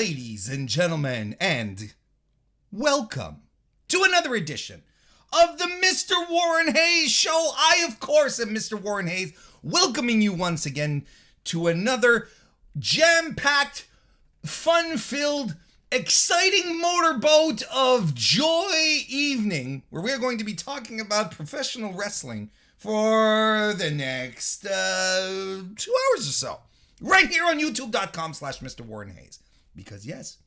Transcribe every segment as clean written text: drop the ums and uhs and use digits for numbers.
ladies and gentlemen, and welcome to another edition of the Mr. Warren Hayes Show. I, of course, am Mr. Warren Hayes, welcoming you once again to another jam-packed, fun-filled, exciting motorboat of joy evening, where we're going to be talking about professional wrestling for the next 2 hours or so. Right here on youtube.com/MrWarrenHayes. Because yes,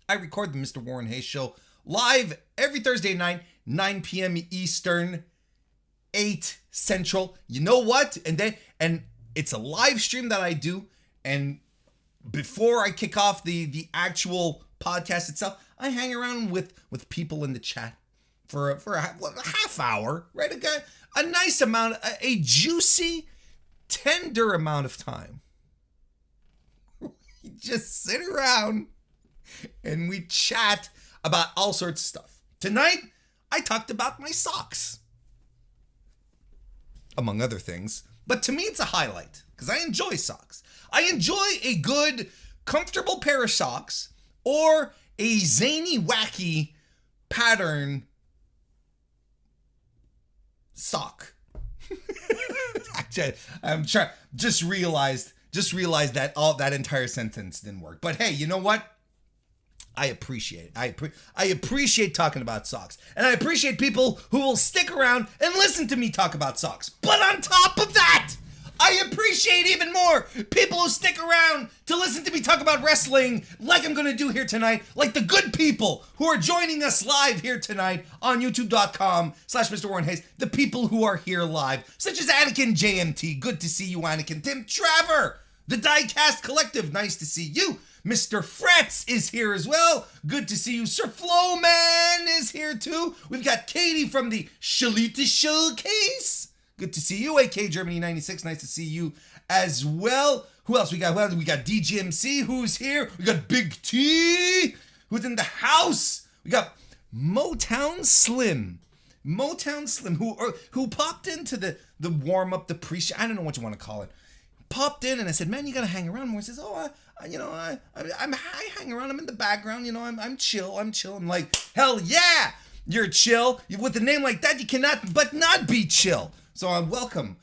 I record the Mr. Warren Hayes Show live every Thursday night, 9 p.m. Eastern, 8 Central. You know what? And it's a live stream that I do. And before I kick off the actual podcast itself, I hang around with people in the chat for a half hour, right? A nice amount, a juicy, tender amount of time. We just sit around and we chat about all sorts of stuff. Tonight, I talked about my socks, among other things. But to me, it's a highlight because I enjoy socks. I enjoy a good, comfortable pair of socks or a zany, wacky pattern sock. Actually, I'm trying. Just realized that all that entire sentence didn't work. But hey, you know what? I appreciate it. I appreciate talking about socks. And I appreciate people who will stick around and listen to me talk about socks. But on top of that, I appreciate even more people who stick around to listen to me talk about wrestling like I'm going to do here tonight. Like the good people who are joining us live here tonight on youtube.com/MrWarrenHayes. The people who are here live, such as Anakin JMT. Good to see you, Anakin. Tim Traver, the Diecast Collective. Nice to see you. Mr. Fretz is here as well. Good to see you. Sir Flowman is here too. We've got Katie from the Shalita Showcase. Good to see you. AK Germany 96. Nice to see you as well. Who else we got? Well, we got DGMC who's here. We got Big T who's in the house. We got Motown Slim. Who popped into the warm-up, the pre-show. I don't know what you want to call it. Popped in and I said, man, you gotta hang around more. He says, I hang around. I'm in the background. I'm chill. I'm like, hell yeah, you're chill. With a name like that, you cannot but not be chill. So I welcome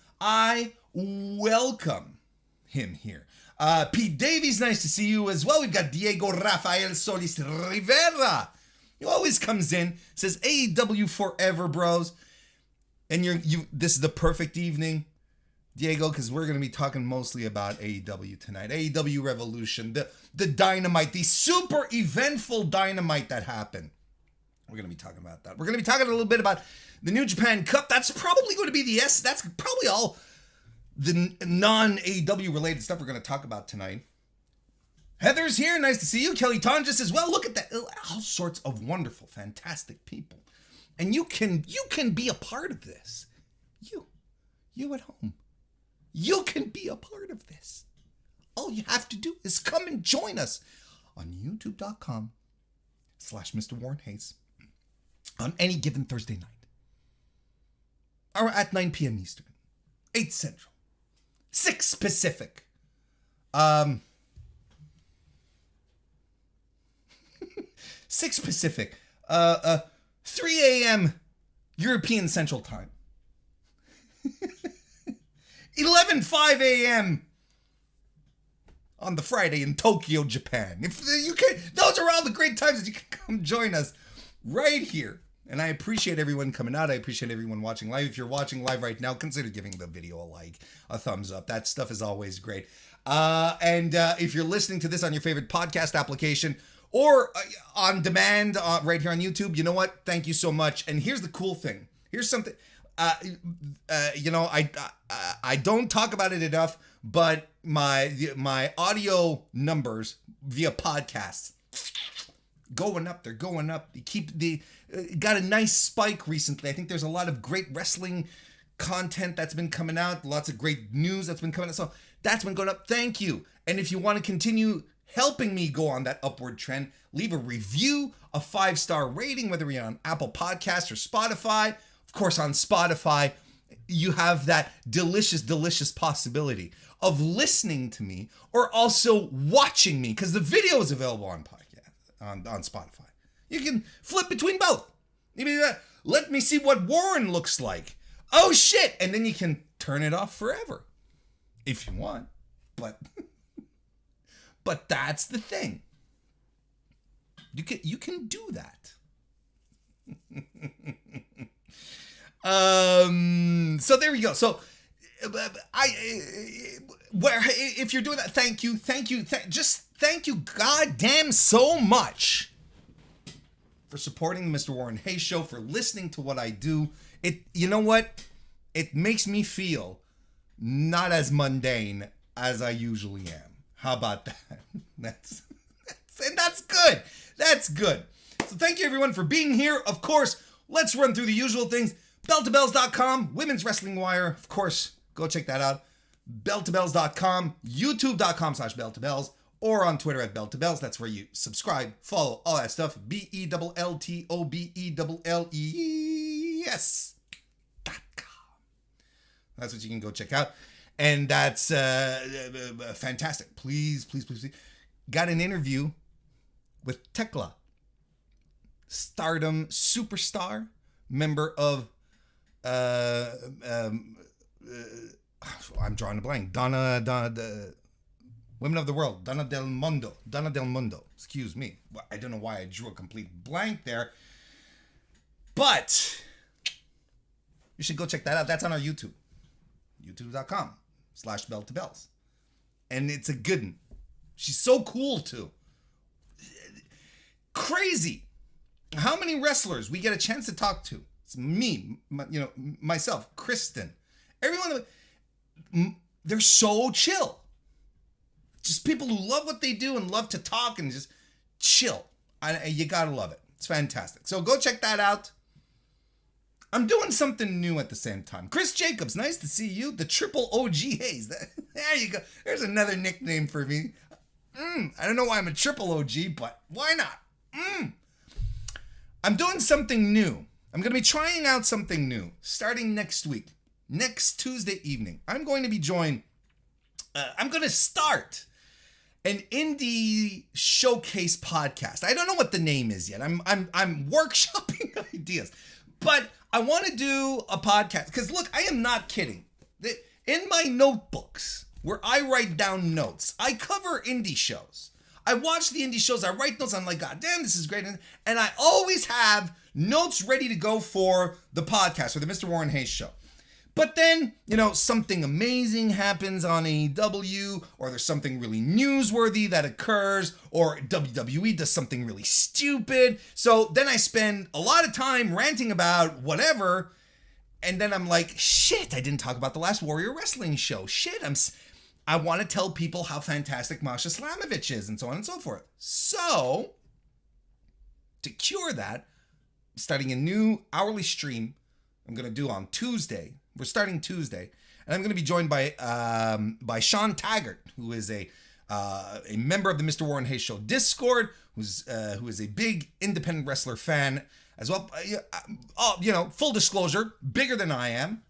him here. Pete Davies, nice to see you as well. We've got Diego Rafael Solis Rivera. He always comes in, says AEW forever, bros. And this is the perfect evening, Diego, because we're going to be talking mostly about AEW tonight. AEW Revolution, the Dynamite, the super eventful Dynamite that happened. We're going to be talking about that. We're going to be talking a little bit about the New Japan Cup. That's probably going to be that's probably all the non-AEW related stuff we're going to talk about tonight. Heather's here. Nice to see you. Kelly Tonjes as well. Look at that. All sorts of wonderful, fantastic people. And you can be a part of this. You at home. You can be a part of this. All you have to do is come and join us on youtube.com/MrWarrenHayes on any given Thursday night. Or at 9 p.m. Eastern, 8 Central, 6 Pacific. 6 Pacific. 3 a.m. European Central Time. 11:05 a.m. on the Friday in Tokyo, Japan. If you can, those are all the great times that you can come join us right here. And I appreciate everyone coming out. I appreciate everyone watching live. If you're watching live right now, consider giving the video a like, a thumbs up. That stuff is always great. And if you're listening to this on your favorite podcast application or on demand right here on YouTube, you know what? Thank you so much. And here's the cool thing. Here's something. I don't talk about it enough, but my audio numbers via podcasts going up. They're going up. Got a nice spike recently. I think there's a lot of great wrestling content that's been coming out. Lots of great news that's been coming out. So that's been going up. Thank you. And if you want to continue helping me go on that upward trend, leave a review, a 5-star rating, whether you're on Apple Podcasts or Spotify. Of course, on Spotify, you have that delicious possibility of listening to me or also watching me, because the video is available on podcast on Spotify. You can flip between both. You mean, let me see what Warren looks like. Oh shit! And then you can turn it off forever if you want. But that's the thing. You can do that. So there we go. So if you're doing that, thank you, just thank you goddamn so much for supporting the Mr. Warren Hayes Show, for listening to what I do. You know what? It makes me feel not as mundane as I usually am. How about that? That's good. That's good. So thank you everyone for being here. Of course, let's run through the usual things. Belltobells.com, Women's Wrestling Wire. Of course, go check that out. Belltobells.com, YouTube.com/Belltobells, or on Twitter at Belltobells. That's where you subscribe, follow, all that stuff. BELLTOBELLEES.com. That's what you can go check out. And that's fantastic. Please. Got an interview with Tekla, Stardom superstar, member of I'm drawing a blank. The Women of the World, Donna Del Mondo. Excuse me. I don't know why I drew a complete blank there. But you should go check that out. That's on our YouTube. YouTube.com/Belltobells. And it's a good one. She's so cool too. Crazy how many wrestlers we get a chance to talk to. It's me, myself, Kristen, everyone. They're so chill. Just people who love what they do and love to talk and just chill. You gotta love it. It's fantastic. So go check that out. I'm doing something new at the same time. Chris Jacobs, nice to see you. The Triple OG Hayes. There you go. There's another nickname for me. I don't know why I'm a Triple OG, but why not? I'm doing something new. I'm going to be trying out something new starting next week. Next Tuesday evening, I'm going to be joined. I'm going to start an indie showcase podcast. I don't know what the name is yet. I'm workshopping ideas, but I want to do a podcast because look, I am not kidding. In my notebooks where I write down notes, I cover indie shows. I watch the indie shows. I write notes. I'm like, God damn, this is great. And I always have notes ready to go for the podcast, or the Mr. Warren Hayes Show. But then, something amazing happens on AEW, or there's something really newsworthy that occurs, or WWE does something really stupid. So then I spend a lot of time ranting about whatever, and then I'm like, shit, I didn't talk about the last Warrior Wrestling show. Shit, I want to tell people how fantastic Masha Slamovich is, and so on and so forth. So, to cure that, starting a new hourly stream I'm going to do on Tuesday. We're starting Tuesday, and I'm going to be joined by Sean Taggart, who is a member of the Mr. Warren Hayes Show Discord, who is a big independent wrestler fan as well. Full disclosure, bigger than I am,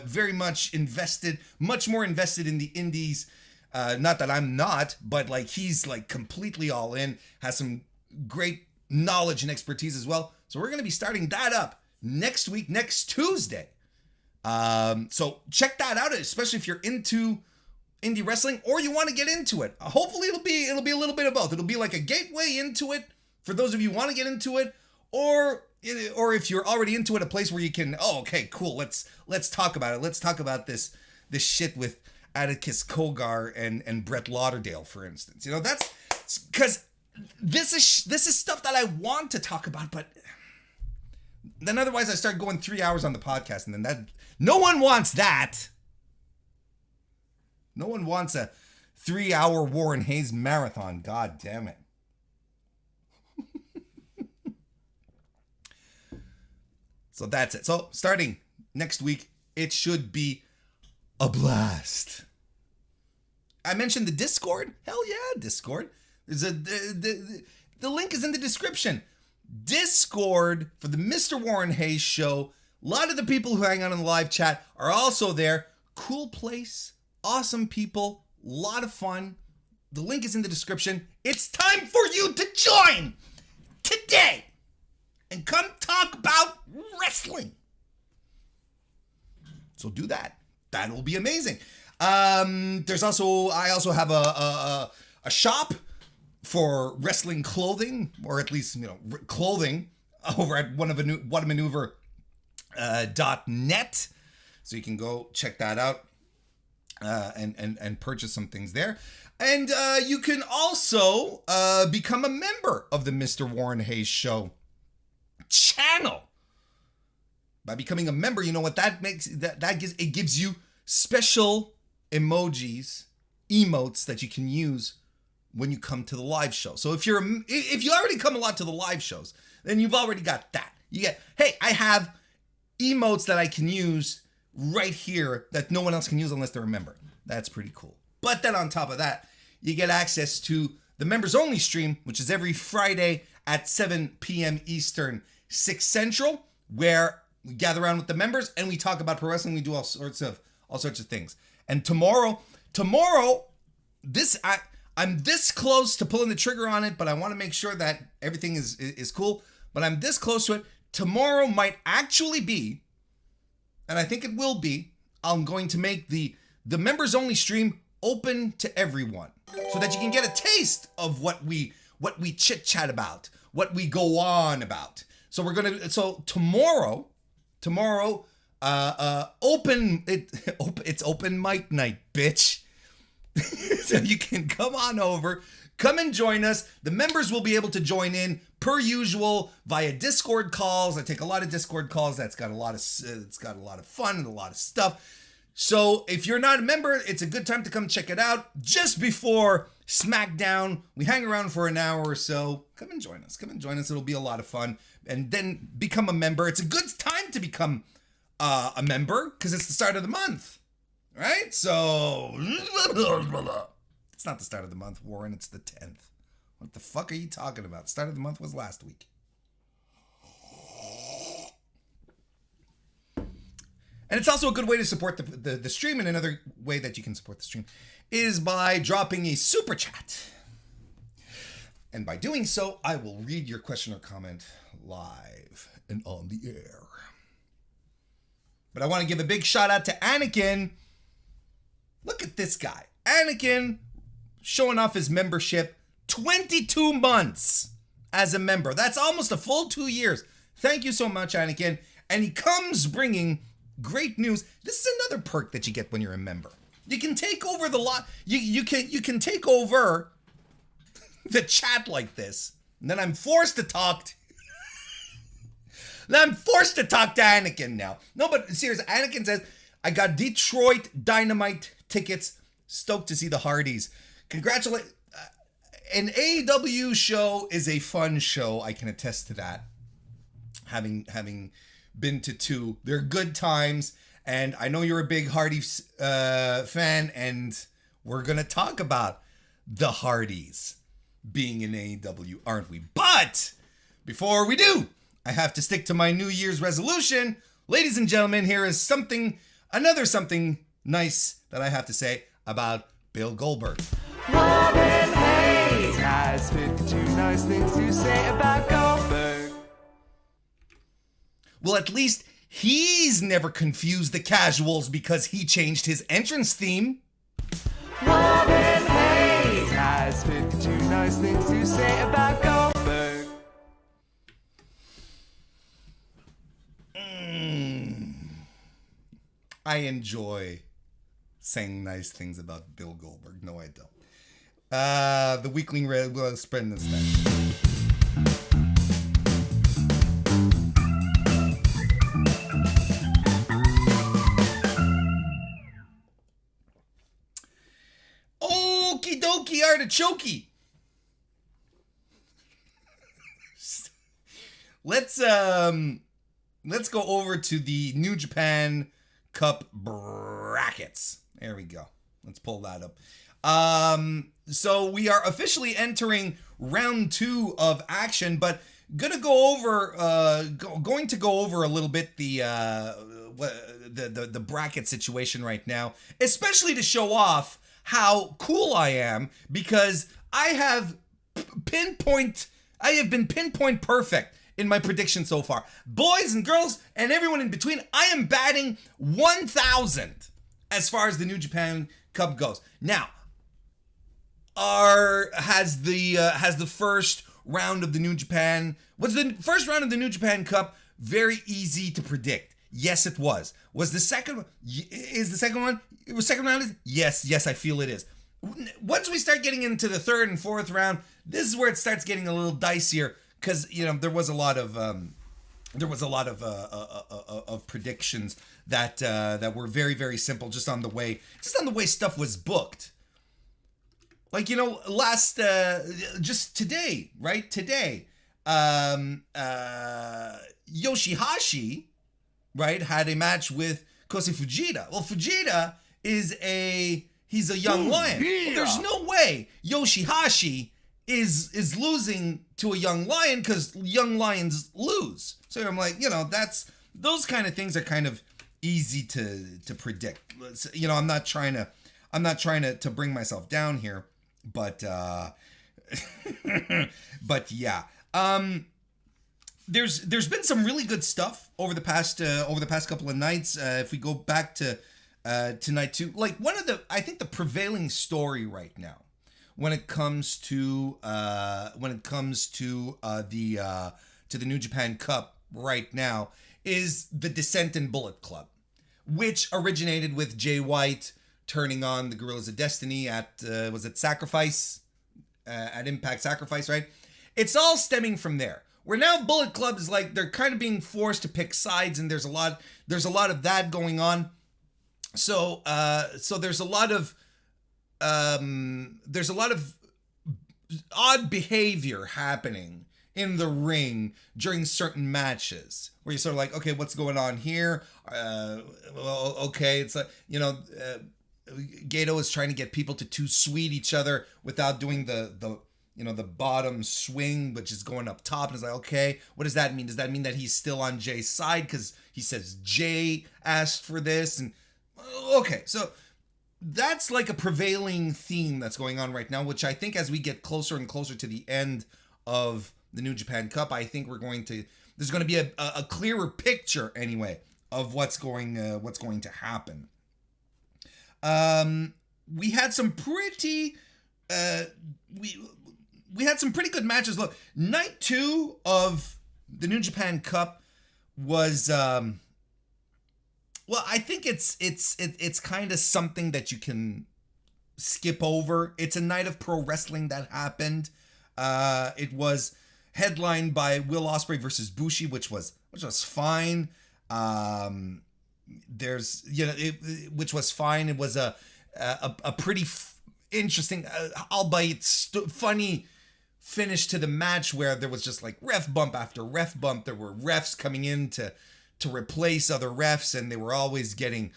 very much invested, much more invested in the indies. Not that I'm not, but he's completely all in, has some great knowledge and expertise as well. So we're going to be starting that up next week, next Tuesday. So check that out, especially if you're into indie wrestling or you want to get into it. Hopefully it'll be a little bit of both. It'll be like a gateway into it for those of you who want to get into it, or if you're already into it, a place where you can, okay, cool. Let's talk about it. Let's talk about this shit with Atticus Cogar and Brett Lauderdale, for instance. That's because this is stuff that I want to talk about, but then otherwise I start going 3 hours on the podcast, and then that no one wants that. No one wants a 3-hour Warren Hayes marathon. God damn it. So that's it. So starting next week, it should be a blast. I mentioned the Discord. Hell yeah, Discord. There's the link is in the description. Discord for the Mr. Warren Hayes Show. A lot of the people who hang out in the live chat are also there. Cool place, awesome people, lot of fun. The link is in the description. It's time for you to join today and come talk about wrestling. So do that. That will be amazing. I also have a shop for wrestling clothing, or at least, clothing over at whatamaneuver.net. So you can go check that out and purchase some things there. And you can also become a member of the Mr. Warren Hayes Show channel. By becoming a member, you know what that makes? It gives you special emojis, emotes that you can use when you come to the live show. So if you already come a lot to the live shows, then you've already got that. You get, hey, I have emotes that I can use right here that no one else can use unless they're a member. That's pretty cool. But then on top of that, you get access to the members only stream, which is every Friday at 7 p.m. Eastern, 6 Central, where we gather around with the members and we talk about pro wrestling. We do all sorts of things. And tomorrow, I'm this close to pulling the trigger on it, but I want to make sure that everything is cool. But I'm this close to it. Tomorrow might actually be, and I think it will be, I'm going to make the members only stream open to everyone, so that you can get a taste of what we chit chat about, what we go on about. So tomorrow, it's open mic night, bitch. So you can come on over, come and join us. The members will be able to join in per usual via Discord calls. I take a lot of Discord calls. It's got a lot of fun and a lot of stuff. So if you're not a member, it's a good time to come check it out. Just before SmackDown, we hang around for an hour or so. Come and join us. It'll be a lot of fun. And then become a member. It's a good time to become a member because it's the start of the month, right? So it's not the start of the month, Warren. It's the 10th. What the fuck are you talking about? Start of the month was last week. And it's also a good way to support the stream. And another way that you can support the stream is by dropping a super chat. And by doing so, I will read your question or comment live and on the air. But I want to give a big shout out to Anakin. Look at this guy. Anakin showing off his membership. 22 months as a member. That's almost a full 2 years. Thank you so much, Anakin. And he comes bringing great news. This is another perk that you get when you're a member. You can take over the lot. You can take over the chat like this. And then I'm forced to talk to Anakin now. No, but seriously, Anakin says, I got Detroit Dynamite tickets. Stoked to see the Hardys. Congratulate. An AEW show is a fun show. I can attest to that. Having been to 2. They're good times. And I know you're a big Hardys fan. And we're going to talk about the Hardys being in AEW, aren't we? But before we do, I have to stick to my New Year's resolution. Ladies and gentlemen, here is another something nice that I have to say about Bill Goldberg. MrWarrenHayes has 52 nice things to say about Goldberg. Well, at least he's never confused the casuals because he changed his entrance theme. MrWarrenHayes has 52 nice things to say about Goldberg. I enjoy saying nice things about Bill Goldberg. No, I don't. The weakling will spread this time. Okie dokie artichoke. Let's go over to the New Japan Cup brackets. There we go. Let's pull that up. So we are officially entering round 2 of action, but going to go over a little bit the bracket situation right now, especially to show off how cool I am because I have been pinpoint perfect in my prediction so far. Boys and girls and everyone in between, I am batting 1,000 as far as the New Japan Cup goes. Now, has the first round of the New Japan Cup very easy to predict? Yes, it was. Was the second one? Is the second one? It was second round? Yes, I feel it is. Once we start getting into the third and fourth round, this is where it starts getting a little dicier because there was a lot of predictions that were very, very simple just on the way stuff was booked. Like, just today, right? Today, Yoshihashi, right, had a match with Kosei Fujita. Well, Fujita he's a young lion. Well, there's no way Yoshihashi is losing to a young lion because young lions lose. So I'm like, those kind of things are kind of easy to predict. I'm not trying to bring myself down here, but but yeah. There's been some really good stuff over the past couple of nights. If we go back to night 2, like I think the prevailing story right now when it comes to the New Japan Cup right now is the Descent in Bullet Club, which originated with Jay White turning on the Guerrillas of Destiny at was it Sacrifice at Impact Sacrifice, right? It's all stemming from there. Where now Bullet Club is like they're kind of being forced to pick sides, and there's a lot of that going on. So there's a lot of odd behavior happening in the ring during certain matches where you're sort of like, okay, what's going on here? Well, okay, it's like Gato is trying to get people to too sweet each other without doing the bottom swing, which is going up top. And it's like, okay, what does that mean? Does that mean that he's still on Jay's side because he says Jay asked for this? And okay, so that's like a prevailing theme that's going on right now, which I think as we get closer and closer to the end of the New Japan Cup, I think there's going to be a clearer picture anyway of what's going to happen. We had some pretty we had some pretty good matches. Look, night 2 of the New Japan Cup was well, I think it's kind of something that you can skip over. It's a night of pro wrestling that happened. It was headlined by Will Ospreay versus Bushi, which was fine. Which was fine. It was a pretty interesting, albeit funny finish to the match where there was just like ref bump after ref bump. There were refs coming in to replace other refs, and they were always getting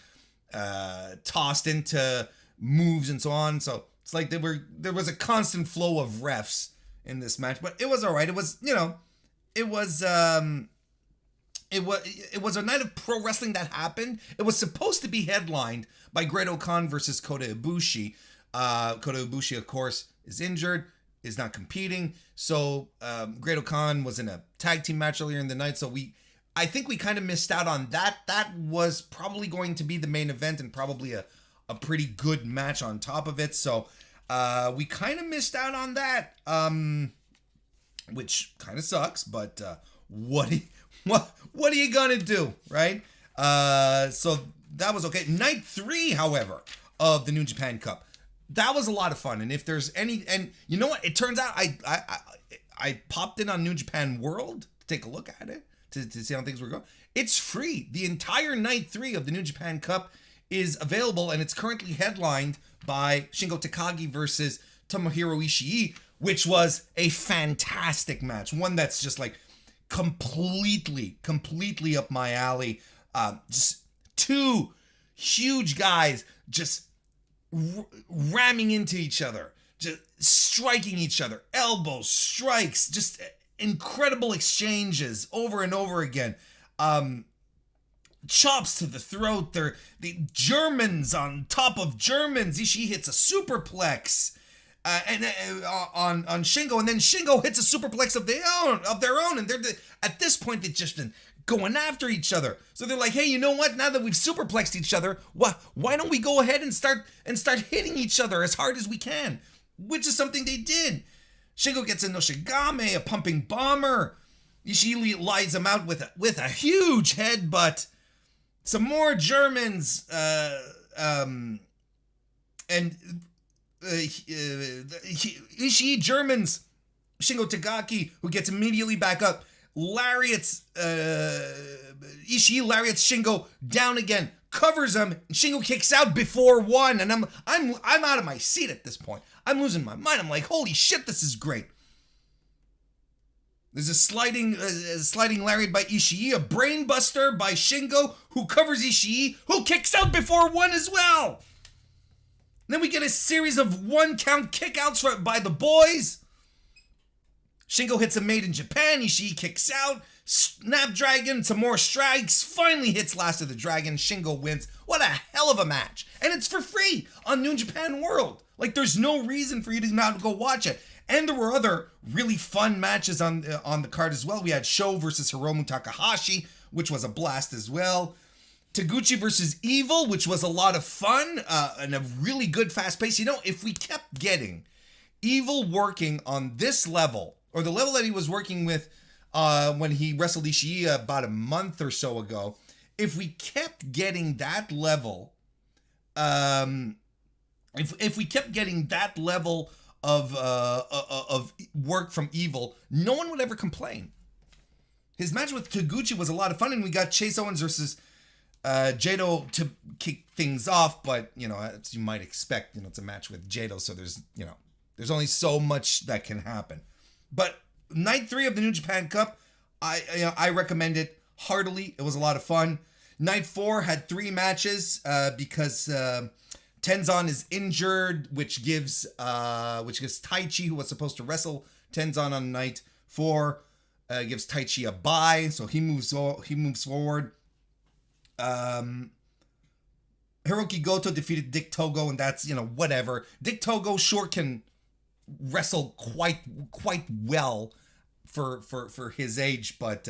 tossed into moves and so on. So it's like there was a constant flow of refs in this match, but it was all right. It was it was a night of pro wrestling that happened. It was supposed to be headlined by Great-O-Khan versus Kota Ibushi. Kota Ibushi, of course, is injured, is not competing. So Great-O-Khan was in a tag team match earlier in the night. So I think we kind of missed out on that. That was probably going to be the main event and probably a pretty good match on top of it. So we kind of missed out on that, which kind of sucks. But what are you gonna do, right? So that was okay. Night 3, however, of the New Japan Cup, that was a lot of fun. And if there's any, and you know what, it turns out I popped in on New Japan World to take a look at it to see how things were going. It's free. The entire night 3 of the New Japan Cup is available, and it's currently headlined by Shingo Takagi versus Tomohiro Ishii, which was a fantastic match. One that's just like completely up my alley. Just two huge guys just ramming into each other, just striking each other, elbows, strikes, just incredible exchanges over and over again. chops to the throat. They're the Germans on top of Germans. Ishii hits a superplex on Shingo, and then Shingo hits a superplex of their own, and they're at this point they've just been going after each other. So they're like, hey, you know what? Now that we've superplexed each other, why don't we go ahead and start hitting each other as hard as we can? Which is something they did. Shingo gets a Noshigame, a pumping bomber. Ishii lies him out with a huge headbutt. Some more Germans, and Ishii Germans. Shingo Takagi, who gets immediately back up, lariats. Ishii lariats Shingo down again, covers him. And Shingo kicks out before one, and I'm out of my seat at this point. I'm losing my mind. I'm like, holy shit, this is great. There's a sliding lariat by Ishii, a brainbuster by Shingo, who covers Ishii, who kicks out before one as well. And then we get a series of one-count kickouts by the boys. Shingo hits a Made in Japan. Ishii kicks out. Snapdragon, some more strikes. Finally hits Last of the Dragon. Shingo wins. What a hell of a match. And it's for free on New Japan World. Like, there's no reason for you to not go watch it. And there were other really fun matches on the card as well. We had Sho versus Hiromu Takahashi, which was a blast as well. Taguchi versus Evil, which was a lot of fun and a really good fast pace. You know, if we kept getting Evil working on this level, or the level that he was working with when he wrestled Ishii about a month or so ago, if we kept getting that level, if we kept getting that level of work from Evil, no one would ever complain. His match with Taguchi was a lot of fun, and we got Chase Owens versus Jado to kick things off, but you know, as you might expect, you know, it's a match with Jado, so there's only so much that can happen. But night 3 of the New Japan Cup, I recommend it heartily. It was a lot of fun. Night 4 had 3 matches because Tenzan is injured, which gives Taichi, who was supposed to wrestle Tenzan on night 4, gives Taichi a bye, so he moves forward. Hiroki Goto defeated Dick Togo, and that's, you know, whatever. Dick Togo sure can wrestle quite well for his age, but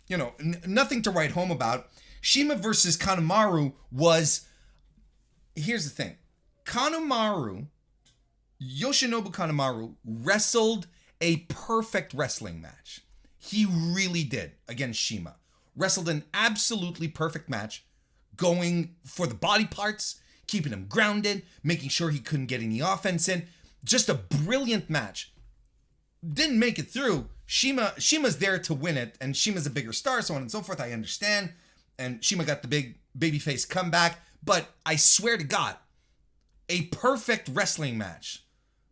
you know, nothing to write home about. Shima versus Kanemaru was, here's the thing. Yoshinobu Kanemaru wrestled a perfect wrestling match. He really did against Shima. Wrestled an absolutely perfect match, going for the body parts, keeping him grounded, making sure he couldn't get any offense in. Just a brilliant match. Didn't make it through. Shima's there to win it, and Shima's a bigger star, so on and so forth. I understand. And Shima got the big babyface comeback. But I swear to God, a perfect wrestling match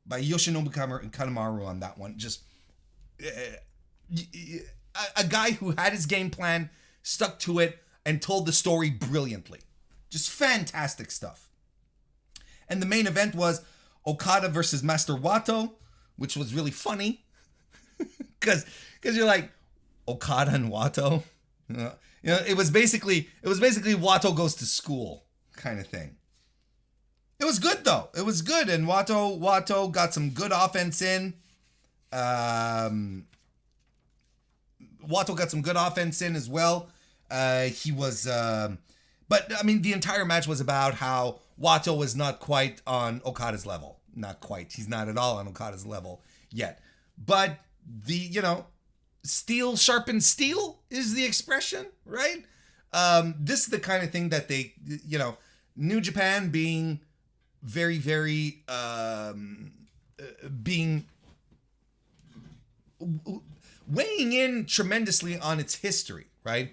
by Yoshinobu Kanemaru on that one. Just a guy who had his game plan, stuck to it, and told the story brilliantly. Just fantastic stuff. And the main event was Okada versus Master Wato, which was really funny. Because you're like, Okada and Wato? You know, it was basically Wato goes to school kind of thing. It was good though. It was good, and Wato got some good offense in. Wato got some good offense in as well. He was, but I mean, the entire match was about how Wato was not quite on Okada's level. Not quite. He's not at all on Okada's level yet. But steel sharpens steel is the expression, right? This is the kind of thing that they, New Japan being very, very, weighing in tremendously on its history, right?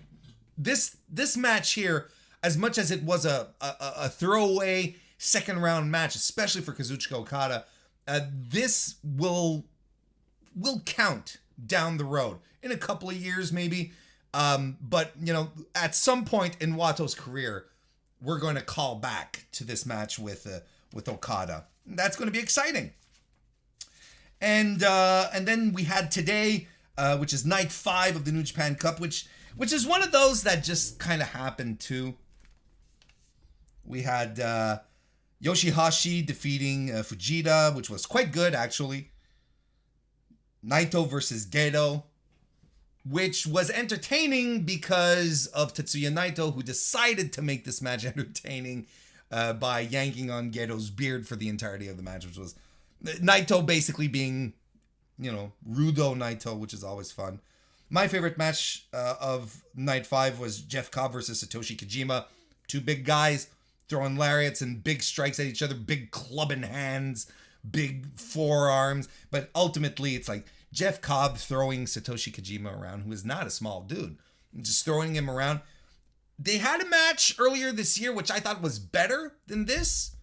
This match here, as much as it was a throwaway second round match, especially for Kazuchika Okada, this will count down the road in a couple of years maybe. But at some point in Wato's career, we're going to call back to this match with Okada. That's going to be exciting. And then we had today, which is night 5 of the New Japan Cup, which which is one of those that just kind of happened too. We had Yoshihashi defeating Fujita, which was quite good, actually. Naito versus Gedo, which was entertaining because of Tetsuya Naito, who decided to make this match entertaining by yanking on Gedo's beard for the entirety of the match, which was Naito basically being, Rudo Naito, which is always fun. My favorite match of Night 5 was Jeff Cobb versus Satoshi Kojima. Two big guys throwing lariats and big strikes at each other, big clubbing hands, big forearms. But ultimately, it's like Jeff Cobb throwing Satoshi Kojima around, who is not a small dude, just throwing him around. They had a match earlier this year, which I thought was better than this,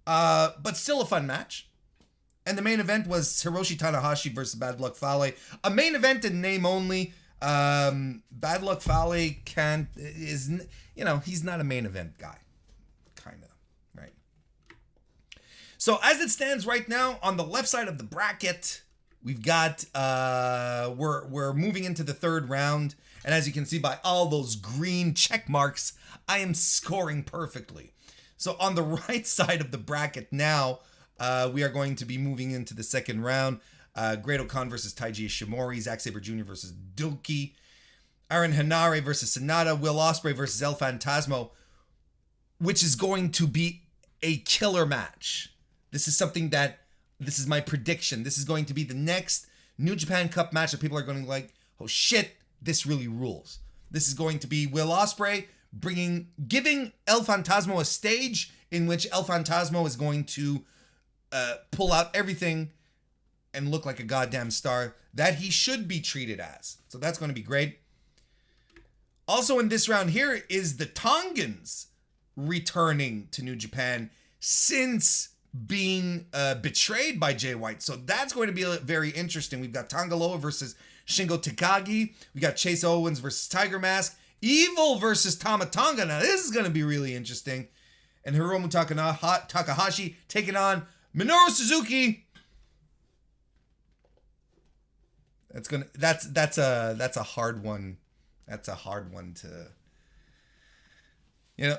but still a fun match. And the main event was Hiroshi Tanahashi versus Bad Luck Fale. A main event in name only. Bad Luck Fale he's not a main event guy. Kind of, right? So as it stands right now, on the left side of the bracket, we've got, we're moving into the third round. And as you can see by all those green check marks, I am scoring perfectly. So on the right side of the bracket now, we are going to be moving into the second round. Great-O-Khan versus Taiji Ishimori, Zack Sabre Jr. versus Doki, Aaron Hanare versus Sonata, Will Ospreay versus El Phantasmo, which is going to be a killer match. This is my prediction. This is going to be the next New Japan Cup match that people are going to like, oh shit, this really rules. This is going to be Will Ospreay giving El Phantasmo a stage in which El Phantasmo is going to pull out everything and look like a goddamn star that he should be treated as. So that's going to be great. Also in this round here is the Tongans returning to New Japan since being betrayed by Jay White. So that's going to be very interesting. We've got Tongaloa versus Shingo Takagi. We got Chase Owens versus Tiger Mask. Evil versus Tama Tonga. Now this is going to be really interesting. And Hiromu Takahashi taking on Minoru Suzuki. That's a hard one. That's a hard one to.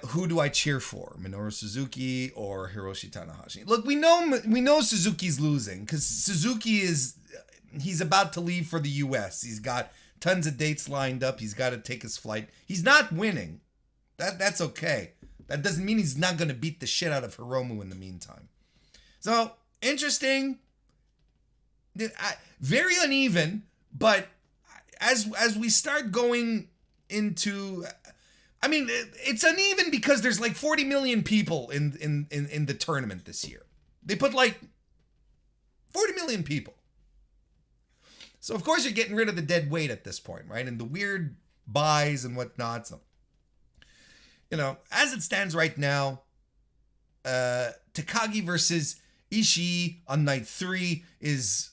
Who do I cheer for? Minoru Suzuki or Hiroshi Tanahashi? Look, we know Suzuki's losing because he's about to leave for the US. He's got tons of dates lined up. He's got to take his flight. He's not winning. That's okay. That doesn't mean he's not going to beat the shit out of Hiromu in the meantime. So, interesting. Very uneven, but as we start going into... I mean, it's uneven because there's like 40 million people in the tournament this year. They put like 40 million people. So, of course, you're getting rid of the dead weight at this point, right? And the weird buys and whatnot. So, as it stands right now, Takagi versus Ishii on night 3 is...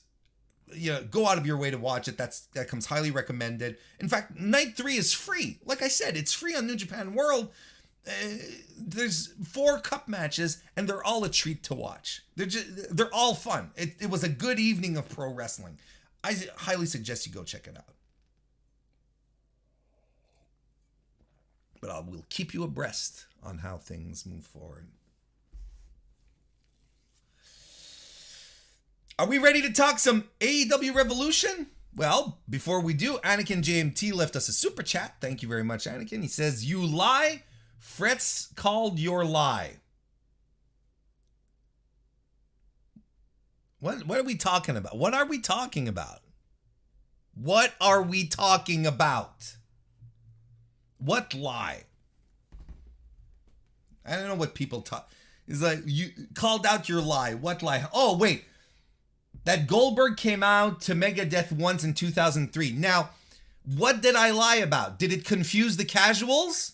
go out of your way to watch it. That comes highly recommended. In fact, night 3 is free. Like I said, it's free on New Japan World. There's 4 cup matches, and they're all a treat to watch. They're all fun. It was a good evening of pro wrestling. I highly suggest you go check it out. But I will keep you abreast on how things move forward. Are we ready to talk some AEW Revolution? Well, before we do, Anakin JMT left us a super chat. Thank you very much, Anakin. He says, "You lie. Fretz called your lie." What are we talking about? What are we talking about? What are we talking about? What lie? I don't know what people talk. It's like, you called out your lie. What lie? Oh, wait. That Goldberg came out to Megadeth once in 2003. Now, what did I lie about? Did it confuse the casuals?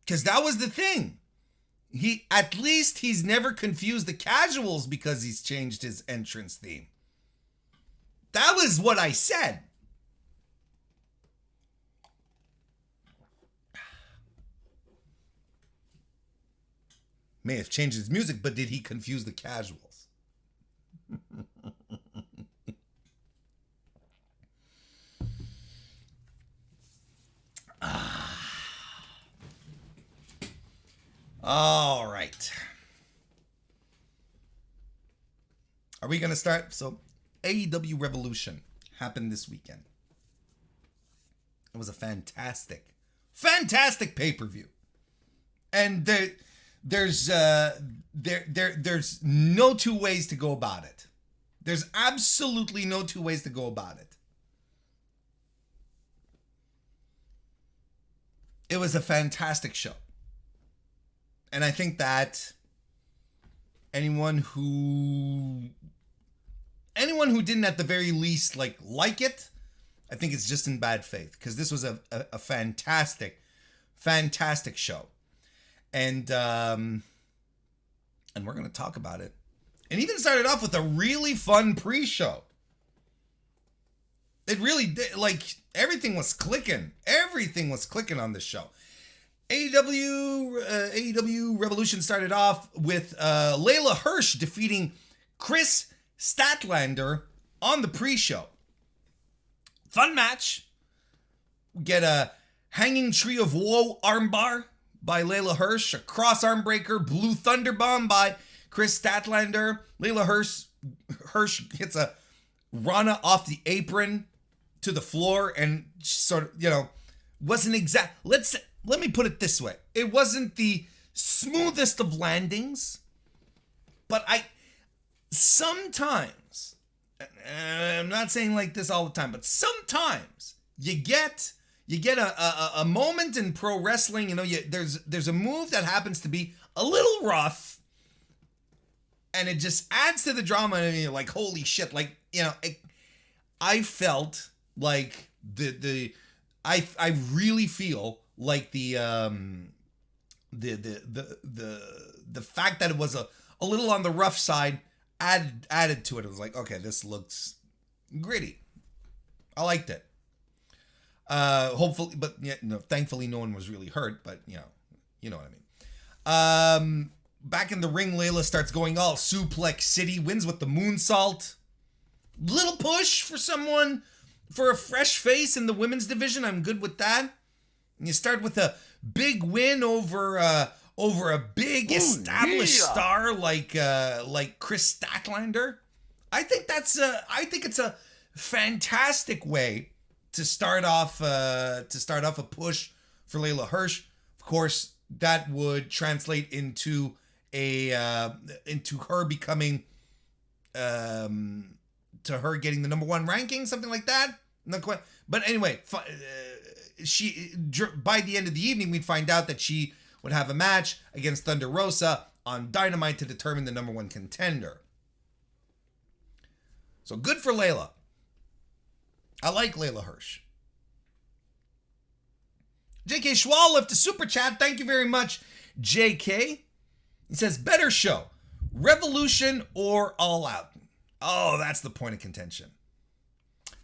Because that was the thing. At least he's never confused the casuals because he's changed his entrance theme. That was what I said. May have changed his music, but did he confuse the casuals? All right. Are we going to start? So, AEW Revolution happened this weekend. It was a fantastic pay-per-view. And there's no two ways to go about it. There's absolutely no two ways to go about it. It was a fantastic show. And I think that anyone who didn't at the very least like it, I think it's just in bad faith, because this was a fantastic show. And we're going to talk about it. And even started off with a really fun pre-show. It really did, everything was clicking. Everything was clicking on this show. AEW Revolution started off with Layla Hirsch defeating Chris Statlander on the pre-show. Fun match. We get a hanging tree of woe armbar by Layla Hirsch, a cross arm breaker, blue thunder bomb by Chris Statlander. Layla Hirsch hits a Rana off the apron to the floor and sort of, wasn't exact. Let me put it this way. It wasn't the smoothest of landings, but sometimes, I'm not saying like this all the time, but sometimes you get a moment in pro wrestling, there's a move that happens to be a little rough, and it just adds to the drama, and you're like, holy shit, I felt like I really feel like the fact that it was a little on the rough side added to it. It was like, okay, this looks gritty. I liked it. Hopefully, but thankfully no one was really hurt, but you know what I mean. Back in the ring, Layla starts going all suplex city, wins with the moonsault. Little push for a fresh face in the women's division. I'm good with that. And you start with a big win over a big established star like Chris Statlander. I think it's a fantastic way to start off a push for Layla Hirsch. Of course, that would translate into her becoming to her getting the number one ranking, something like that. Not quite, but anyway, she by the end of the evening we'd find out that she would have a match against Thunder Rosa on Dynamite to determine the number one contender. So good for Layla. I like Layla Hirsch. JK Schwal left a super chat. Thank you very much, JK. He says, better show, Revolution or All Out? Oh, that's the point of contention.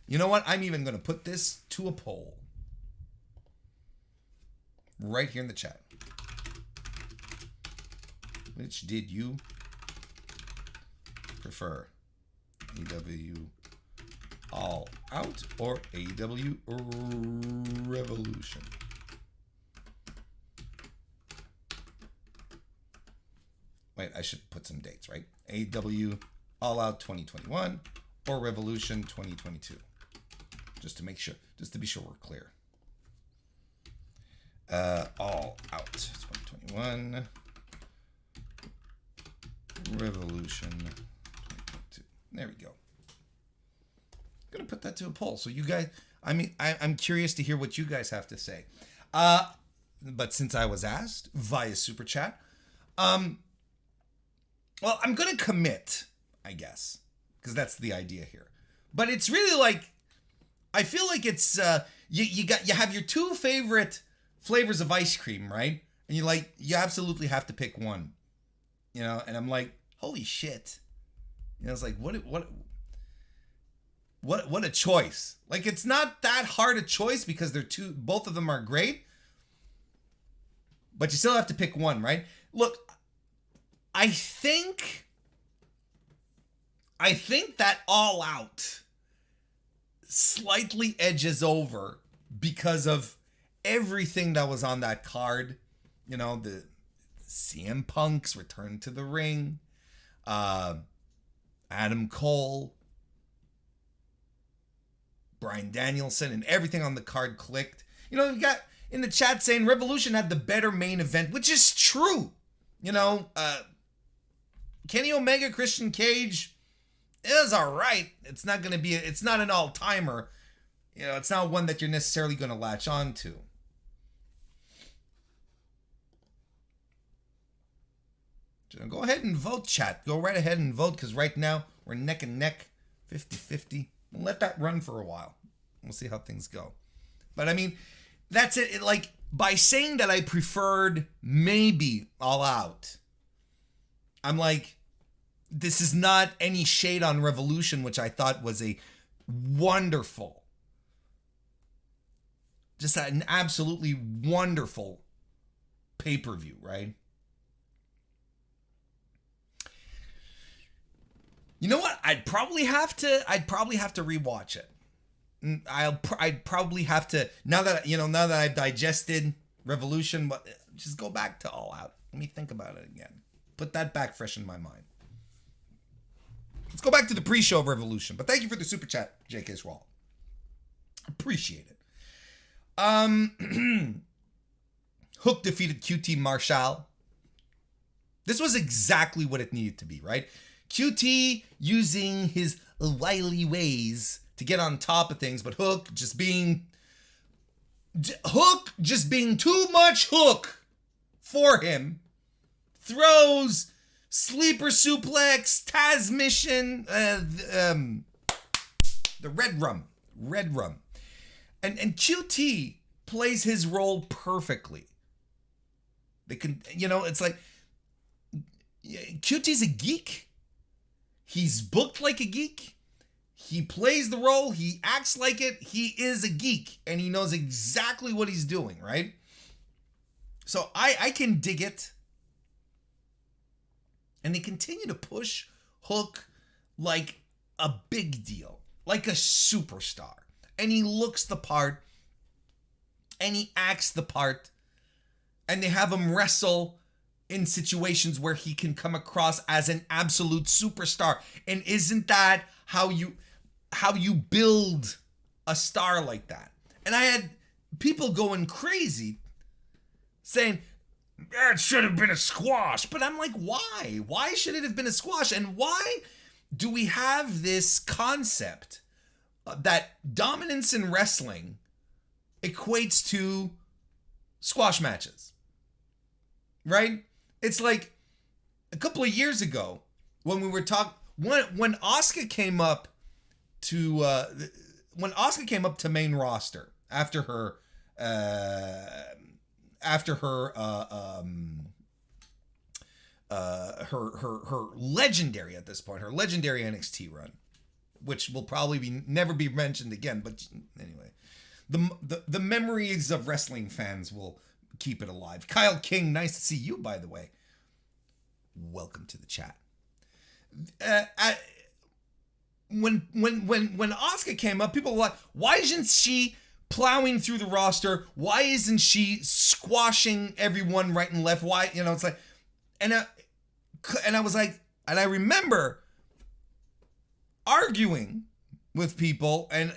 You know what? I'm even going to put this to a poll. Right here in the chat. Which did you prefer? AEW All Out or AEW Revolution? Wait, I should put some dates, right? AEW All Out 2021 or Revolution 2022. Just to be sure we're clear. All Out 2021. Revolution 2022. There we go. I'm gonna put that to a poll. So you guys, I'm curious to hear what you guys have to say. But since I was asked via super chat, well, I'm gonna commit, I guess, because that's the idea here. But it's really like, I feel like it's you have your two favorite flavors of ice cream, right? And you absolutely have to pick one, And I'm like, holy shit, it's like what a choice. Like, it's not that hard a choice because both of them are great, but you still have to pick one, right? Look, I think that All Out slightly edges over because of everything that was on that card. The CM Punk's return to the ring, Adam Cole, Bryan Danielson, and everything on the card clicked. You know, you got in the chat saying Revolution had the better main event, which is true. You know, Kenny Omega, Christian Cage is all right. It's not going to be, it's not an all-timer. You know, it's not one that you're necessarily going to latch on to. So go ahead and vote, chat. Go right ahead and vote, because right now we're neck and neck, 50-50. We'll let that run for a while. We'll see how things go. But I mean, that's it. Like, by saying that I preferred maybe All Out, I'm like, this is not any shade on Revolution, which I thought was a wonderful, just an absolutely wonderful pay-per-view, right? You know what? I'd probably have to rewatch it. I'd probably have to, now that I've digested Revolution, but just go back to All Out. Let me think about it again. Put that back fresh in my mind. Let's go back to the pre-show of Revolution. But thank you for the super chat, J.K. Swall. Appreciate it. Hook defeated QT Marshall. This was exactly what it needed to be, right? QT using his wily ways to get on top of things, but Hook just being too much Hook for him. Throws, sleeper suplex, Taz mission, the red rum. And QT plays his role perfectly. They can, it's like, QT's a geek. He's booked like a geek. He plays the role. He acts like it. He is a geek, and he knows exactly what he's doing, right? So I can dig it. And they continue to push Hook like a big deal, like a superstar. And he looks the part, and he acts the part, and they have him wrestle in situations where he can come across as an absolute superstar. And isn't that how you build a star like that? And I had people going crazy saying, that should have been a squash. But I'm like, why? Why should it have been a squash? And why do we have this concept that dominance in wrestling equates to squash matches? Right? It's like a couple of years ago when we were talking, when Asuka came up to main roster after her legendary, at this point, her legendary NXT run, which will probably never be mentioned again. But anyway, the memories of wrestling fans will keep it alive. Kyle King, nice to see you, by the way. Welcome to the chat. When Asuka came up, people were like, why isn't she plowing through the roster? Why isn't she squashing everyone right and left? Why, it's like, and I was like, and I remember arguing with people, and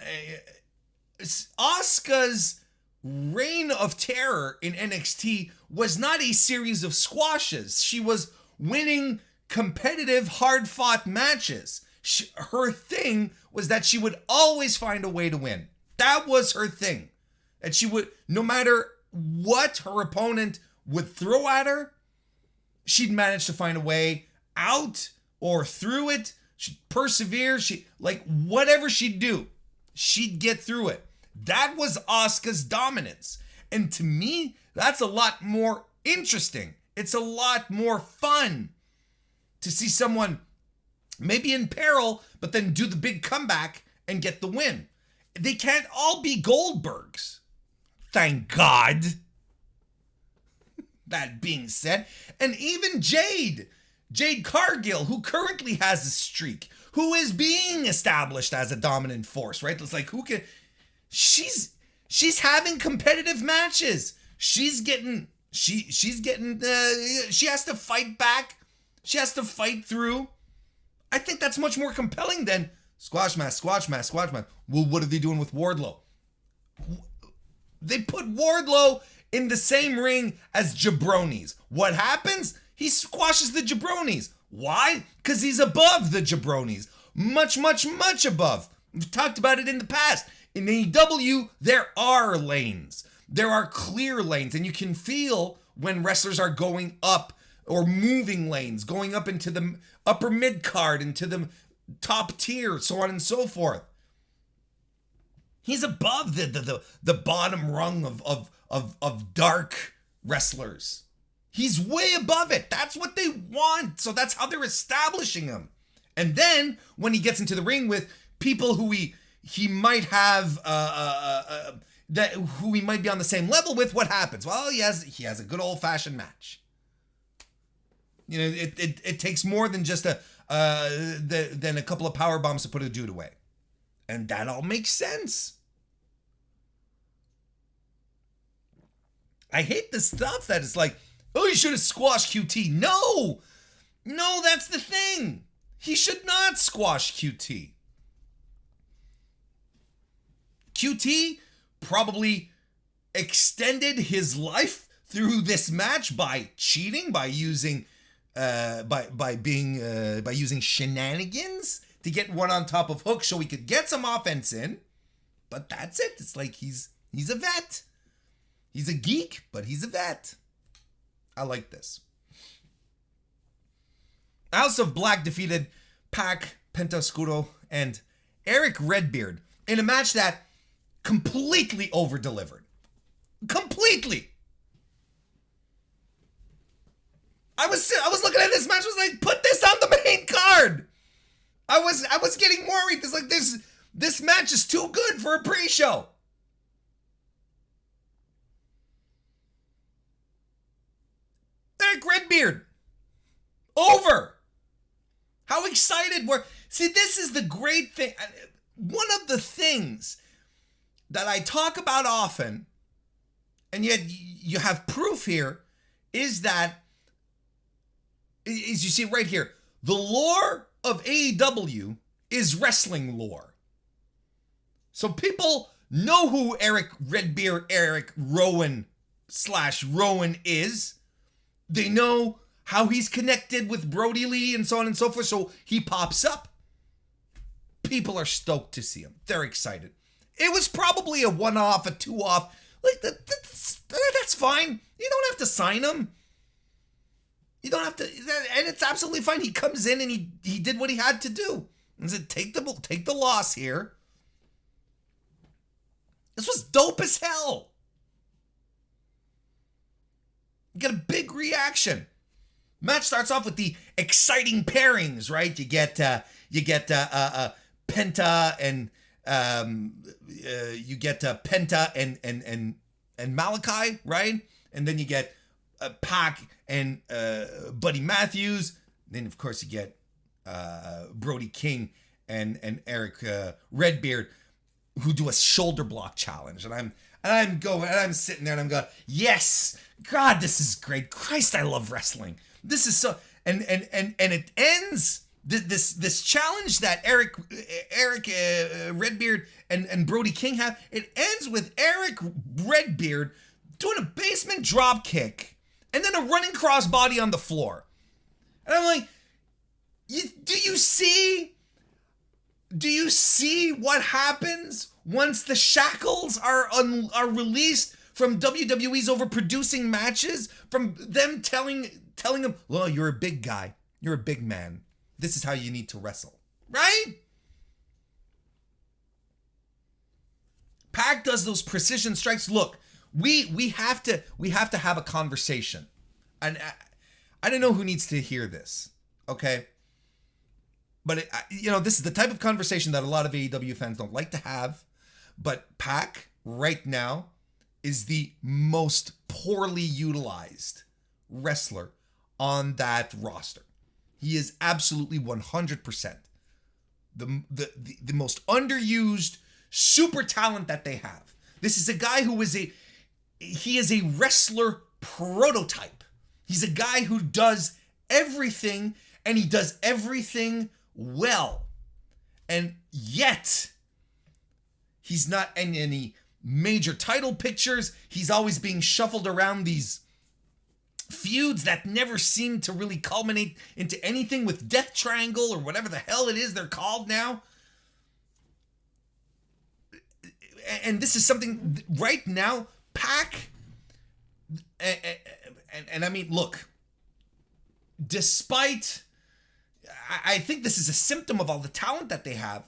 Asuka's reign of terror in NXT was not a series of squashes. She was winning competitive, hard-fought matches. Her thing was that she would always find a way to win. That was her thing. And she would, no matter what her opponent would throw at her, she'd manage to find a way out or through it. She'd persevere. Whatever she'd do, she'd get through it. That was Asuka's dominance. And to me, that's a lot more interesting. It's a lot more fun to see someone maybe in peril, but then do the big comeback and get the win. They can't all be Goldbergs. Thank God. That being said, and even Jade Cargill, who currently has a streak, who is being established as a dominant force, right? It's like, who can... She's having competitive matches. She's getting She's getting, she has to fight back. She has to fight through. I think that's much more compelling than squash match, squash match, squash match. Well, what are they doing with Wardlow? They put Wardlow in the same ring as jabronis. What happens? He squashes the jabronis. Why? Because he's above the jabronis. Much, much, much above. We've talked about it in the past. In AEW, there are lanes. There are clear lanes, and you can feel when wrestlers are going up or moving lanes, going up into the upper mid card, into the top tier, so on and so forth. He's above the bottom rung of dark wrestlers. He's way above it. That's what they want. So that's how they're establishing him. And then when he gets into the ring with people who he might have who he might be on the same level with, what happens? Well, he has a good old fashioned match. You know, it takes more than just than a couple of power bombs to put a dude away. And that all makes sense. I hate the stuff that it's like, oh, you should have squashed QT. No, that's the thing. He should not squash QT. QT probably extended his life through this match by cheating, by using using shenanigans to get one on top of Hook so he could get some offense in. But that's it. It's like he's a vet. He's a geek, but he's a vet. I like this. House of Black defeated Pac, Penta Oscuro, and Eric Redbeard in a match that completely over-delivered. Completely. I was looking at this match, I was like, put this on the main card. I was getting worried. It's like this match is too good for a pre-show. Eric Redbeard. Over. How excited were... See, this is the great thing. One of the things that I talk about often, and yet you have proof here, is that, as you see right here, the lore of AEW is wrestling lore. So people know who Eric Redbeard, Eric Rowan / Rowan is. They know how he's connected with Brody Lee and so on and so forth. So he pops up. People are stoked to see him. They're excited. It was probably a one-off, a two-off. Like, that's fine. You don't have to sign him. You don't have to, and it's absolutely fine. He comes in and he did what he had to do. And said, take the loss here. This was dope as hell. You get a big reaction. Match starts off with the exciting pairings, right? You get Penta and Penta and Malachi, right? And then you get Pac and Buddy Matthews. Then of course you get Brody King and Eric Redbeard, who do a shoulder block challenge. And I'm sitting there and I'm going, yes, God, this is great. Christ, I love wrestling. This is so, and it ends this challenge that Eric Redbeard and Brody King have. It ends with Eric Redbeard doing a basement drop kick and then a running crossbody on the floor. And I'm like, do you see what happens once the shackles are released from WWE's overproducing matches, from them telling him, well, you're a big guy, you're a big man, this is how you need to wrestle, right? Pac does those precision strikes. Look, we have to have a conversation, and I don't know who needs to hear this, okay? But this is the type of conversation that a lot of AEW fans don't like to have. But Pac right now is the most poorly utilized wrestler on that roster. He is absolutely 100% the most underused super talent that they have. This is a guy who is a wrestler prototype. He's a guy who does everything, and he does everything well. And yet, he's not in any major title pictures. He's always being shuffled around these feuds that never seem to really culminate into anything with Death Triangle or whatever the hell it is they're called now. And this is something right now, Pac, and I mean, look, despite, I think this is a symptom of all the talent that they have,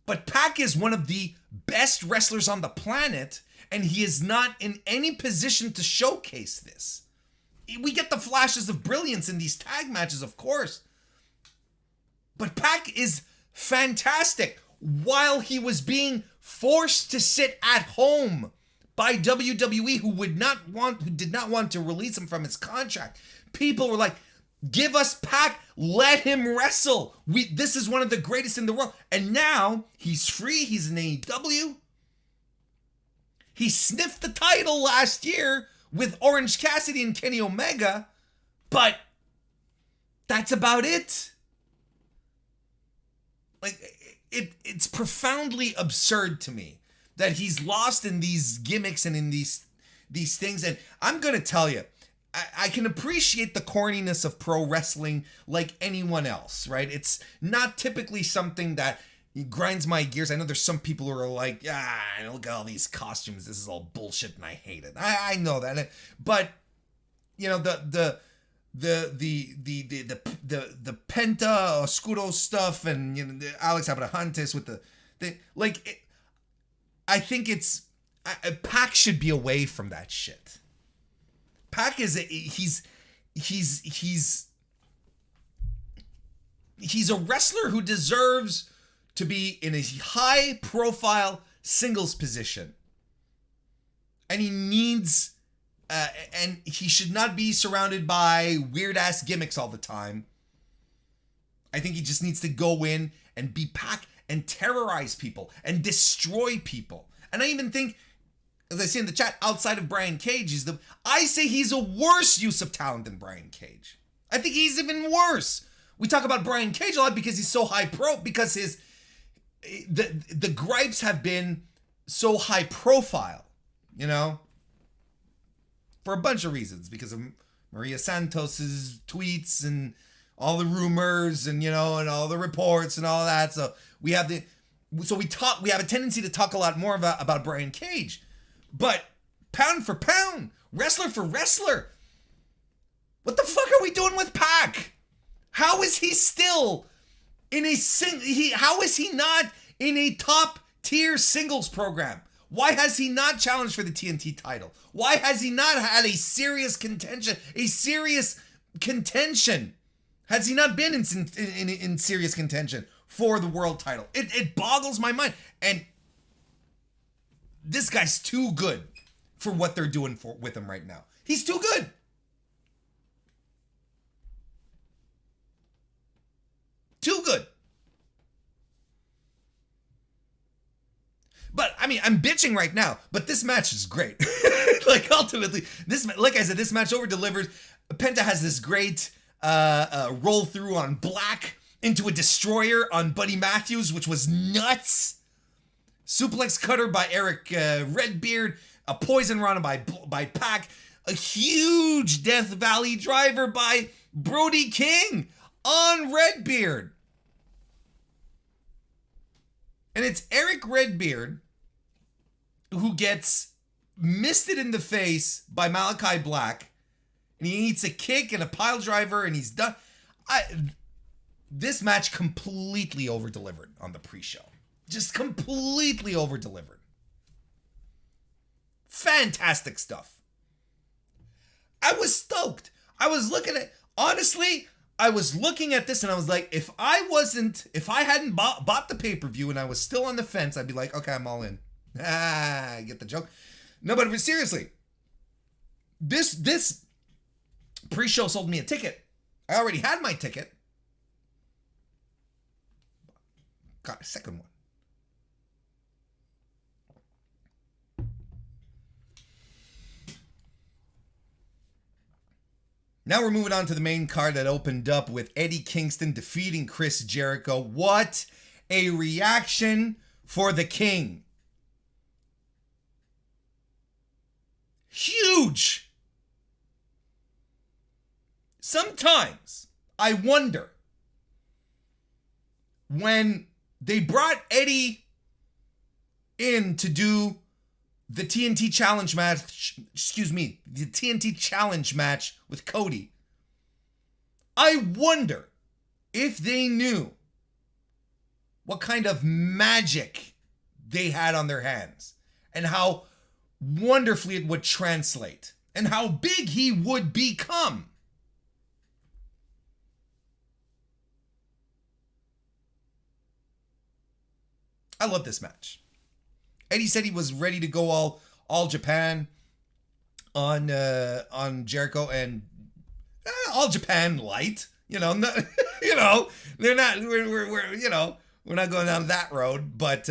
but Pac is one of the best wrestlers on the planet, and he is not in any position to showcase this. We get the flashes of brilliance in these tag matches, of course, but Pac is fantastic. While he was being forced to sit at home by WWE, who did not want to release him from his contract, people were like, "Give us Pac, let him wrestle. This is one of the greatest in the world." And now he's free. He's in AEW. He sniffed the title last year with Orange Cassidy and Kenny Omega, but that's about it. Like, it's profoundly absurd to me that he's lost in these gimmicks and in these things. And I'm gonna tell you, I can appreciate the corniness of pro wrestling like anyone else, right? It's not typically something that grinds my gears. I know there's some people who are like, look at all these costumes. This is all bullshit, and I hate it. I know that, but you know the Penta Oscuro stuff, and you know the Alex Abrahantes with I think Pac should be away from that shit. Pac is he's a wrestler who deserves to be in a high profile singles position, and he needs and he should not be surrounded by weird ass gimmicks all the time. I think he just needs to go in and be Pac and terrorize people and destroy people. And I even think, as I see in the chat, outside of Brian Cage, I say he's a worse use of talent than Brian Cage. I think he's even worse. We talk about Brian Cage a lot because he's so high pro, because the gripes have been so high profile, you know, for a bunch of reasons, because of Maria Santos's tweets and all the rumors and, you know, and all the reports and all that. So we have a tendency to talk a lot more about Brian Cage, but pound for pound, wrestler for wrestler, what the fuck are we doing with Pac? How is he still in how is he not in a top tier singles program? Why has he not challenged for the TNT title? Why has he not had a serious contention? Has he not been in serious contention for the world title? It boggles my mind. And this guy's too good for what they're doing with him right now. He's too good. Too good. But I mean, I'm bitching right now, but this match is great. Like, ultimately, like I said, this match over delivers. Penta has this great roll through on Black into a destroyer on Buddy Matthews, which was nuts. Suplex cutter by Eric Redbeard, a poison run by Pac, a huge Death Valley driver by Brody King on Redbeard. And it's Eric Redbeard who gets misted in the face by Malachi Black, and he eats a kick and a pile driver, and he's done. This match completely over-delivered on the pre-show. Just completely over-delivered. Fantastic stuff. I was stoked. I was looking at, honestly, I was looking at this and I was like, if I hadn't bought the pay-per-view and I was still on the fence, I'd be like, okay, I'm all in. I get the joke. No, but seriously, this pre-show sold me a ticket. I already had my ticket. Got a second one. Now we're moving on to the main card that opened up with Eddie Kingston defeating Chris Jericho. What a reaction for the King. Huge. Sometimes I wonder, when they brought Eddie in to do the TNT challenge match, the TNT challenge match with Cody, I wonder if they knew what kind of magic they had on their hands and how wonderfully it would translate and how big he would become. I love this match. Eddie said he was ready to go all Japan on Jericho, and all Japan light. They're not. We're not going down that road, but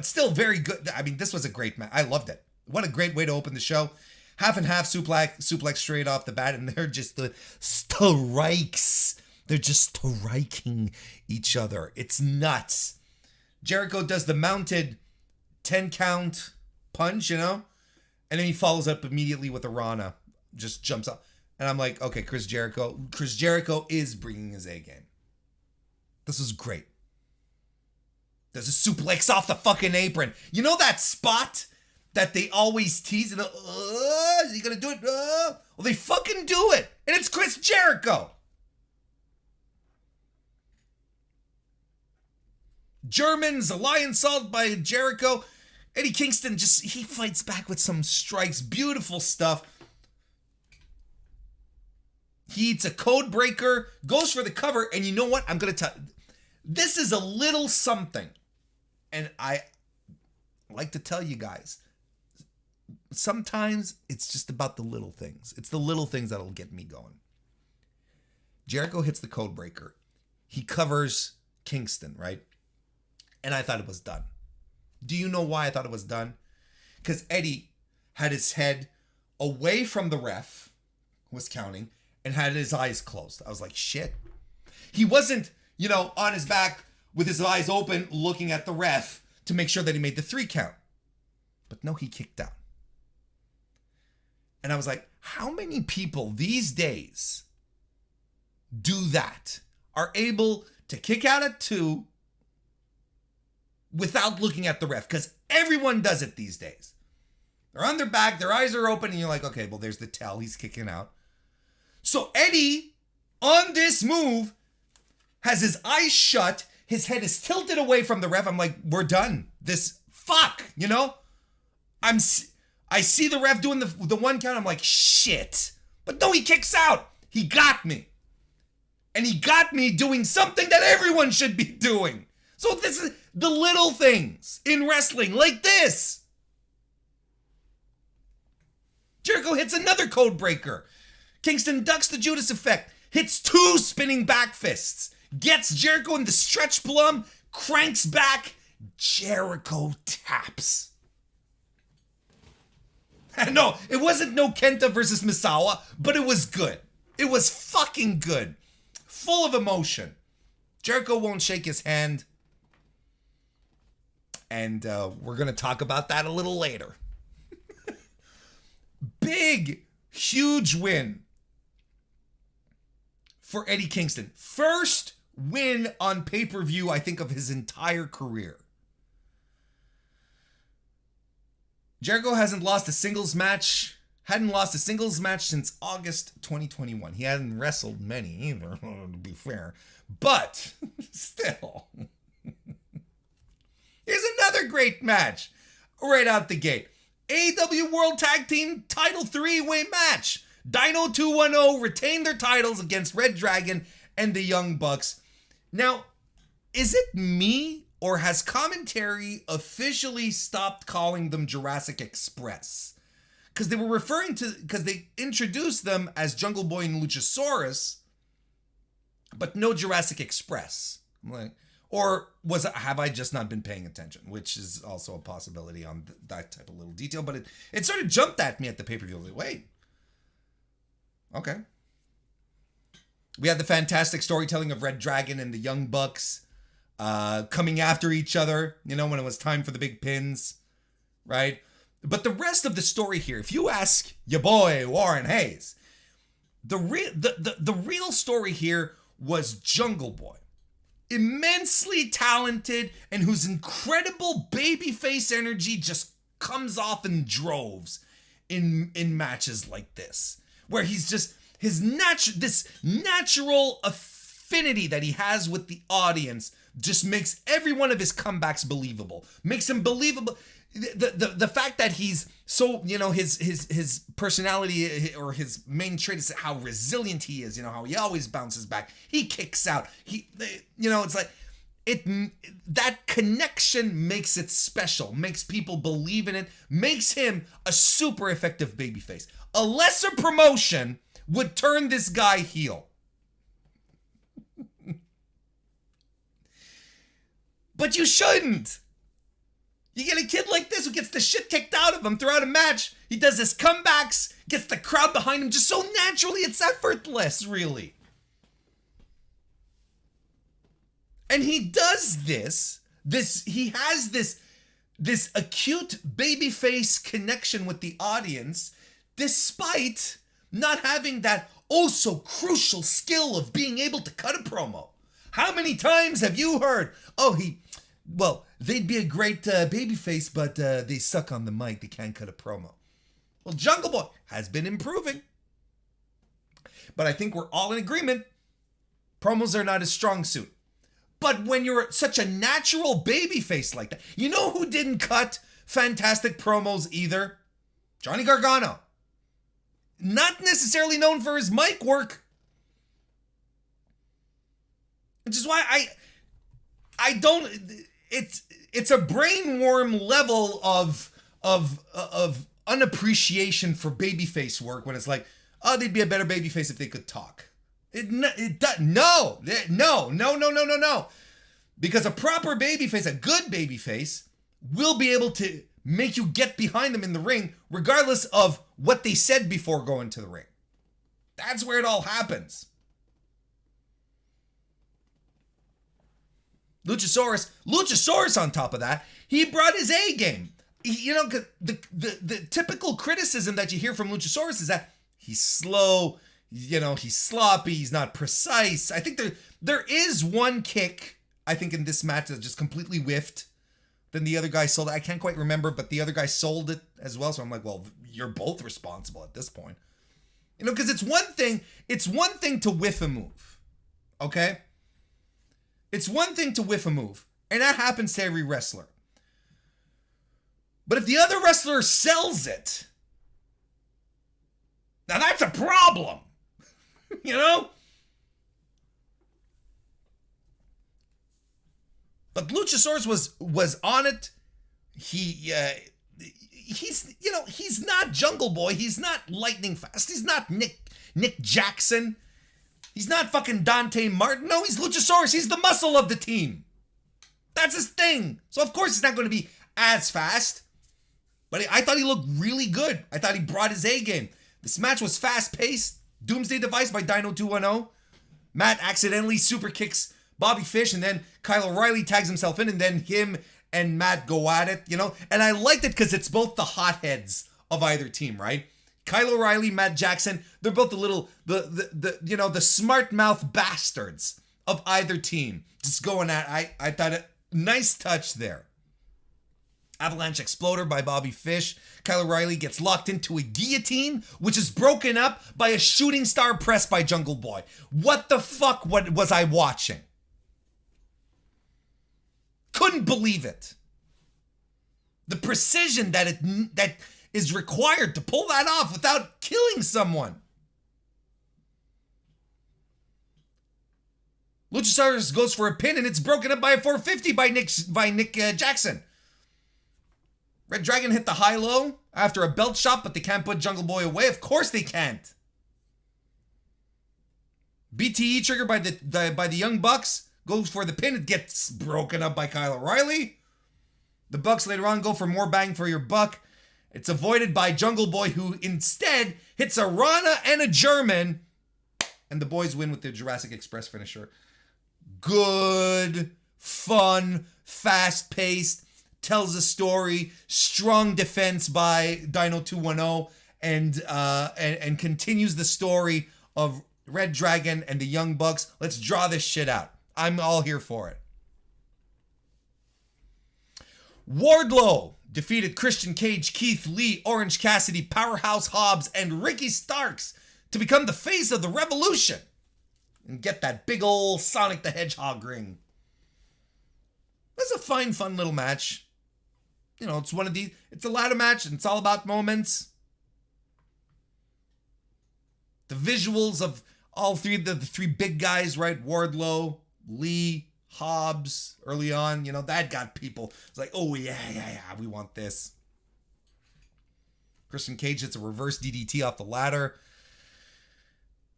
still very good. I mean, this was a great match. I loved it. What a great way to open the show. Half and half suplex straight off the bat, and they're just the strikes. They're just striking each other. It's nuts. Jericho does the mounted 10 count punch, and then he follows up immediately with a Rana. Just jumps up. And I'm like, okay, Chris Jericho is bringing his A game. This is great. There's a suplex off the fucking apron. You know that spot that they always tease? And is he gonna do it? Well, they fucking do it. And it's Chris Jericho. Germans, a lion salt by Jericho. Eddie Kingston he fights back with some strikes. Beautiful stuff. He eats a code breaker, goes for the cover, and you know what? I'm going to tell this is a little something. And I like to tell you guys, sometimes it's just about the little things. It's the little things that'll get me going. Jericho hits the code breaker. He covers Kingston, right? And I thought it was done. Do you know why I thought it was done? Because Eddie had his head away from the ref, who was counting, and had his eyes closed. I was like, shit. He wasn't, on his back with his eyes open looking at the ref to make sure that he made the 3 count. But no, he kicked out. And I was like, how many people these days do that? Are able to kick out at 2 without looking at the ref? Because everyone does it these days. They're on their back, their eyes are open, and you're like, okay, well, there's the tell. He's kicking out. So Eddie, on this move, has his eyes shut. His head is tilted away from the ref. I'm like, we're done. I see the ref doing the 1 count. I'm like, shit. But no, he kicks out. He got me. And he got me doing something that everyone should be doing. So this is the little things in wrestling, like this. Jericho hits another code breaker. Kingston ducks the Judas effect, hits 2 spinning back fists, gets Jericho in the stretch plum, cranks back, Jericho taps. No, it wasn't no Kenta versus Misawa, but it was good. It was fucking good. Full of emotion. Jericho won't shake his hand. And we're going to talk about that a little later. Big, huge win for Eddie Kingston. First win on pay-per-view, I think, of his entire career. Jericho hadn't lost a singles match since August 2021. He hadn't wrestled many either, to be fair. But still. Here's another great match right out the gate. AEW World Tag Team Title 3-way match. Dino 210 retained their titles against Red Dragon and the Young Bucks. Now, is it me, or has commentary officially stopped calling them Jurassic Express? Because they introduced them as Jungle Boy and Luchasaurus, but no Jurassic Express. I'm like, or have I just not been paying attention? Which is also a possibility on that type of little detail. But it sort of jumped at me at the pay-per-view. Like, wait. Okay. We had the fantastic storytelling of Red Dragon and the Young Bucks coming after each other, when it was time for the big pins, right? But the rest of the story here, if you ask your boy Warren Hayes, the real story here was Jungle Boy. Immensely talented and whose incredible babyface energy just comes off in droves in matches like this, where he's just this natural affinity that he has with the audience just makes every one of his comebacks believable. Makes him believable. The fact that he's so, his personality or his main trait is how resilient he is, how he always bounces back. He kicks out. It's like that connection makes it special, makes people believe in it, makes him a super effective babyface. A lesser promotion would turn this guy heel. But you shouldn't. You get a kid like this who gets the shit kicked out of him throughout a match. He does his comebacks, gets the crowd behind him just so naturally. It's effortless, really. And he does this. He has this acute babyface connection with the audience, despite not having that oh so crucial skill of being able to cut a promo. How many times have you heard, they'd be a great babyface, but they suck on the mic. They can't cut a promo. Well, Jungle Boy has been improving. But I think we're all in agreement. Promos are not his strong suit. But when you're such a natural babyface like that, you know who didn't cut fantastic promos either? Johnny Gargano. Not necessarily known for his mic work. Which is why I don't... It's a brainworm level of unappreciation for babyface work when it's like, oh, they'd be a better babyface if they could talk. No. Because a proper babyface, a good babyface, will be able to make you get behind them in the ring regardless of what they said before going to the ring. That's where it all happens. Luchasaurus on top of that, he brought his A game. The typical criticism that you hear from Luchasaurus is that he's slow, he's sloppy, he's not precise. I think there is one kick, I think, in this match that just completely whiffed. Then the other guy sold it. I can't quite remember, but the other guy sold it as well. So I'm like, well, you're both responsible at this point. Because it's one thing to whiff a move. Okay? It's one thing to whiff a move, and that happens to every wrestler. But if the other wrestler sells it, now that's a problem. But Luchasaurus was on it. He's not Jungle Boy. He's not lightning fast. He's not Nick Jackson. He's not fucking Dante Martin. No, he's Luchasaurus. He's the muscle of the team. That's his thing. So of course he's not going to be as fast. But I thought he looked really good. I thought he brought his A game. This match was fast-paced. Doomsday Device by Dino 210. Matt accidentally super kicks Bobby Fish, and then Kyle O'Reilly tags himself in, and then him and Matt go at it, And I liked it because it's both the hotheads of either team, right? Kyle O'Reilly, Matt Jackson, they're both the smart mouth bastards of either team. Just going at, I thought nice touch there. Avalanche Exploder by Bobby Fish. Kyle O'Reilly gets locked into a guillotine, which is broken up by a shooting star press by Jungle Boy. What the fuck was I watching? Couldn't believe it. The precision that is required to pull that off without killing someone. Luchasaurus goes for a pin, and it's broken up by a 450 by Nick Jackson. Red Dragon hit the high-low after a belt shot, but they can't put Jungle Boy away. Of course they can't. BTE triggered by the Young Bucks goes for the pin. It gets broken up by Kyle O'Reilly. The Bucks later on go for more bang for your buck. It's avoided by Jungle Boy, who instead hits a Rana and a German and the boys win with the Jurassic Express finisher. Good, fun, fast-paced, tells a story, strong defense by Dino 210, and continues the story of Red Dragon and the Young Bucks. Let's draw this shit out. I'm all here for it. Wardlow defeated Christian Cage, Keith Lee, Orange Cassidy, Powerhouse Hobbs, and Ricky Starks to become the face of the Revolution and get that big old Sonic the Hedgehog ring. It's a fun little match. You know, it's a ladder match and it's all about moments. The visuals of all three, the three big guys, right? Wardlow, Lee, Hobbs, early on, you know, that got people. It's like, oh yeah, we want this. Christian Cage hits a reverse DDT off the ladder.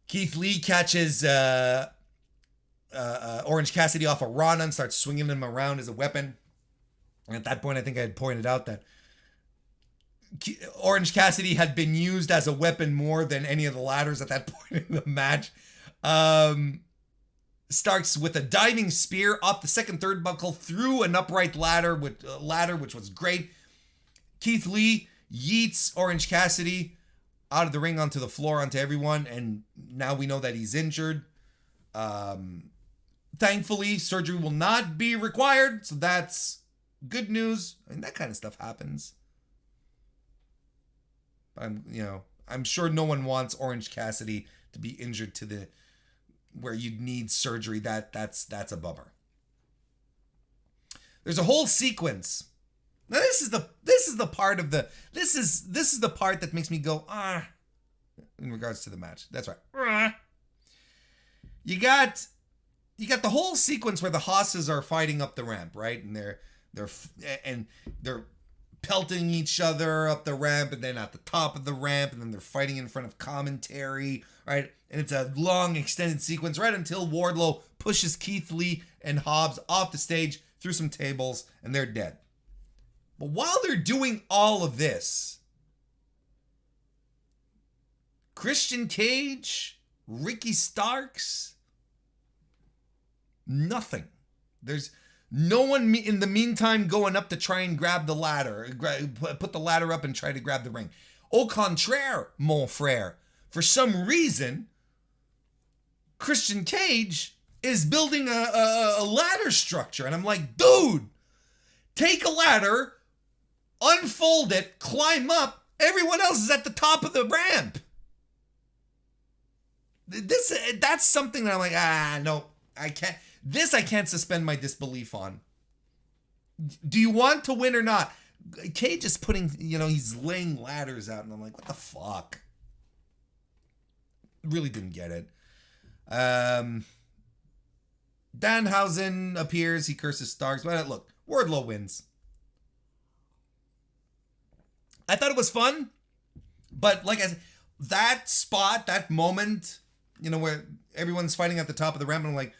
Keith Lee catches Orange Cassidy off a Rana and starts swinging him around as a weapon. And at that point, I think I had pointed out that Orange Cassidy had been used as a weapon more than any of the ladders at that point in the match. Starks with a diving spear off the second turnbuckle through an upright ladder, which was great. Keith Lee yeets Orange Cassidy out of the ring onto the floor, onto everyone, and now we know that he's injured. Thankfully, surgery will not be required, so that's good news. I mean, that kind of stuff happens. I'm sure no one wants Orange Cassidy to be injured to the where you'd need surgery. That's a bummer. There's a whole sequence. Now this is the part that makes me go in regards to the match. That's right. You got the whole sequence where the Hosses are fighting up the ramp, right? And they're pelting each other up the ramp, and then at the top of the ramp, and then they're fighting in front of commentary, right? And it's a long extended sequence right until Wardlow pushes Keith Lee and Hobbs off the stage through some tables, and they're dead. But while they're doing all of this, Christian Cage, Ricky Starks, nothing. There's no one in the meantime going up to try and grab the ladder, put the ladder up and try to grab the ring. Au contraire, mon frère. For some reason, Christian Cage is building a ladder structure. And I'm like, dude, take a ladder, unfold it, climb up. Everyone else is at the top of the ramp. That's something that I'm like, no, I can't. This I can't suspend my disbelief on. Do you want to win or not? Cage is putting, he's laying ladders out, and I'm like, what the fuck? Really didn't get it. Danhausen appears. He curses Starks. But look, Wardlow wins. I thought it was fun, but like I said, that spot, that moment, where everyone's fighting at the top of the ramp, and I'm like,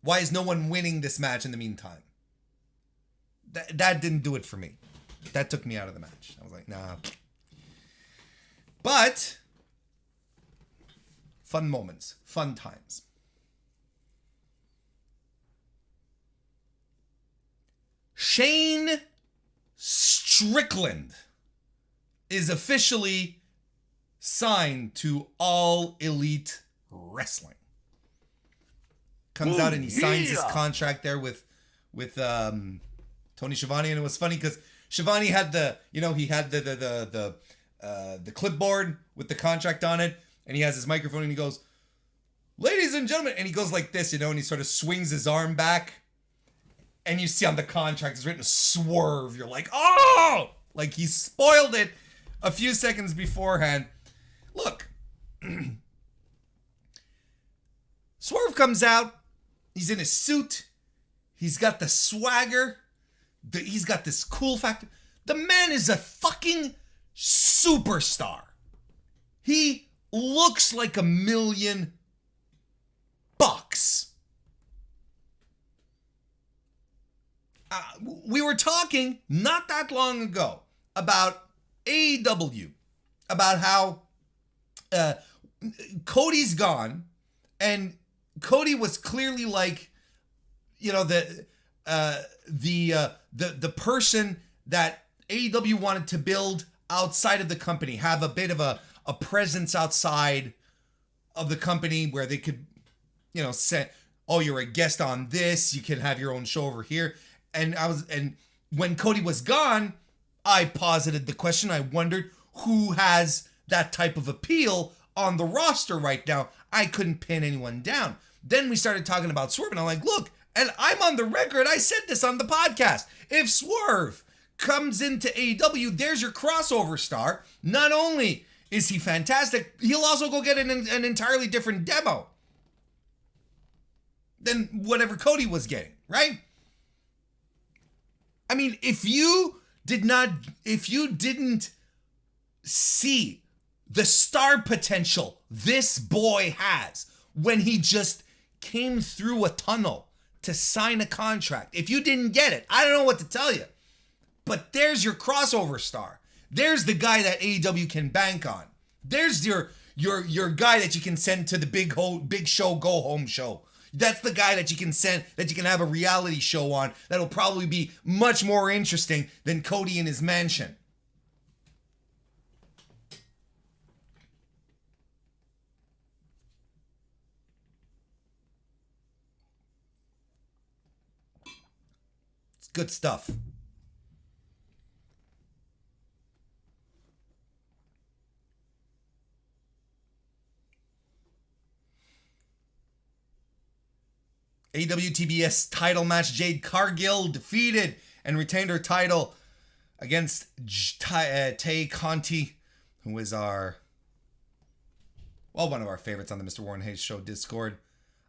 why is no one winning this match in the meantime? That didn't do it for me. That took me out of the match. I was like, nah. But fun moments, fun times. Shane Strickland is officially signed to All Elite Wrestling. Comes out and he signs his contract there with Tony Schiavone, and it was funny because Schiavone had the clipboard with the contract on it, and he has his microphone and he goes, "Ladies and gentlemen," and he goes like this, and he sort of swings his arm back, and you see on the contract it's written "Swerve." You're like, oh, like he spoiled it a few seconds beforehand. Look, Swerve comes out. He's in his suit. He's got the swagger. He's got this cool factor. The man is a fucking superstar. He looks like $1 million. We were talking not that long ago about AEW, about how Cody's gone, and Cody was clearly like, you know, the person that AEW wanted to build outside of the company, have a bit of a presence outside of the company where they could, you know, say, oh, you're a guest on this, you can have your own show over here. And when Cody was gone, I posited the question. I wondered who has that type of appeal on the roster right now. I couldn't pin anyone down. Then we started talking about Swerve, and I'm like, look, and I'm on the record, I said this on the podcast. If Swerve comes into AEW, there's your crossover star. Not only is he fantastic, he'll also go get an entirely different demo than whatever Cody was getting, right? I mean, if you didn't see the star potential this boy has when he just came through a tunnel to sign a contract, if you didn't get it, I don't know what to tell you. But there's your crossover star. There's the guy that AEW can bank on. There's your guy that you can send to the big show, go home show. That's the guy that you can send, that you can have a reality show on that'll probably be much more interesting than Cody in his mansion. It's good stuff. AEW TBS title match. Jade Cargill defeated and retained her title against Tay Conti, who is one of our favorites on the MrWarrenHayes show Discord.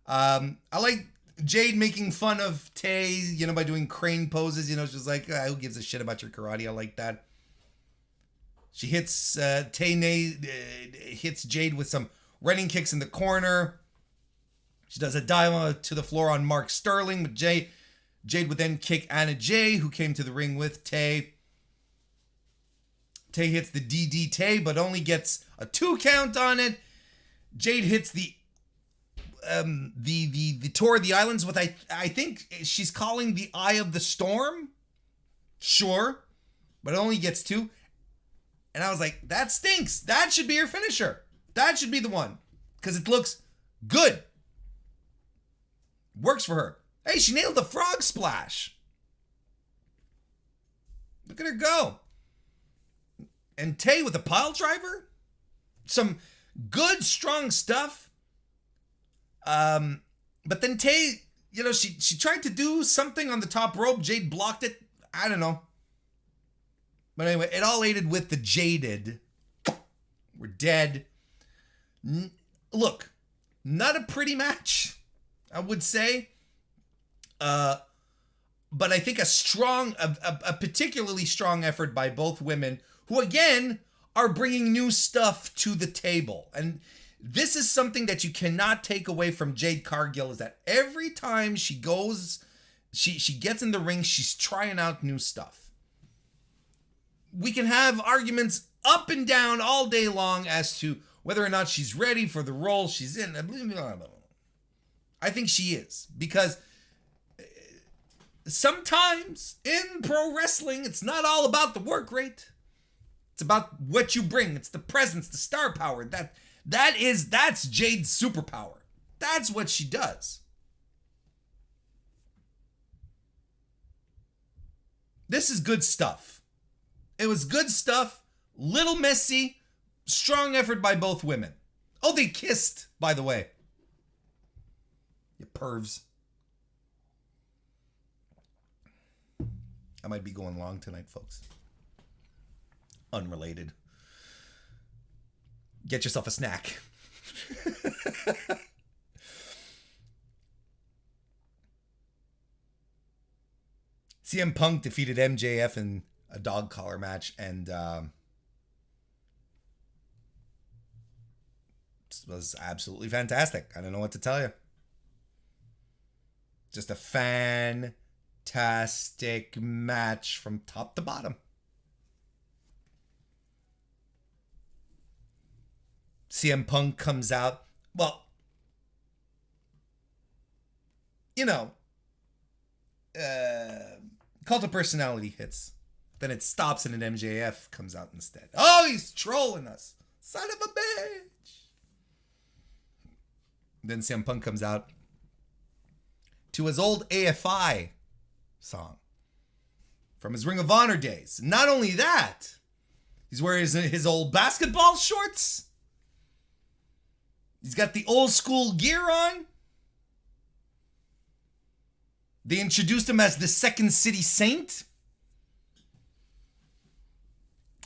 I like Jade making fun of Tay, you know, by doing crane poses. You know, she's like, who gives a shit about your karate? I like that. She hits hits Jade with some running kicks in the corner. She does a dive to the floor on Mark Sterling, but Jade would then kick Anna Jay, who came to the ring with Tay. Tay hits the DDT, but only gets a 2 count on it. Jade hits the Tour of the Islands with I think she's calling the Eye of the Storm. Sure, but it only gets 2. And I was like, that stinks. That should be her finisher. That should be the one, because it looks good. Works for her. Hey, she nailed the frog splash. Look at her go. And Tay with a pile driver. Some good, strong stuff. But then Tay, you know, she tried to do something on the top rope. Jade blocked it. I don't know. But anyway, it all ended with the Jaded. We're dead. Look, not a pretty match, I would say, but I think a particularly strong effort by both women, who again are bringing new stuff to the table. And this is something that you cannot take away from Jade Cargill, is that every time she goes, she gets in the ring, she's trying out new stuff. We can have arguments up and down all day long as to whether or not she's ready for the role she's in. I think she is, because sometimes in pro wrestling, it's not all about the work rate. It's about what you bring. It's the presence, the star power. That's Jade's superpower. That's what she does. This is good stuff. It was good stuff. Little messy. Strong effort by both women. Oh, they kissed, by the way. You pervs. I might be going long tonight, folks. Unrelated. Get yourself a snack. CM Punk defeated MJF in a dog collar match, and this was absolutely fantastic. I don't know what to tell you. Just a fantastic match from top to bottom. CM Punk comes out. Well, Cult of Personality hits. Then it stops and an MJF comes out instead. Oh, he's trolling us. Son of a bitch. Then CM Punk comes out to his old AFI song from his Ring of Honor days. Not only that, he's wearing his old basketball shorts. He's got the old school gear on. They introduced him as the Second City Saint.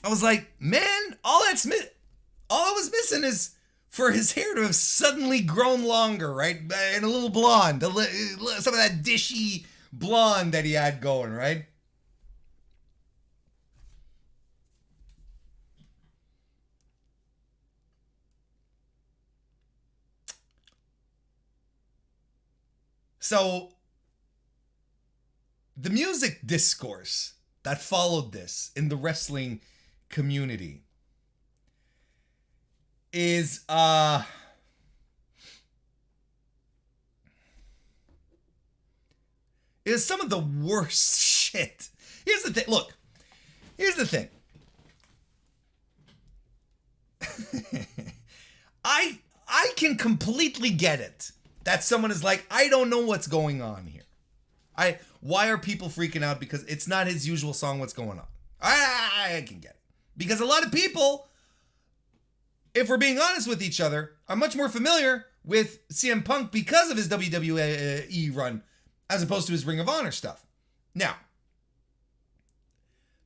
I was like, man, all I was missing is for his hair to have suddenly grown longer, right? And a little blonde. Some of that dishy blonde that he had going, right? So, the music discourse that followed this in the wrestling community is some of the worst shit. Here's the thing. Look, here's the thing. I can completely get it that someone is like, I don't know what's going on here. Why are people freaking out? Because it's not his usual song. What's going on? I can get it. Because a lot of people, if we're being honest with each other, are much more familiar with CM Punk because of his WWE run as opposed to his Ring of Honor stuff. Now,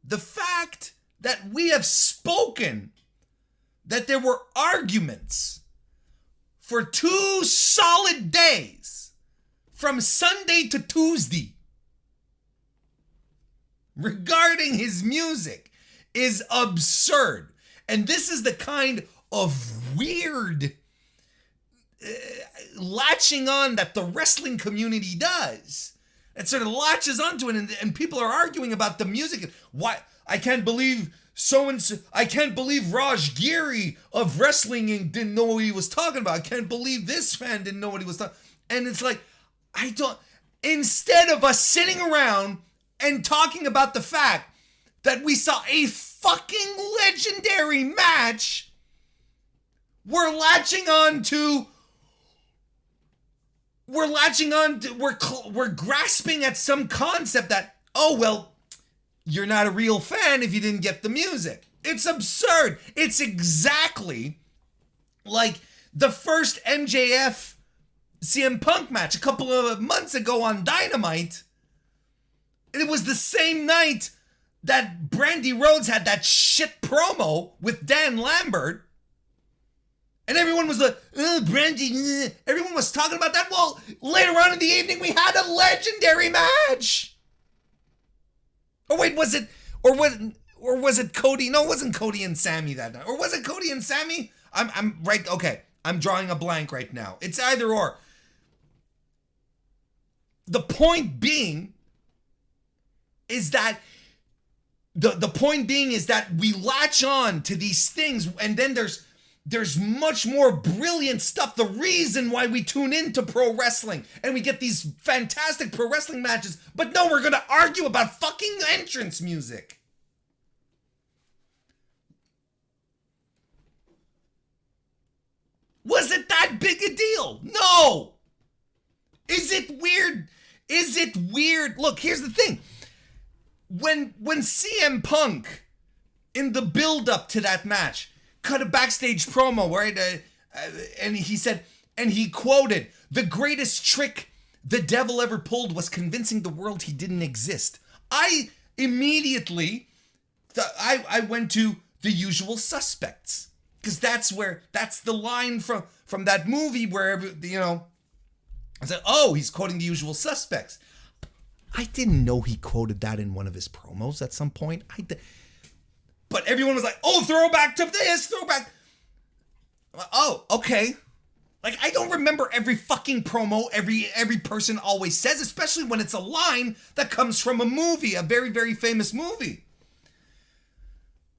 the fact that we have spoken that there were arguments for 2 solid days from Sunday to Tuesday regarding his music is absurd. And this is the kind of weird latching on that the wrestling community does. It sort of latches onto it, and people are arguing about the music. Why? I can't believe so-and-so. I can't believe Raj Giri of Wrestling Inc. didn't know what he was talking about. I can't believe this fan didn't know what he was talking. And it's like, instead of us sitting around and talking about the fact that we saw a fucking legendary match, we're grasping at some concept that, oh, well, you're not a real fan if you didn't get the music. It's absurd. It's exactly like the first MJF CM Punk match a couple of months ago on Dynamite. It was the same night that Brandy Rhodes had that shit promo with Dan Lambert. And everyone was like, Brandy, everyone was talking about that. Well, later on in the evening, we had a legendary match. Oh, wait, was it Cody? No, it wasn't Cody and Sammy that night. Or was it Cody and Sammy? I'm right. Okay. I'm drawing a blank right now. It's either or. The point being is that the point being is that we latch on to these things, and then there's much more brilliant stuff. The reason why we tune into pro wrestling and we get these fantastic pro wrestling matches, but no, we're gonna argue about fucking entrance music. Was it that big a deal? No. Is it weird? Is it weird? Look, here's the thing. When CM Punk, in the build-up to that match, cut a backstage promo, right? And he said, and he quoted, "The greatest trick the devil ever pulled was convincing the world he didn't exist." I immediately, I went to The Usual Suspects. Because that's the line from that movie where, I said, oh, he's quoting The Usual Suspects. I didn't know he quoted that in one of his promos at some point. But everyone was like, oh, throwback to this, throwback. Oh, okay. Like, I don't remember every fucking promo every person always says, especially when it's a line that comes from a movie, a very, very famous movie.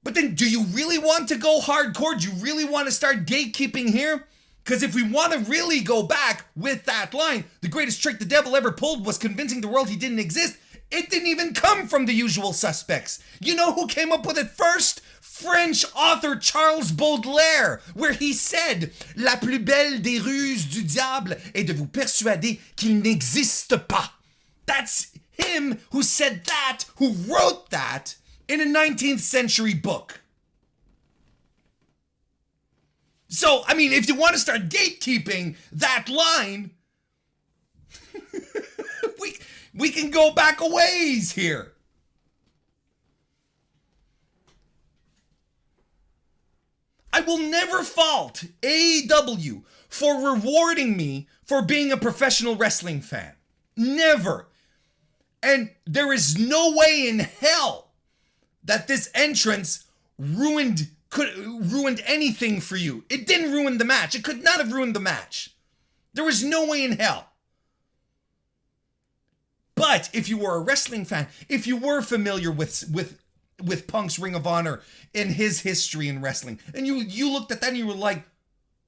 But then do you really want to go hardcore? Do you really want to start gatekeeping here? Because if we want to really go back with that line, the greatest trick the devil ever pulled was convincing the world he didn't exist. It didn't even come from the usual suspects. You know who came up with it first? French author Charles Baudelaire, where he said, La plus belle des ruses du diable est de vous persuader qu'il n'existe pas. That's him who said that, who wrote that in a 19th century book. So, I mean, if you want to start gatekeeping that line, we can go back a ways here. I will never fault AEW for rewarding me for being a professional wrestling fan. Never. And there is no way in hell that this entrance ruined anything for you. It didn't ruin the match. It could not have ruined the match. There was no way in hell. But if you were a wrestling fan, if you were familiar with Punk's Ring of Honor and his history in wrestling, and you looked at that and you were like,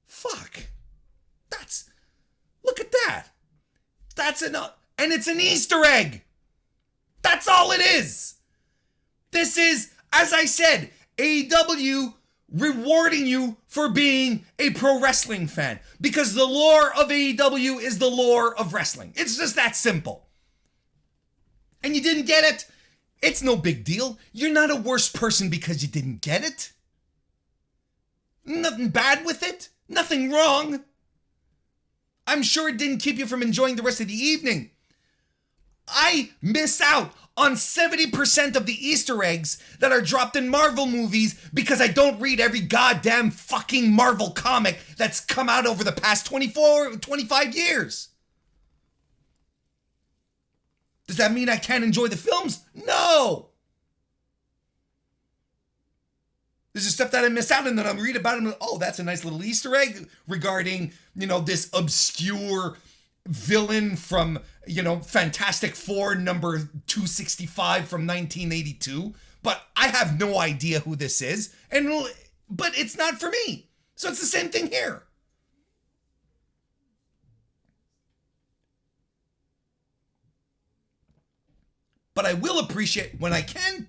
fuck, look at that. That's enough. And it's an Easter egg. That's all it is. This is, as I said, AEW rewarding you for being a pro wrestling fan, because the lore of AEW is the lore of wrestling. It's just that simple. And you didn't get it? It's no big deal. You're not a worse person because you didn't get it. Nothing bad with it. Nothing wrong. I'm sure it didn't keep you from enjoying the rest of the evening. I miss out on 70% of the Easter eggs that are dropped in Marvel movies because I don't read every goddamn fucking Marvel comic that's come out over the past 25 years. Does that mean I can't enjoy the films? No. There's just stuff that I miss out on, and then I'll read about it and oh, that's a nice little Easter egg regarding, this obscure villain from, Fantastic Four number 265 from 1982. But I have no idea who this is, but it's not for me. So it's the same thing here. But I will appreciate when I can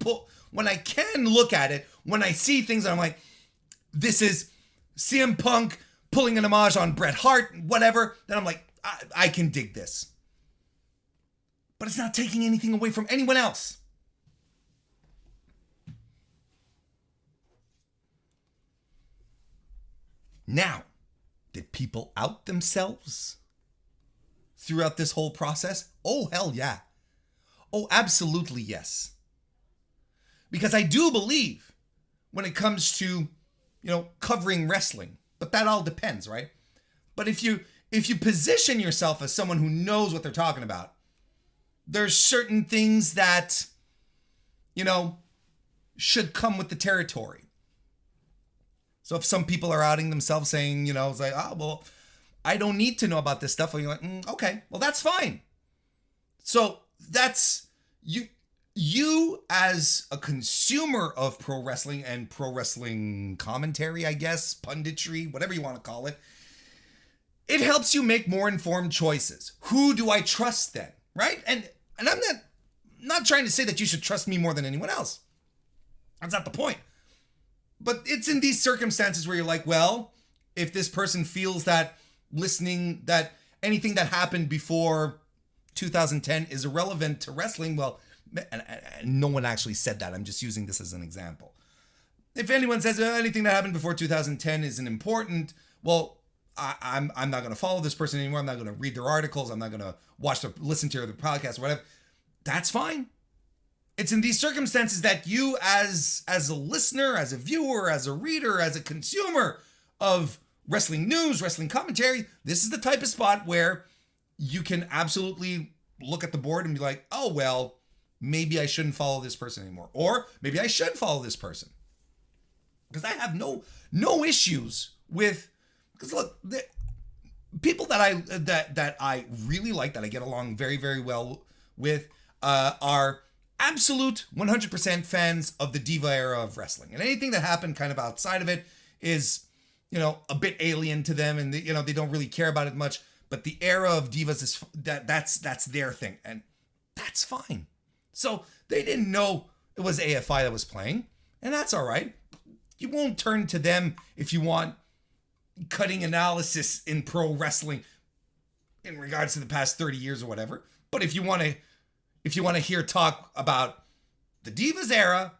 look at it, when I see things and I'm like, this is CM Punk pulling an homage on Bret Hart, whatever, then I'm like, I can dig this. But it's not taking anything away from anyone else. Now, did people out themselves throughout this whole process? Oh, hell yeah. Oh, absolutely yes. Because I do believe when it comes to, covering wrestling, but that all depends, right? But if you position yourself as someone who knows what they're talking about, there's certain things that, should come with the territory. So if some people are outing themselves saying, it's like, oh, well, I don't need to know about this stuff. Or you're like, okay, well, that's fine. So that's you as a consumer of pro wrestling and pro wrestling commentary, I guess, punditry, whatever you want to call it. It helps you make more informed choices. Who do I trust then, right? And I'm not trying to say that you should trust me more than anyone else. That's not the point. But it's in these circumstances where you're like, well, if this person feels that that anything that happened before 2010 is irrelevant to wrestling, well, and no one actually said that. I'm just using this as an example. If anyone says anything that happened before 2010 isn't important, well, I'm not going to follow this person anymore. I'm not going to read their articles. I'm not going to listen to their podcast or whatever. That's fine. It's in these circumstances that you as a listener, as a viewer, as a reader, as a consumer of wrestling news, wrestling commentary, this is the type of spot where you can absolutely look at the board and be like, oh, well, maybe I shouldn't follow this person anymore. Or maybe I should follow this person. Because I have no issues with, because look, the people that I really like, that I get along very, very well with, are absolute 100% fans of the Diva era of wrestling. And anything that happened kind of outside of it is, a bit alien to them, and they don't really care about it much. But the era of Divas is that's their thing, and that's fine. So they didn't know it was AFI that was playing, and that's all right. You won't turn to them if you want cutting analysis in pro wrestling in regards to the past 30 years or whatever. But if you want to hear talk about the Divas era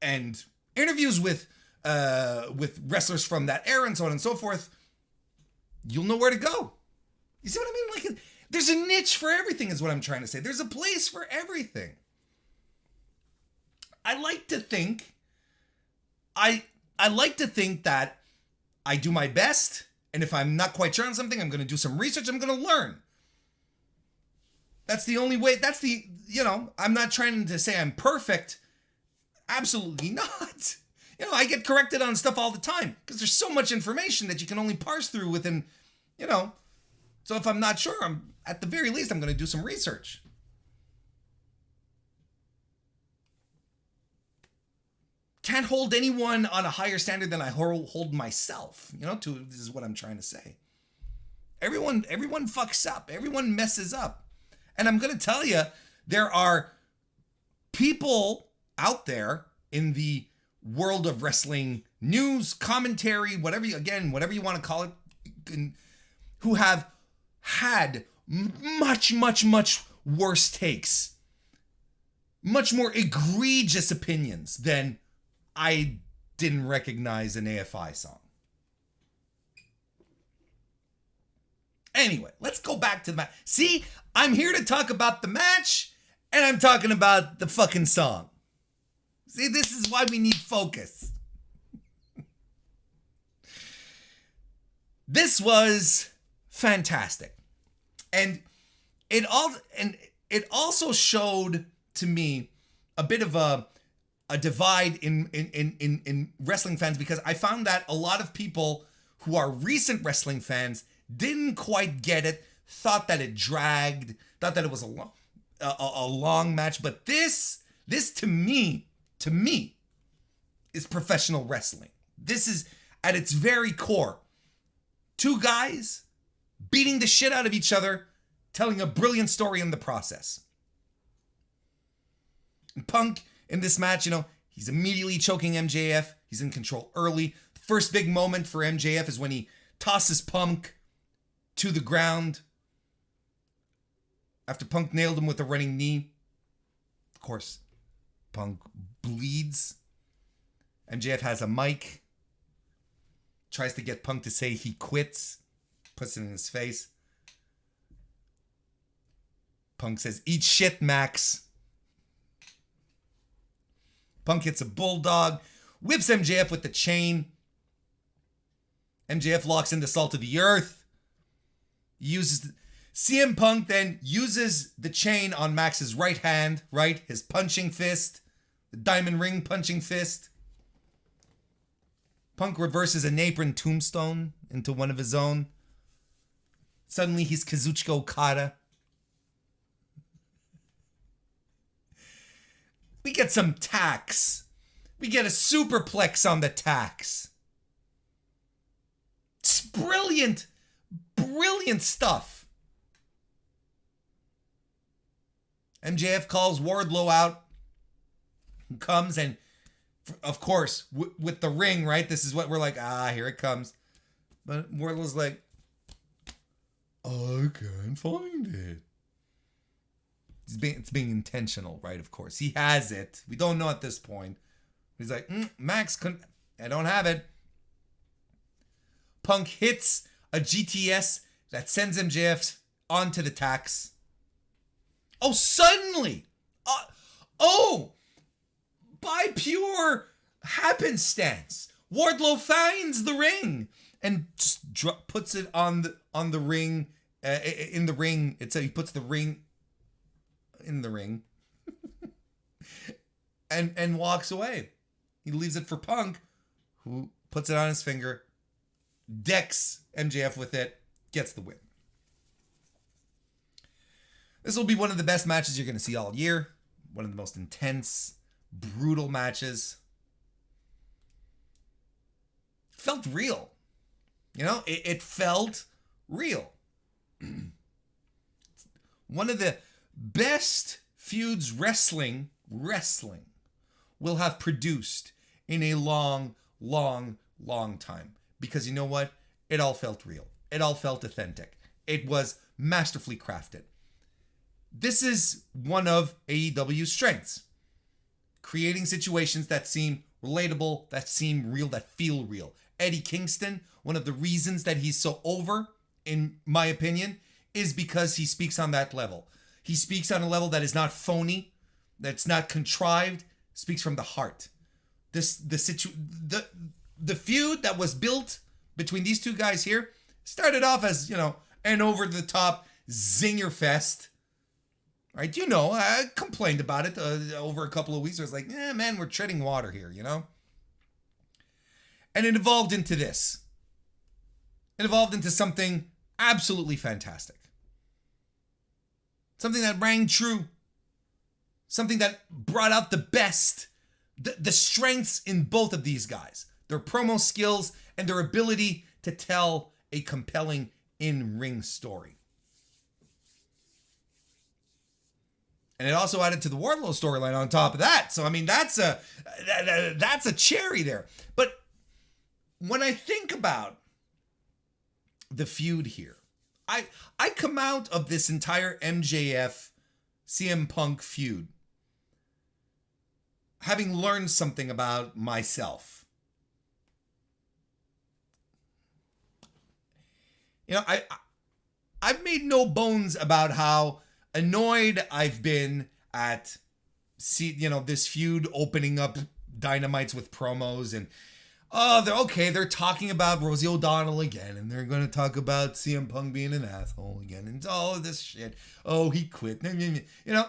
and interviews with wrestlers from that era and so on and so forth, you'll know where to go. You see what I mean? Like, there's a niche for everything is what I'm trying to say. There's a place for everything. I like to think that I do my best, and if I'm not quite sure on something, I'm going to do some research, I'm going to learn. That's the only way. I'm not trying to say I'm perfect. Absolutely not. I get corrected on stuff all the time because there's so much information that you can only parse through within, So if I'm not sure, at the very least, I'm going to do some research. Can't hold anyone on a higher standard than I hold myself. This is what I'm trying to say. Everyone fucks up. Everyone messes up. And I'm going to tell you, there are people out there in the world of wrestling news, commentary, whatever you want to call it, who have had much, much, much worse takes, much more egregious opinions than I didn't recognize an AFI song. Anyway, let's go back to the match. See, I'm here to talk about the match, and I'm talking about the fucking song. See, this is why we need focus. This was fantastic. And it also showed to me a bit of a divide in wrestling fans, because I found that a lot of people who are recent wrestling fans didn't quite get it, thought that it dragged, thought that it was a long match. But this to me is professional wrestling. This is at its very core two guys beating the shit out of each other, telling a brilliant story in the process. And Punk in this match, he's immediately choking MJF. He's in control early. The first big moment for MJF is when he tosses Punk to the ground after Punk nailed him with a running knee. Of course, Punk bleeds. MJF has a mic. Tries to get Punk to say he quits. Puts it in his face. Punk says, "Eat shit, Max." Punk hits a bulldog. Whips MJF with the chain. MJF locks into Salt of the Earth. CM Punk then uses the chain on Max's right hand, right? His punching fist. The diamond ring punching fist. Punk reverses an apron tombstone into one of his own. Suddenly he's Kazuchika Okada. We get some tacks. We get a superplex on the tacks. It's brilliant, brilliant stuff. MJF calls Wardlow out. He comes and, of course, with the ring, right? This is what we're like, here it comes. But Wardlow's like, I can't find it. It's being intentional, right? Of course. He has it. We don't know at this point. He's like, Max, I don't have it. Punk hits a GTS that sends MJF onto the tacks. Oh, suddenly. By pure happenstance, Wardlow finds the ring and just puts it on the ring, in the ring. He puts the ring in the ring and walks away. He leaves it for Punk, who puts it on his finger, decks MJF with it, gets the win. This will be one of the best matches you're going to see all year. one of the most intense, brutal matches. Felt real. You know, it felt real. One of the best feuds wrestling will have produced in a long time. Because you know what? It all felt real. It all felt authentic. It was masterfully crafted. This is one of AEW's strengths. Creating situations that seem relatable, that seem real, that feel real. Eddie Kingston, one of the reasons that he's so over, in my opinion, is because he speaks on that level. He speaks on a level that is not phony, that's not contrived, speaks from the heart. The feud that was built between these two guys here started off as, you know, an over-the-top zinger fest. Right? You know, I complained about it over a couple of weeks. I was like, man, we're treading water here, you know? And it evolved into this. It evolved into something absolutely fantastic. Something that rang true. Something that brought out the best, the strengths in both of these guys. Their promo skills and their ability to tell a compelling in-ring story. And it also added to the Wardlow storyline on top of that. So, I mean, that's a cherry there. But when I think about the feud here, I come out of this entire MJF CM Punk feud having learned something about myself. You know, I've made no bones about how annoyed I've been at this feud opening up Dynamites with promos and they're talking about Rosie O'Donnell again, and they're going to talk about CM Punk being an asshole again, and this shit. Oh, he quit. You know,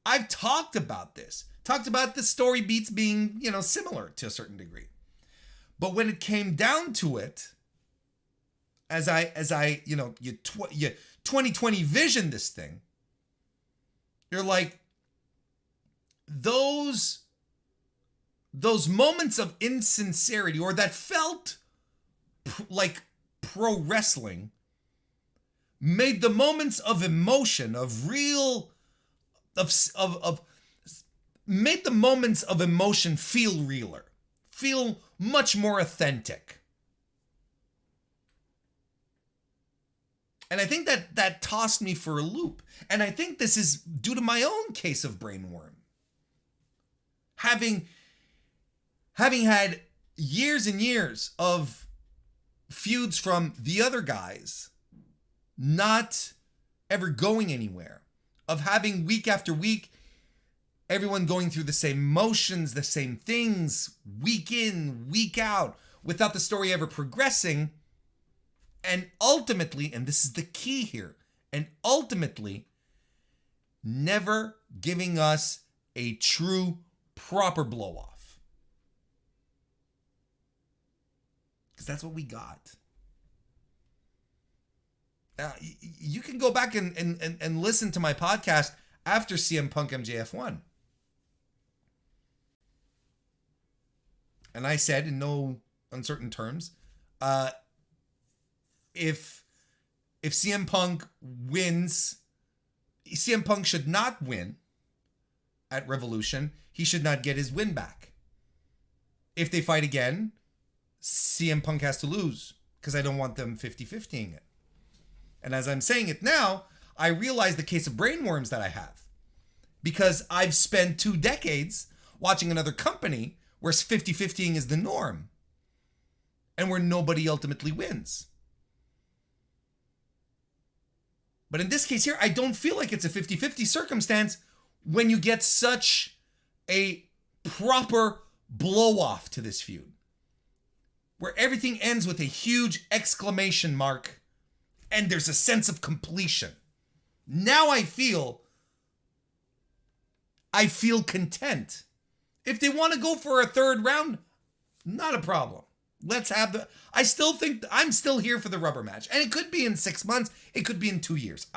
I've talked about this. Talked about the story beats being, you know, similar to a certain degree. But when it came down to it, as I you 2020 vision this thing, you're like, those moments of insincerity, or that felt like pro wrestling, made the moments of emotion, made the moments of emotion feel realer, feel much more authentic. And I think that tossed me for a loop. And I think this is due to my own case of brainworm. Having had years and years of feuds from the other guys not ever going anywhere, of having week after week, everyone going through the same motions, the same things, week in, week out, without the story ever progressing, and ultimately, and this is the key here, and ultimately, never giving us a true, proper blow-off. Because that's what we got. You can go back and listen to my podcast after CM Punk MJF 1. And I said in no uncertain terms, if CM Punk wins, CM Punk should not win at Revolution. He should not get his win back. If they fight again, CM Punk has to lose, because I don't want them 50-50ing it. And as I'm saying it now, I realize the case of brainworms that I have, because I've spent 2 decades watching another company where 50-50ing is the norm and where nobody ultimately wins. But in this case here, I don't feel like it's a 50-50 circumstance when you get such a proper blow-off to this feud, where everything ends with a huge exclamation mark and there's a sense of completion. Now I feel content. If they want to go for a third round, not a problem. Let's have I still think I'm still here for the rubber match. And it could be in 6 months. It could be in 2 years.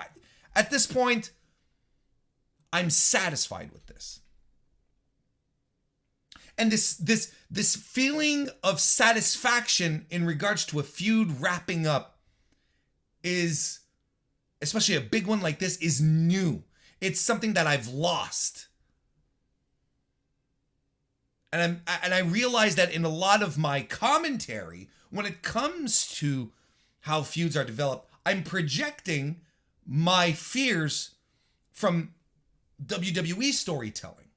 At this point, I'm satisfied with this. And this feeling of satisfaction in regards to a feud wrapping up is, especially a big one like this, is new. It's something that I've lost. And I realize that in a lot of my commentary, when it comes to how feuds are developed, I'm projecting my fears from WWE storytelling.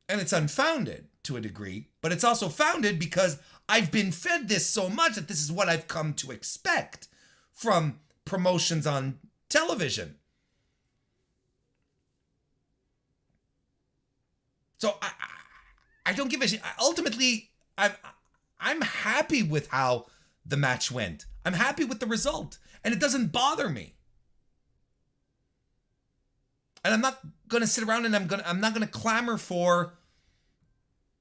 And it's unfounded to a degree, but it's also founded because I've been fed this so much that this is what I've come to expect from promotions on television. So I don't give a shit. Ultimately, I'm happy with how the match went. I'm happy with the result, and it doesn't bother me. And I'm not gonna sit around and I'm not gonna clamor for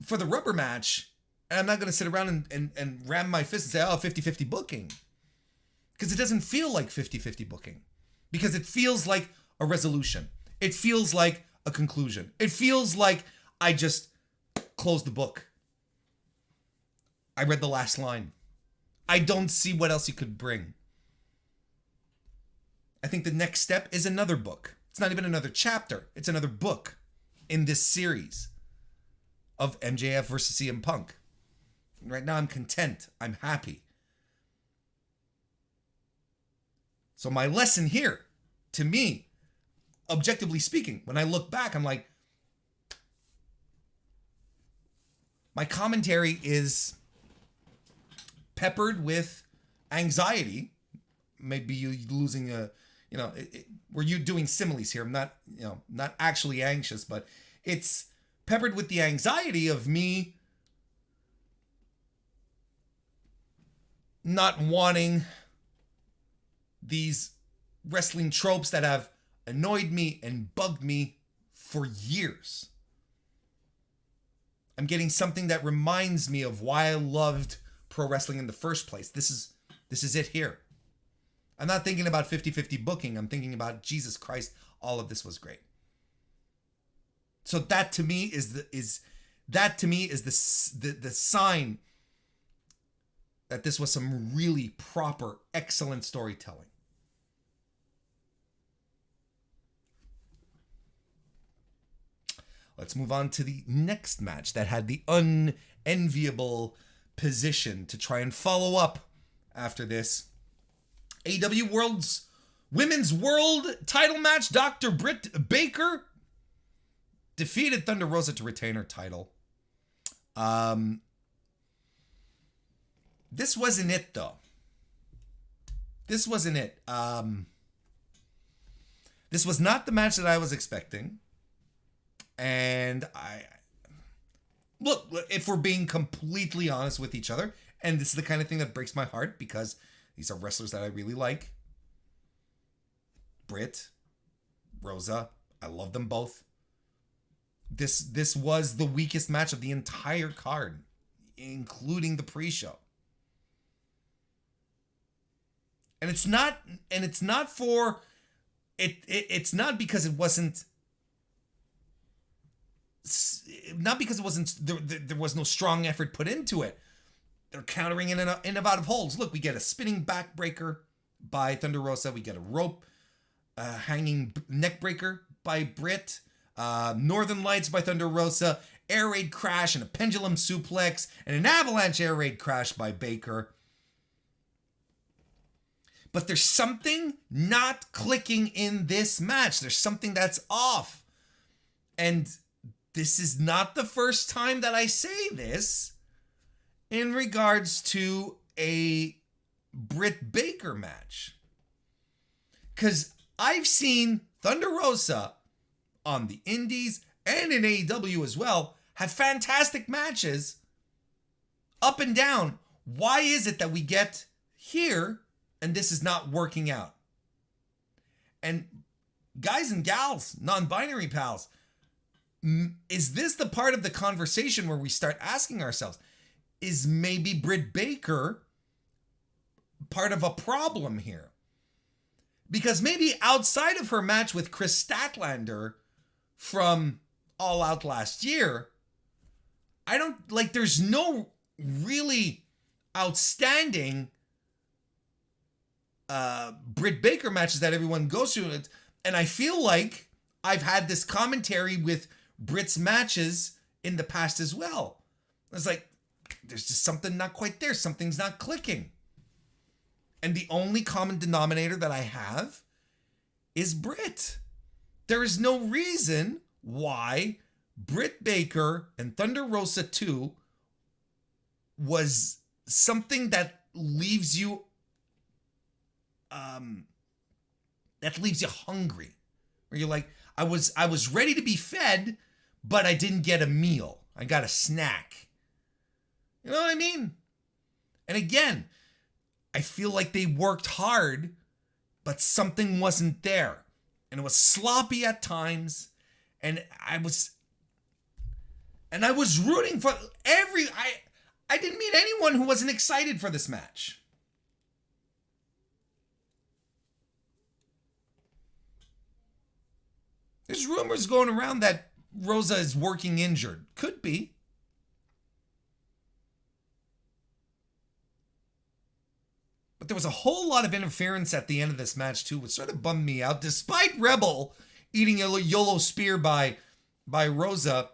the rubber match, and I'm not gonna sit around and ram my fist and say, oh, 50-50 booking. Because it doesn't feel like 50-50 booking. Because it feels like a resolution. It feels like a conclusion. It feels like I just closed the book. I read the last line. I don't see what else you could bring. I think the next step is another book. It's not even another chapter. It's another book in this series of MJF versus CM Punk. Right now I'm content. I'm happy. So my lesson here, to me, objectively speaking, when I look back, I'm like, my commentary is peppered with anxiety. Maybe you losing a, were you doing similes here? I'm not, not actually anxious, but it's peppered with the anxiety of me not wanting these wrestling tropes that have annoyed me and bugged me for years. I'm getting something that reminds me of why I loved pro wrestling in the first place. This is it here. I'm not thinking about 50-50 booking. I'm thinking about, Jesus Christ, all of this was great. So that to me is the sign that this was some really proper, excellent storytelling. Let's move on to the next match that had the unenviable position to try and follow up after this. AEW Women's World title match. Dr. Britt Baker defeated Thunder Rosa to retain her title. This wasn't it, though. This wasn't it. This was not the match that I was expecting. And look, if we're being completely honest with each other, and this is the kind of thing that breaks my heart because these are wrestlers that I really like. Britt, Rosa, I love them both. This was the weakest match of the entire card, including the pre-show. And it's not because it wasn't there was no strong effort put into it. They're countering in and out of holds. Look, we get a spinning backbreaker by Thunder Rosa. We get a rope hanging neck breaker by Britt. Northern Lights by Thunder Rosa. Air raid crash and a pendulum suplex and an avalanche air raid crash by Baker. But there's something not clicking in this match. There's something that's off. And this is not the first time that I say this in regards to a Britt Baker match. Because I've seen Thunder Rosa on the indies and in AEW as well have fantastic matches up and down. Why is it that we get here and this is not working out? And guys and gals, non-binary pals, is this the part of the conversation where we start asking ourselves, is maybe Britt Baker part of a problem here? Because maybe outside of her match with Chris Statlander from All Out last year, there's no really outstanding Britt Baker matches that everyone goes to. And I feel like I've had this commentary with Britt's matches in the past as well. It's like, there's just something not quite there. Something's not clicking. And the only common denominator that I have is Britt. There is no reason why Britt Baker and Thunder Rosa 2 was something that leaves you hungry. Where you're like, I was ready to be fed, but I didn't get a meal. I got a snack. You know what I mean? And again, I feel like they worked hard, but something wasn't there. And it was sloppy at times. And I was rooting for I didn't meet anyone who wasn't excited for this match. There's rumors going around that Rosa is working injured. Could be. But there was a whole lot of interference at the end of this match too, which sort of bummed me out. Despite Rebel eating a YOLO spear by Rosa,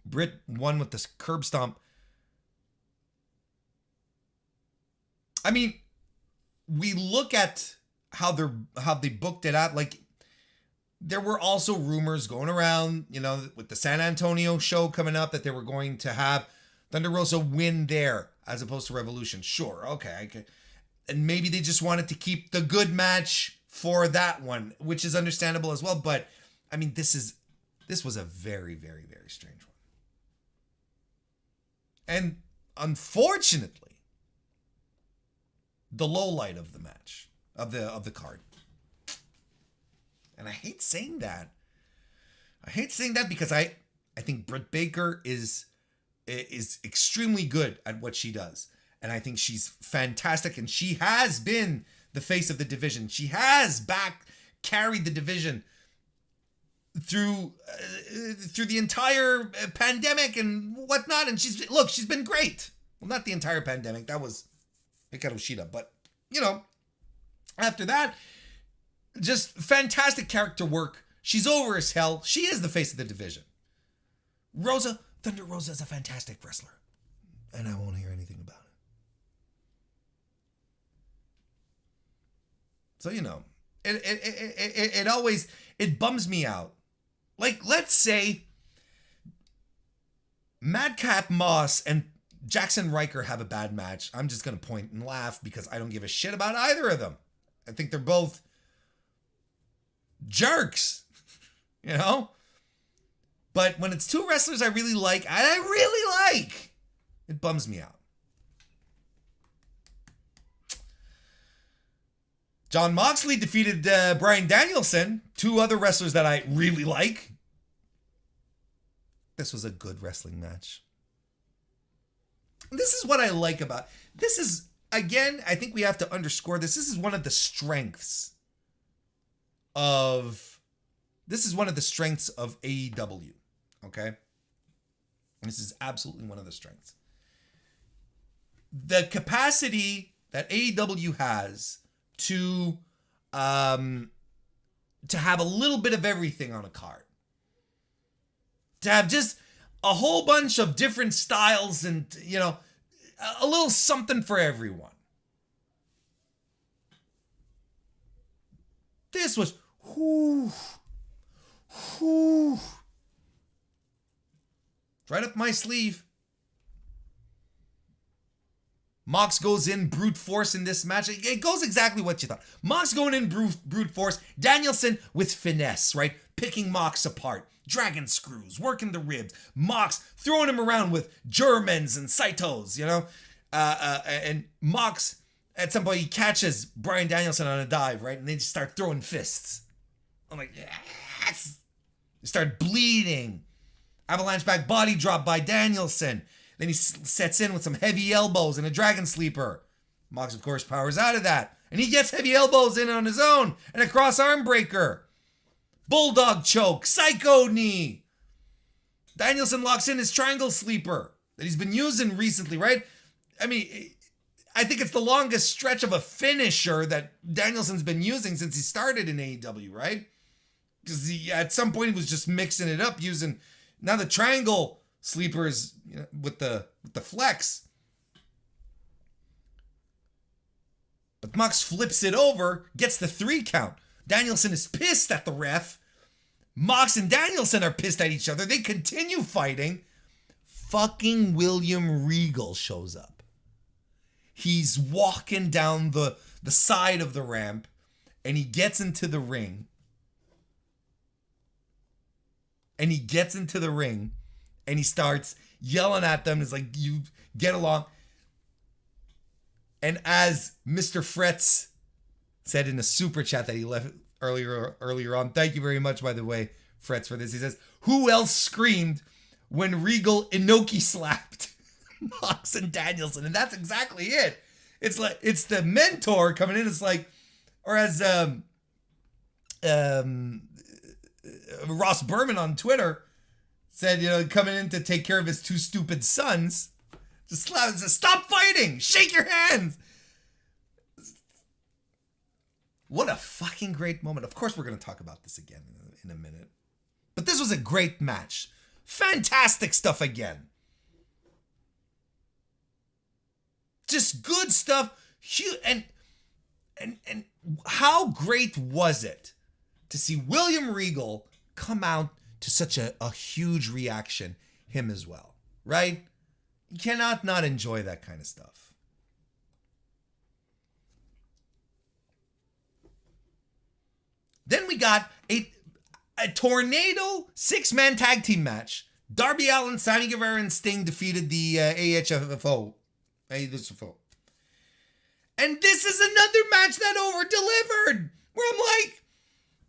Britt won with this curb stomp. I mean, we look at how they booked it out. Like, there were also rumors going around, with the San Antonio show coming up, that they were going to have Thunder Rosa win there as opposed to Revolution. Sure, okay. And maybe they just wanted to keep the good match for that one, which is understandable as well. But I mean, this was a very, very, very strange one. And unfortunately, the low light of the match, of the card. And I hate saying that. Because I think Britt Baker is extremely good at what she does. And I think she's fantastic. And she has been the face of the division. She has carried the division through the entire pandemic and whatnot. And she's been great. Well, not the entire pandemic. That was Hikaru Shida. But, after that, just fantastic character work. She's over as hell. She is the face of the division. Thunder Rosa is a fantastic wrestler. And I won't hear anything about it. So, it always bums me out. Like, let's say Madcap Moss and Jackson Riker have a bad match. I'm just going to point and laugh because I don't give a shit about either of them. I think they're both jerks, But when it's two wrestlers I really like, it bums me out. Jon Moxley defeated Bryan Danielson, two other wrestlers that I really like. This was a good wrestling match. This is what I like about this. Is, again, I think we have to underscore this. This is one of the strengths of AEW. Okay? This is absolutely one of the strengths. The capacity that AEW has to have a little bit of everything on a card. To have just a whole bunch of different styles and, a little something for everyone. This was, right up my sleeve. Mox goes in brute force in this match. It goes exactly what you thought. Mox going in brute force. Danielson with finesse, right? Picking Mox apart. Dragon screws, working the ribs. Mox throwing him around with Germans and Saitos, and Mox, at some point, he catches Bryan Danielson on a dive, right? And they just start throwing fists. I'm like, yes! They start bleeding. Avalanche back body drop by Danielson. Then he sets in with some heavy elbows and a dragon sleeper. Mox, of course, powers out of that And he gets heavy elbows in on his own and a cross arm breaker. Bulldog choke, psycho knee. Danielson locks in his triangle sleeper that he's been using recently, right? I mean, I think it's the longest stretch of a finisher that Danielson's been using since he started in AEW, right? Because at some point he was just mixing it up using now the triangle sleepers, you know, with the flex. But Mox flips it over, gets the 3 count. Danielson is pissed at the ref. Mox and Danielson are pissed at each other. They continue fighting. Fucking William Regal shows up. He's walking down the side of the ramp and he gets into the ring. And he starts yelling at them. It's like, you get along. And as Mr. Fretz said in a super chat that he left earlier on, thank you very much, by the way, Fretz, for this. He says, who else screamed when Regal Inoki slapped Mox and Danielson? And that's exactly it. It's like, it's the mentor coming in. It's like, or as Ross Berman on Twitter said, you know, coming in to take care of his 2 stupid sons, just says, stop fighting, shake your hands. What a fucking great moment. Of course, we're going to talk about this again in a minute. But this was a great match. Fantastic stuff again. Just good stuff. And how great was it to see William Regal come out to such a huge reaction, him as well, right? You cannot not enjoy that kind of stuff. Then we got a tornado 6-man tag team match. Darby Allin, Sammy Guevara, and Sting defeated the AHFO. And this is another match that over-delivered. Where I'm like,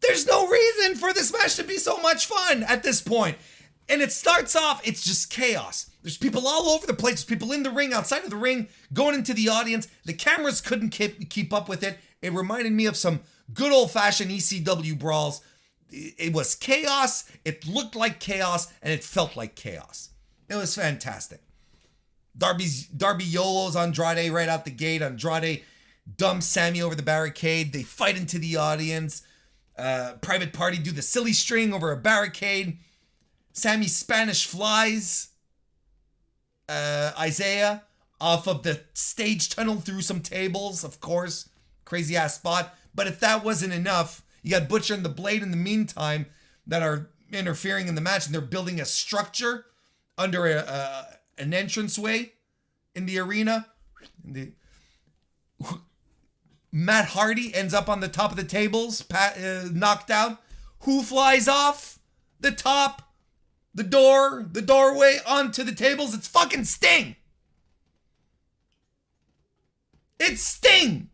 there's no reason for this match to be so much fun at this point. And it starts off, it's just chaos. There's people all over the place. There's people in the ring, outside of the ring, going into the audience. The cameras couldn't keep up with it. It reminded me of some good old-fashioned ECW brawls. It was chaos, it looked like chaos, and it felt like chaos. It was fantastic. Darby YOLO's Andrade right out the gate. Andrade dumps Sammy over the barricade. They fight into the audience. Private Party do the silly string over a barricade. Sammy Spanish flies Isaiah off of the stage tunnel through some tables, of course. Crazy ass spot. But if that wasn't enough, you got Butcher and the Blade in the meantime that are interfering in the match, and they're building a structure under an entranceway in the arena. Matt Hardy ends up on the top of the tables, knocked out. Who flies off the top, the doorway onto the tables? It's fucking Sting. It's Sting.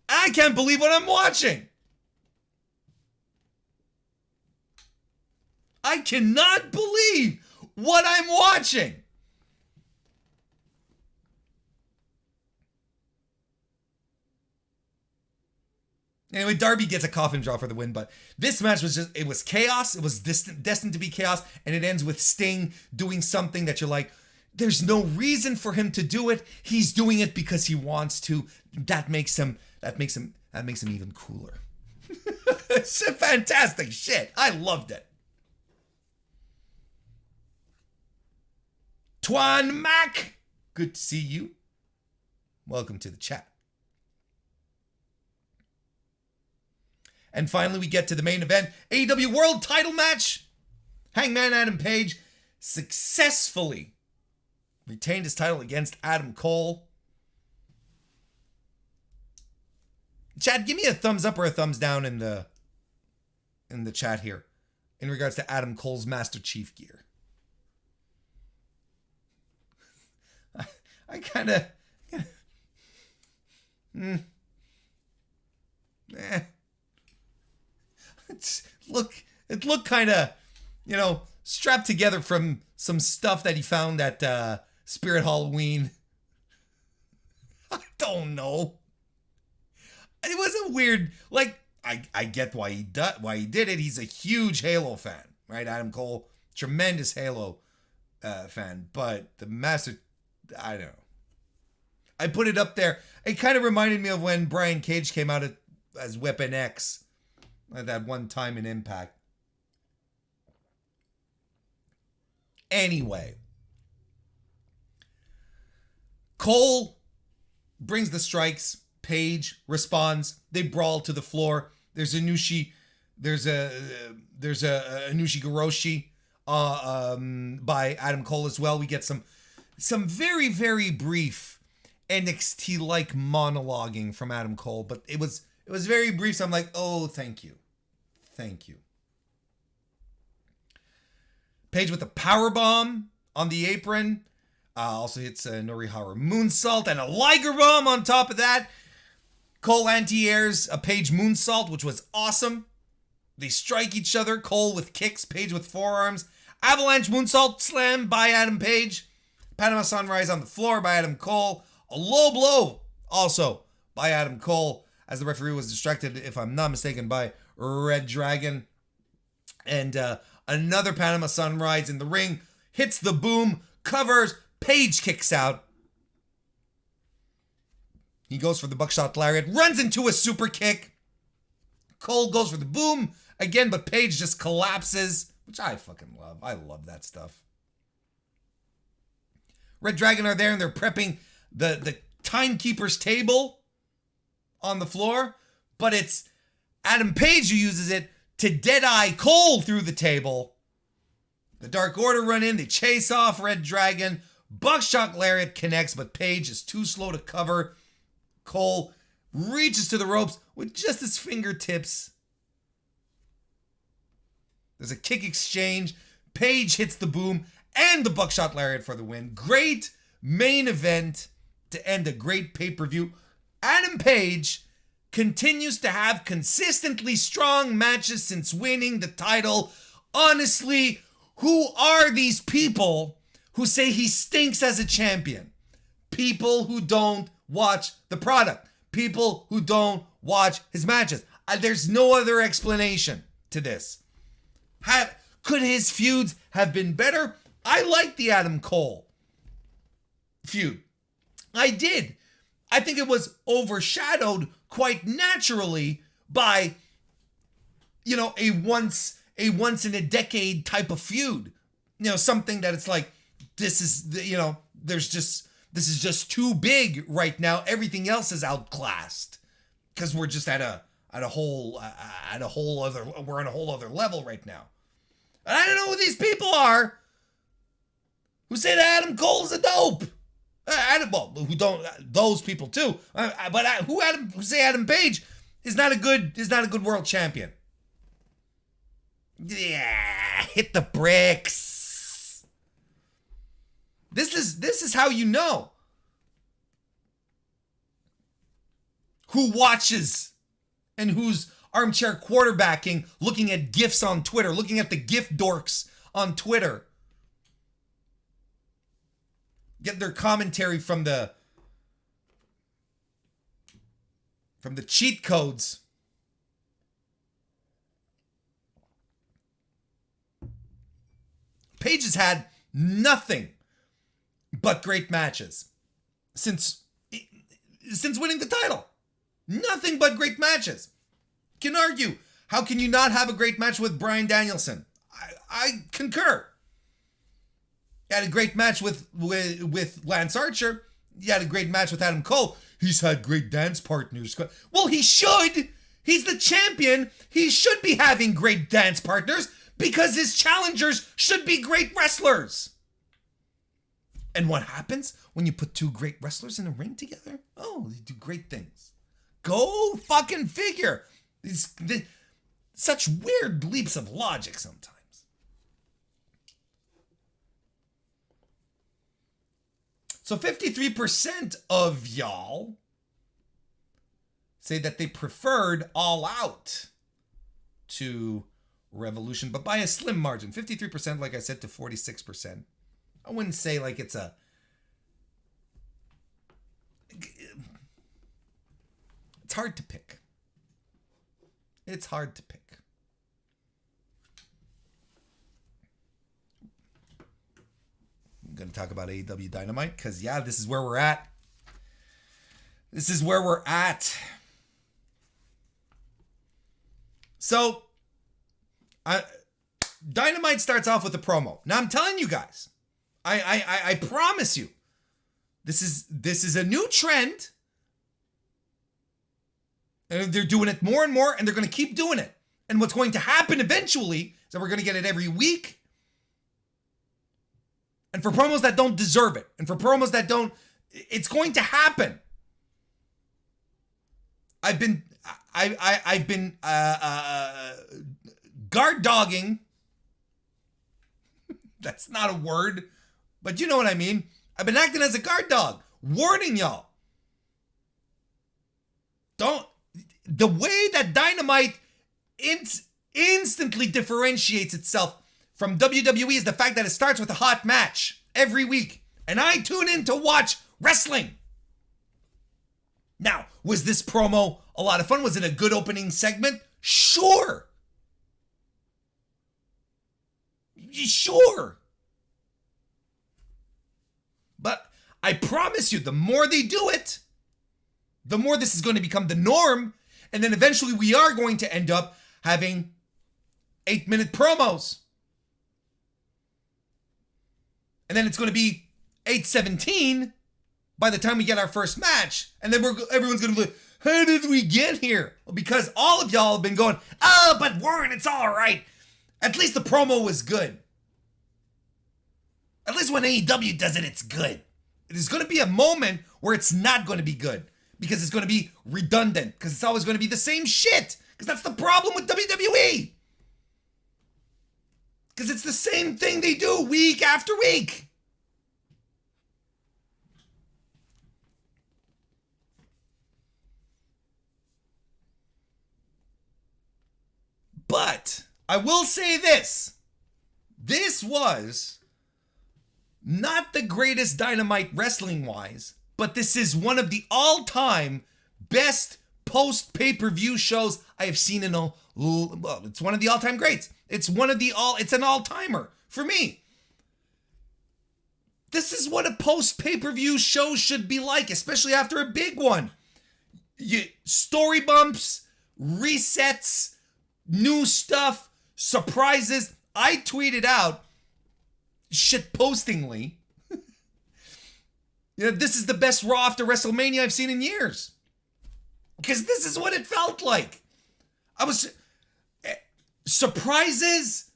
I can't believe what I'm watching. I cannot believe what I'm watching. Anyway, Darby gets a coffin draw for the win, but this match was just, it was chaos. It was destined to be chaos, and it ends with Sting doing something that you're like, there's no reason for him to do it. He's doing it because he wants to. That makes him even cooler. It's fantastic shit. I loved it. Twan Mac, good to see you. Welcome to the chat. And finally, we get to the main event. AEW World Title match. Hangman Adam Page successfully retained his title against Adam Cole. Chad, give me a thumbs up or a thumbs down in the chat here in regards to Adam Cole's Master Chief gear. I kind of... It looked kind of, strapped together from some stuff that he found at Spirit Halloween. don't know. It was a weird, like, I get why he did it. He's a huge Halo fan, right? Adam Cole, tremendous Halo fan, but the master, I don't know. I put it up there. It kind of reminded me of when Brian Cage came out as Weapon X at that one time in Impact. Anyway, Cole brings the strikes. Page responds. They brawl to the floor. There's a Inushi Goroshi by Adam Cole as well. We get some very, very brief NXT-like monologuing from Adam Cole, but it was very brief, so I'm like, oh, thank you. Page with a powerbomb on the apron. Also hits a Norihara moonsault and a Liger bomb on top of that. Cole anti-airs a Page moonsault, which was awesome. They strike each other. Cole with kicks, Page with forearms. Avalanche moonsault slam by Adam Page. Panama Sunrise on the floor by Adam Cole. A low blow also by Adam Cole as the referee was distracted, if I'm not mistaken, by Red Dragon. And another Panama Sunrise in the ring. Hits the boom. Covers. Page kicks out. He goes for the buckshot lariat. Runs into a super kick. Cole goes for the boom again, but Page just collapses, which I fucking love. I love that stuff. Red Dragon are there and they're prepping the timekeeper's table on the floor, but it's Adam Page who uses it to deadeye Cole through the table. The Dark Order run in, they chase off Red Dragon. Buckshot lariat connects, but Page is too slow to cover. Cole reaches to the ropes with just his fingertips. There's a kick exchange. Page hits the boom and the buckshot lariat for the win. Great main event to end a great pay-per-view. Adam Page continues to have consistently strong matches since winning the title. Honestly, who are these people who say he stinks as a champion? People who don't watch the product. People who don't watch his matches. There's no other explanation to this. Could his feuds have been better? I like the Adam Cole feud. I did. I think it was overshadowed quite naturally by, a once in a decade type of feud. Something that it's like, this is just too big right now. Everything else is outclassed because we're just we're on a whole other level right now. And I don't know who these people are who say that Adam Cole is a dope. Those people too. But who say Adam Page is not a good world champion? Yeah, hit the bricks. This is how you know who watches and who's armchair quarterbacking, looking at GIFs on Twitter, looking at the GIF dorks on Twitter. Get their commentary from the cheat codes. Page has had nothing but great matches since winning the title. Nothing but great matches. Can argue, how can you not have a great match with Bryan Danielson? I concur. You had a great match with Lance Archer. You had a great match with Adam Cole. He's had great dance partners. Well, he should. He's the champion. He should be having great dance partners because his challengers should be great wrestlers. And what happens when you put two great wrestlers in a ring together? Oh, they do great things. Go fucking figure. Such weird leaps of logic sometimes. So 53% of y'all say that they preferred All Out to Revolution, but by a slim margin. 53%, like I said, to 46%. I wouldn't say like it's a... It's hard to pick. It's hard to pick. I'm going to talk about AEW Dynamite because, yeah, this is where we're at. This is where we're at. So, Dynamite starts off with a promo. Now, I'm telling you guys, I promise you, this is a new trend. And they're doing it more and more, and they're going to keep doing it. And what's going to happen eventually is that we're going to get it every week. And for promos that don't deserve it, and for promos that don't, it's going to happen. I've been guard dogging. That's not a word, but you know what I mean. I've been acting as a guard dog, warning y'all. The way that Dynamite instantly differentiates itself from WWE is the fact that it starts with a hot match every week. And I tune in to watch wrestling. Now, was this promo a lot of fun? Was it a good opening segment? Sure. Sure. But I promise you, the more they do it, the more this is going to become the norm. And then eventually we are going to end up having 8-minute promos. And then it's going to be 8:17 by the time we get our first match. And then everyone's going to be like, how did we get here? Well, because all of y'all have been going, oh, but Warren, it's all right. At least the promo was good. At least when AEW does it, it's good. There's going to be a moment where it's not going to be good. Because it's going to be redundant. Because it's always going to be the same shit. Because that's the problem with WWE. Because it's the same thing they do week after week. But I will say this. This was not the greatest Dynamite wrestling-wise. But this is one of the all-time best post-pay-per-view shows I have seen in well, it's one of the all-time greats. It's an all-timer for me. This is what a post-pay-per-view show should be like, especially after a big one. Story bumps, resets, new stuff, surprises. I tweeted out shitpostingly, this is the best Raw after WrestleMania I've seen in years. Because this is what it felt like. I was surprises,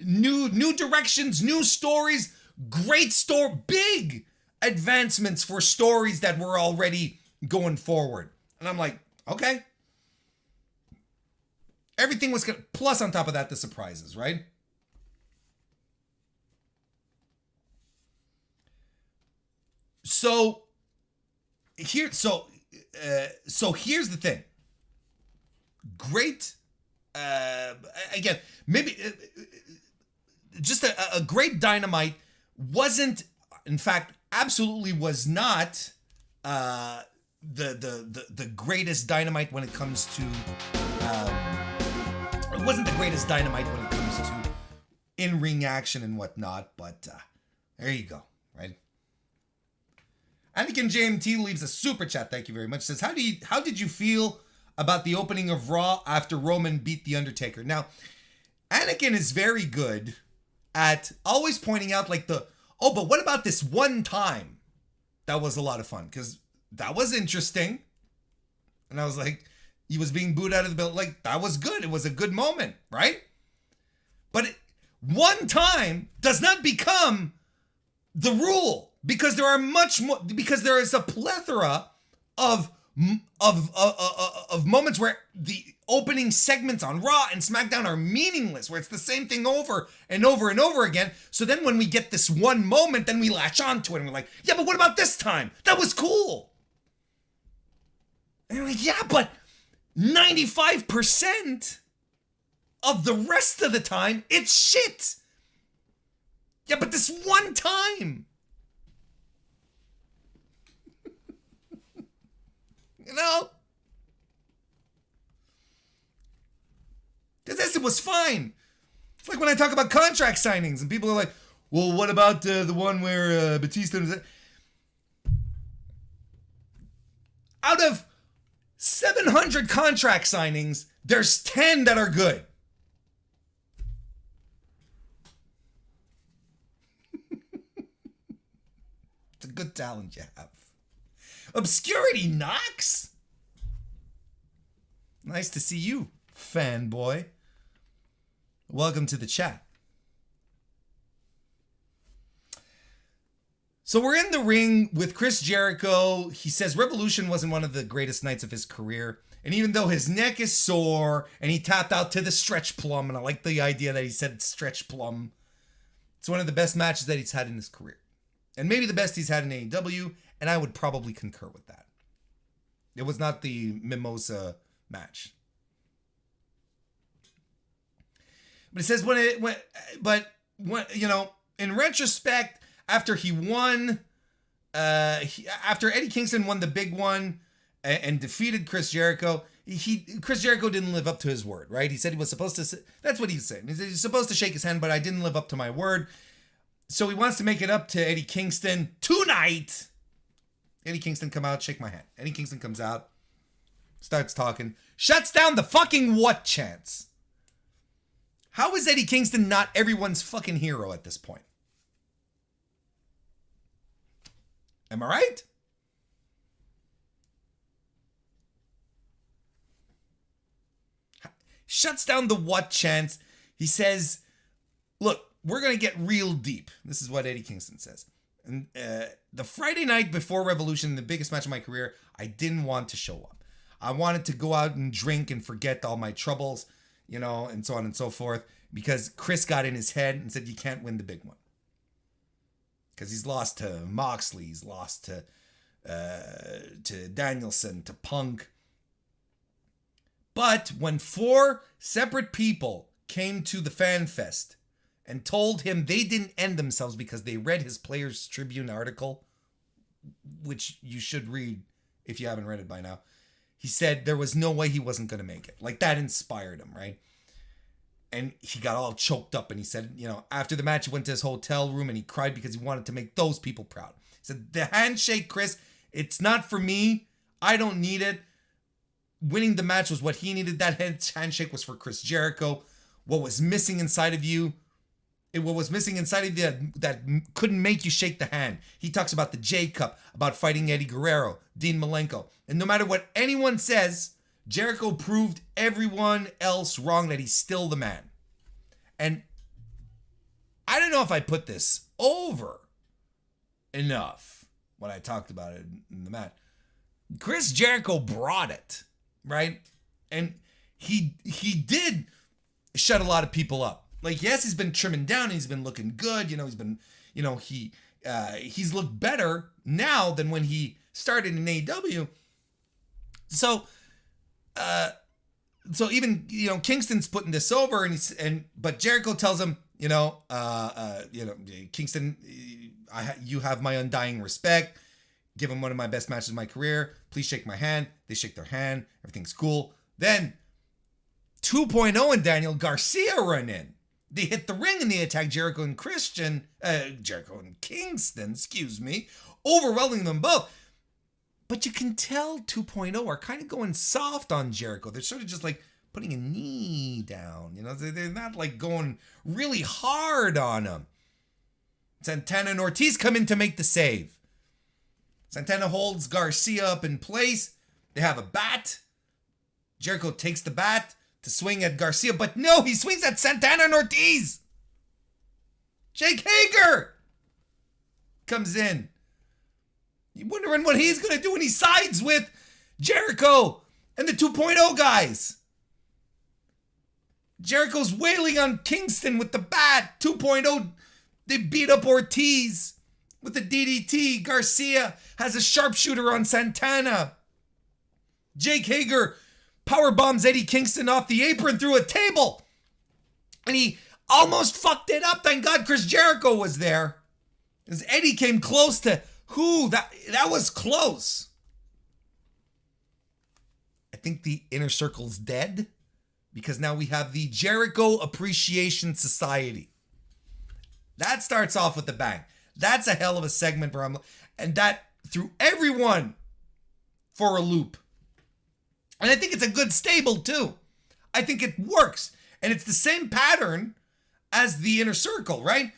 new directions, new stories, great big advancements for stories that were already going forward. And I'm like, okay. Everything was good. Plus on top of that, the surprises, right? So here's the thing. Great, again, maybe just a great Dynamite wasn't, in fact, absolutely was not the greatest Dynamite when it comes to. It wasn't the greatest Dynamite when it comes to in-ring action and whatnot, but there you go, right? Anakin JMT leaves a super chat. Thank you very much. Says, how did you feel about the opening of Raw after Roman beat The Undertaker? Now, Anakin is very good at always pointing out like but what about this one time? That was a lot of fun because that was interesting. And I was like, he was being booed out of the building. Like, that was good. It was a good moment, right? But one time does not become the rule. Because there are much more. Because there is a plethora of moments where the opening segments on Raw and SmackDown are meaningless, where it's the same thing over and over and over again. So then when we get this one moment, then we latch onto it and we're like, yeah, but what about this time? That was cool. And we're like, yeah, but 95% of the rest of the time, it's shit. Yeah, but this one time. You know? Because this was fine. It's like when I talk about contract signings and people are like, well, what about the one where Batista was... Out of 700 contract signings, there's 10 that are good. It's a good talent you have. Obscurity knocks. Nice to see you, fanboy. Welcome to the chat. So we're in the ring with Chris Jericho. He says Revolution wasn't one of the greatest nights of his career. And even though his neck is sore and he tapped out to the stretch plum, and I like the idea that he said stretch plum, it's one of the best matches that he's had in his career. And maybe the best he's had in AEW, and I would probably concur with that. It was not the Mimosa match. But it says in retrospect, after he won, after Eddie Kingston won the big one and defeated Chris Jericho, Chris Jericho didn't live up to his word, right? He said he was supposed to, that's what he's saying. He said he's supposed to shake his hand, but I didn't live up to my word. So he wants to make it up to Eddie Kingston tonight. Eddie Kingston, come out, shake my hand. Eddie Kingston comes out, starts talking, shuts down the fucking what chance. How is Eddie Kingston not everyone's fucking hero at this point? Am I right? Shuts down the what chance. He says, look, we're going to get real deep. This is what Eddie Kingston says. And the Friday night before Revolution, the biggest match of my career, I didn't want to show up. I wanted to go out and drink and forget all my troubles, and so on and so forth, because Chris got in his head and said, you can't win the big one. Because he's lost to Moxley, he's lost to Danielson, to Punk. But when 4 separate people came to the Fan Fest and told him they didn't end themselves because they read his Players Tribune article, which you should read if you haven't read it by now, he said there was no way he wasn't going to make it. Like, that inspired him, right? And he got all choked up and he said, after the match, he went to his hotel room and he cried because he wanted to make those people proud. He said, the handshake, Chris, it's not for me. I don't need it. Winning the match was what he needed. That handshake was for Chris Jericho. What was missing inside of you, what was missing inside of you that couldn't make you shake the hand. He talks about the J Cup, about fighting Eddie Guerrero, Dean Malenko. And no matter what anyone says, Jericho proved everyone else wrong, that he's still the man. And I don't know if I put this over enough when I talked about it in the match. Chris Jericho brought it, right? And he did shut a lot of people up. Like, yes, he's been trimming down and he's been looking good. He's been, he's looked better now than when he started in AEW. So even Kingston's putting this over, but Jericho tells him, Kingston, you have my undying respect. Give him one of my best matches of my career. Please shake my hand. They shake their hand. Everything's cool. Then 2.0 and Daniel Garcia run in. They hit the ring and they attack Jericho and Kingston, overwhelming them both. But you can tell 2.0 are kind of going soft on Jericho. They're sort of just like putting a knee down. They're not like going really hard on him. Santana and Ortiz come in to make the save. Santana holds Garcia up in place. They have a bat. Jericho takes the bat to swing at Garcia, but no, he swings at Santana and Ortiz. Jake Hager comes in. You're wondering what he's going to do when he sides with Jericho and the 2.0 guys. Jericho's wailing on Kingston with the bat. 2.0, they beat up Ortiz with the DDT. Garcia has a sharpshooter on Santana. Jake Hager power bombs Eddie Kingston off the apron through a table. And he almost fucked it up. Thank God Chris Jericho was there. As Eddie came close to that was close. I think the inner circle's dead. because now we have the Jericho Appreciation Society. That starts off with a bang. That's a hell of a segment for him. And that threw everyone for a loop. And I think it's a good stable too. I think it works. And it's the same pattern as the Inner Circle, right?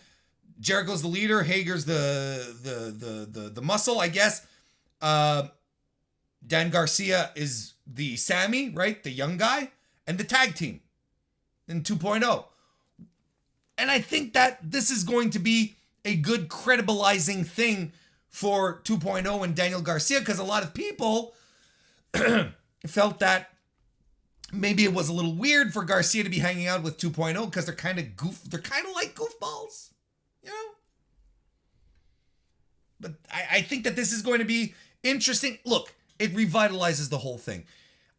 Jericho's the leader, Hager's the muscle, I guess. Dan Garcia is the Sammy, right? The young guy, and the tag team in 2.0. And I think that this is going to be a good credibilizing thing for 2.0 and Daniel Garcia, because a lot of people felt that maybe it was a little weird for Garcia to be hanging out with 2.0 because they're kind of like goofballs, you know? But I think that this is going to be interesting. Look, it revitalizes the whole thing.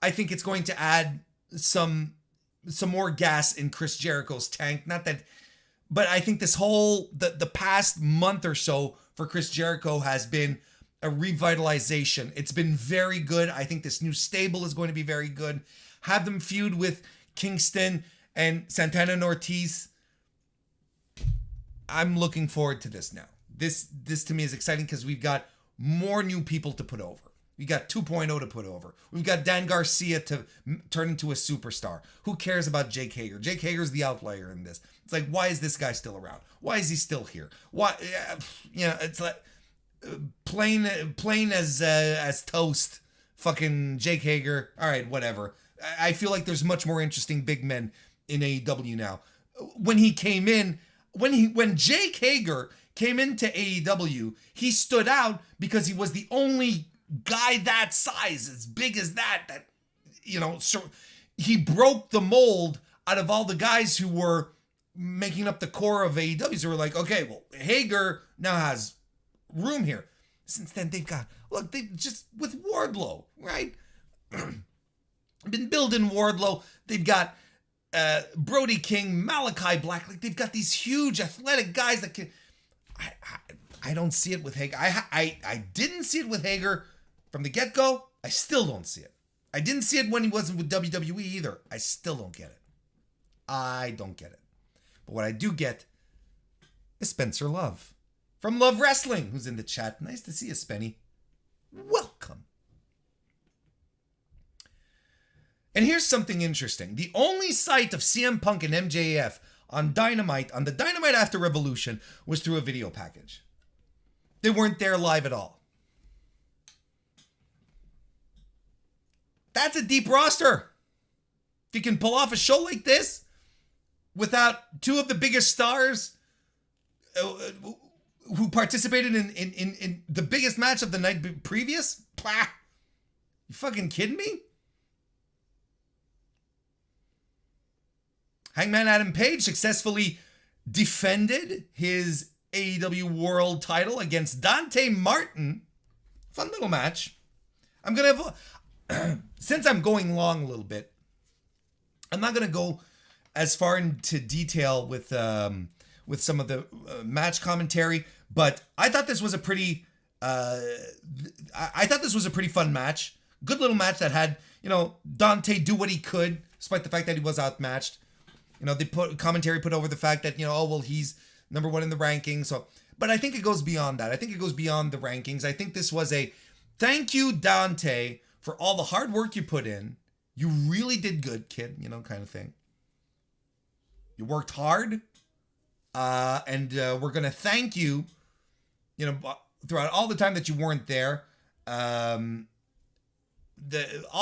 I think it's going to add some more gas in Chris Jericho's tank. Not that, but I think this whole, the past month or so for Chris Jericho has been a revitalization. It's been very good. I think this new stable is going to be very good. Have them feud with Kingston and Santana and Ortiz. I'm looking forward to this now. This to me is exciting because we've got more new people to put over. We got 2.0 to put over. We've got Dan Garcia to turn into a superstar. Who cares about Jake Hager? Jake Hager's the outlier in this. It's like, why is this guy still around? Why is he still here? Why? You know, it's like plain as toast. Fucking Jake Hager. All right, whatever. I feel like there's much more interesting big men in AEW now. When he came in, when Jake Hager came into AEW, he stood out because he was the only guy that size, as big as that, you know, so he broke the mold out of all the guys who were making up the core of AEW. So we're like, okay, well, Hager now has room here. Since then, they've just, with Wardlow, right? Been building Wardlow. They've got Brody King, Malachi Black. Like, they've got these huge athletic guys that can... I don't see it with Hager. I didn't see it with Hager from the get-go. I still don't see it. I didn't see it when he wasn't with WWE either. I still don't get it. I don't get it. But what I do get is Spencer Love from Love Wrestling, who's in the chat. Nice to see you, Spenny. Welcome. And here's something interesting. The only sight of CM Punk and MJF on Dynamite, on the Dynamite after Revolution, was through a video package. They weren't there live at all. That's a deep roster. If you can pull off a show like this without two of the biggest stars who participated in the biggest match of the night previous, you fucking kidding me? Hangman Adam Page successfully defended his AEW World title against Dante Martin. Fun little match. I'm going to, since I'm going long a little bit, I'm not going to go as far into detail with some of the match commentary, but I thought this was a pretty, fun match. Good little match that had, you know, Dante do what he could, despite the fact that he was outmatched. You know, they put over the fact that, you know, oh, well, he's number one in the rankings. So, but I think it goes beyond that. I think it goes beyond the rankings. I think this was a thank you, Dante, for all the hard work you put in. You really did good, kid, you know, kind of thing. You worked hard. And we're going to thank you, you know, throughout all the time that you weren't there. All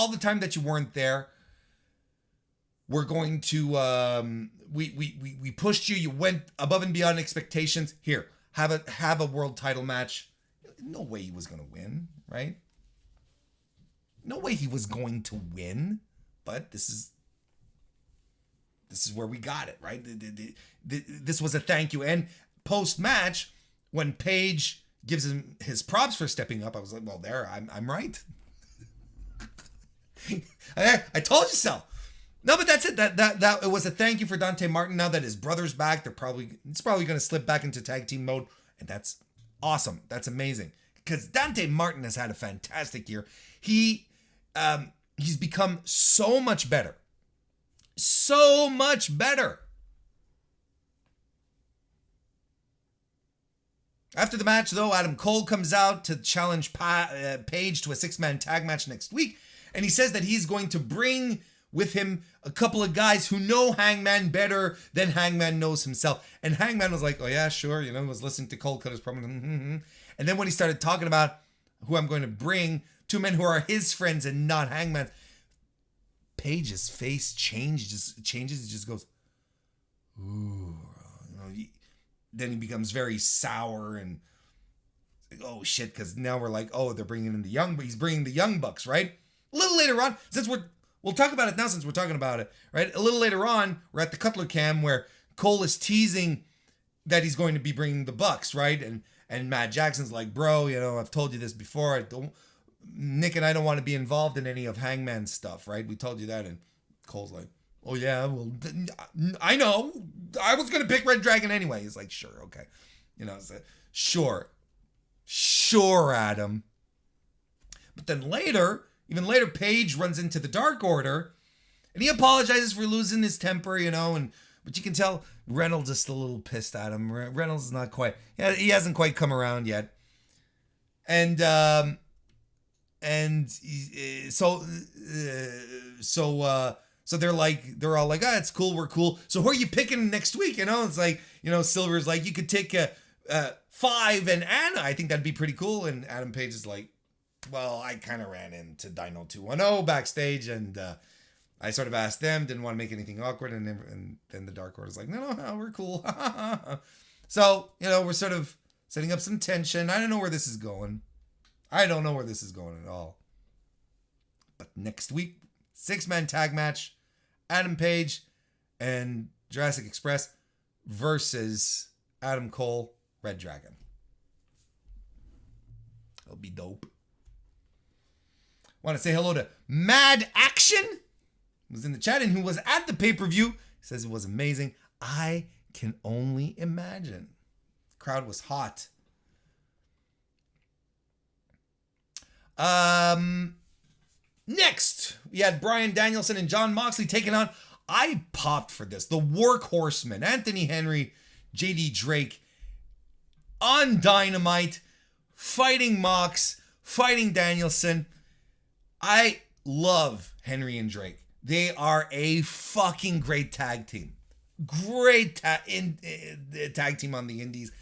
the time that you weren't there. We're going to we pushed you. You went above and beyond expectations. Here, have a world title match. No way he was going to win, right? No way he was going to win. But this is where we got it, right? This was a thank you. And post match, when Paige gives him his props for stepping up, I was like, well, there, I'm right. I told you so. No, but that's it. That it was a thank you for Dante Martin. Now that his brother's back, it's probably going to slip back into tag team mode, and that's awesome. That's amazing because Dante Martin has had a fantastic year. He's become so much better, so much better. After the match, though, Adam Cole comes out to challenge Page to a 6-man tag match next week. And he says that he's going to bring with him a couple of guys who know Hangman better than Hangman knows himself. And Hangman was like, oh yeah, sure, was listening to Cole cut his promo. And then when he started talking about who I'm going to bring, 2 men who are his friends and not Hangman's, Page's face changes. He just goes, ooh, then he becomes very sour and like, oh shit, because now we're like, oh, they're bringing in he's bringing the Young Bucks, right? A little later on, we'll talk about it now since we're talking about it, right? A little later on, we're at the Cutler Cam where Cole is teasing that he's going to be bringing the Bucks, right? And Matt Jackson's like, bro, I've told you this before. Nick and I don't want to be involved in any of Hangman's stuff, right? We told you that. And Cole's like, oh yeah, well, I know. I was going to pick Red Dragon anyway. He's like, sure, okay. So, sure, Adam. But then even later, Page runs into the Dark Order, and he apologizes for losing his temper, but you can tell Reynolds is still a little pissed at him. Reynolds is not quite, he hasn't quite come around yet. So they're all like, it's cool, we're cool. So who are you picking next week? It's like, Silver's like, you could take 5 and Anna. I think that'd be pretty cool. And Adam Page is like, well, I kind of ran into Dino 210 backstage, and I sort of asked them, didn't want to make anything awkward, and then the Dark Order's like, no, we're cool. So, we're sort of setting up some tension. I don't know where this is going. I don't know where this is going at all. But next week, 6-man tag match, Adam Page and Jurassic Express versus Adam Cole, Red Dragon. It'll be dope. Want to say hello to Mad Action, who was in the chat and who was at the pay-per-view. He says it was amazing. I can only imagine. Crowd was hot. Next, we had Bryan Danielson and Jon Moxley taking on, I popped for this, the Workhorsemen, Anthony Henry, JD Drake, on Dynamite, fighting Mox, fighting Danielson. I love Henry and Drake. They are a fucking great tag team. Great tag team on the indies.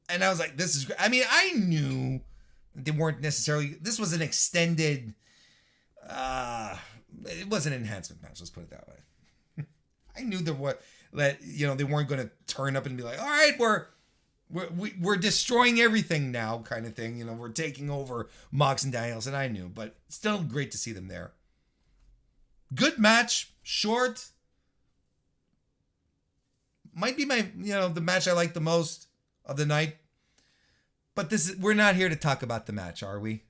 And I was like, this is great. I mean, I knew they weren't necessarily, this was an extended, it was an enhancement match, let's put it that way. I knew they weren't going to turn up and be like, all right, we're destroying everything now, kind of thing. We're taking over Mox and Daniels, and I knew, but still great to see them there. Good match, short. Might be my, the match I like the most of the night. But we're not here to talk about the match, are we?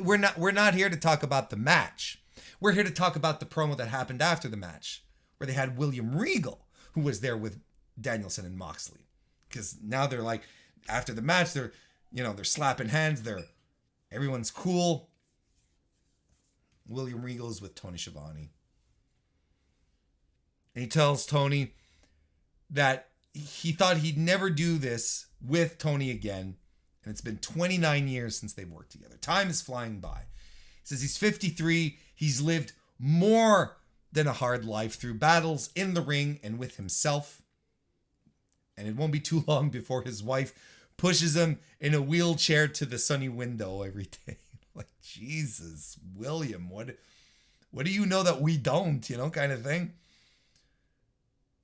We're not here to talk about the match. We're here to talk about the promo that happened after the match, where they had William Regal, who was there with Danielson and Moxley. Because now they're like, after the match, they're slapping hands. Everyone's cool. William Regal is with Tony Schiavone. And he tells Tony that he thought he'd never do this with Tony again. And it's been 29 years since they've worked together. Time is flying by. He says he's 53. He's lived more than a hard life through battles in the ring and with himself. And it won't be too long before his wife pushes him in a wheelchair to the sunny window every day. Like, Jesus, William, what do you know that we don't, kind of thing.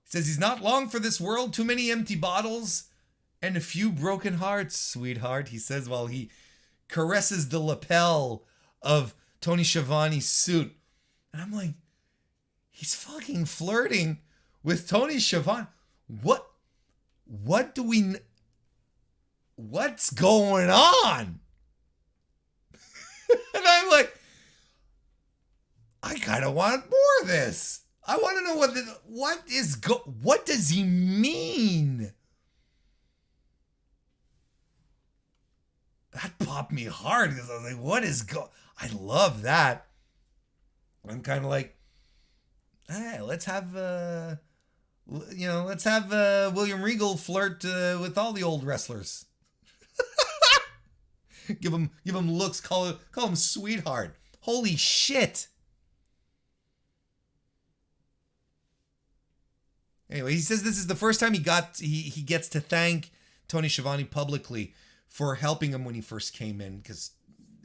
He says he's not long for this world. Too many empty bottles and a few broken hearts, sweetheart, he says while he caresses the lapel of Tony Schiavone's suit. And I'm like, he's fucking flirting with Tony Schiavone. What's going on? And I'm like, I kind of want more of this. I want to know what does he mean? That popped me hard because I was like, I love that. I'm kind of like, Hey, let's have William Regal flirt with all the old wrestlers. give him looks, call him sweetheart. Holy shit. Anyway, he says this is the first time he gets to thank Tony Schiavone publicly for helping him when he first came in, because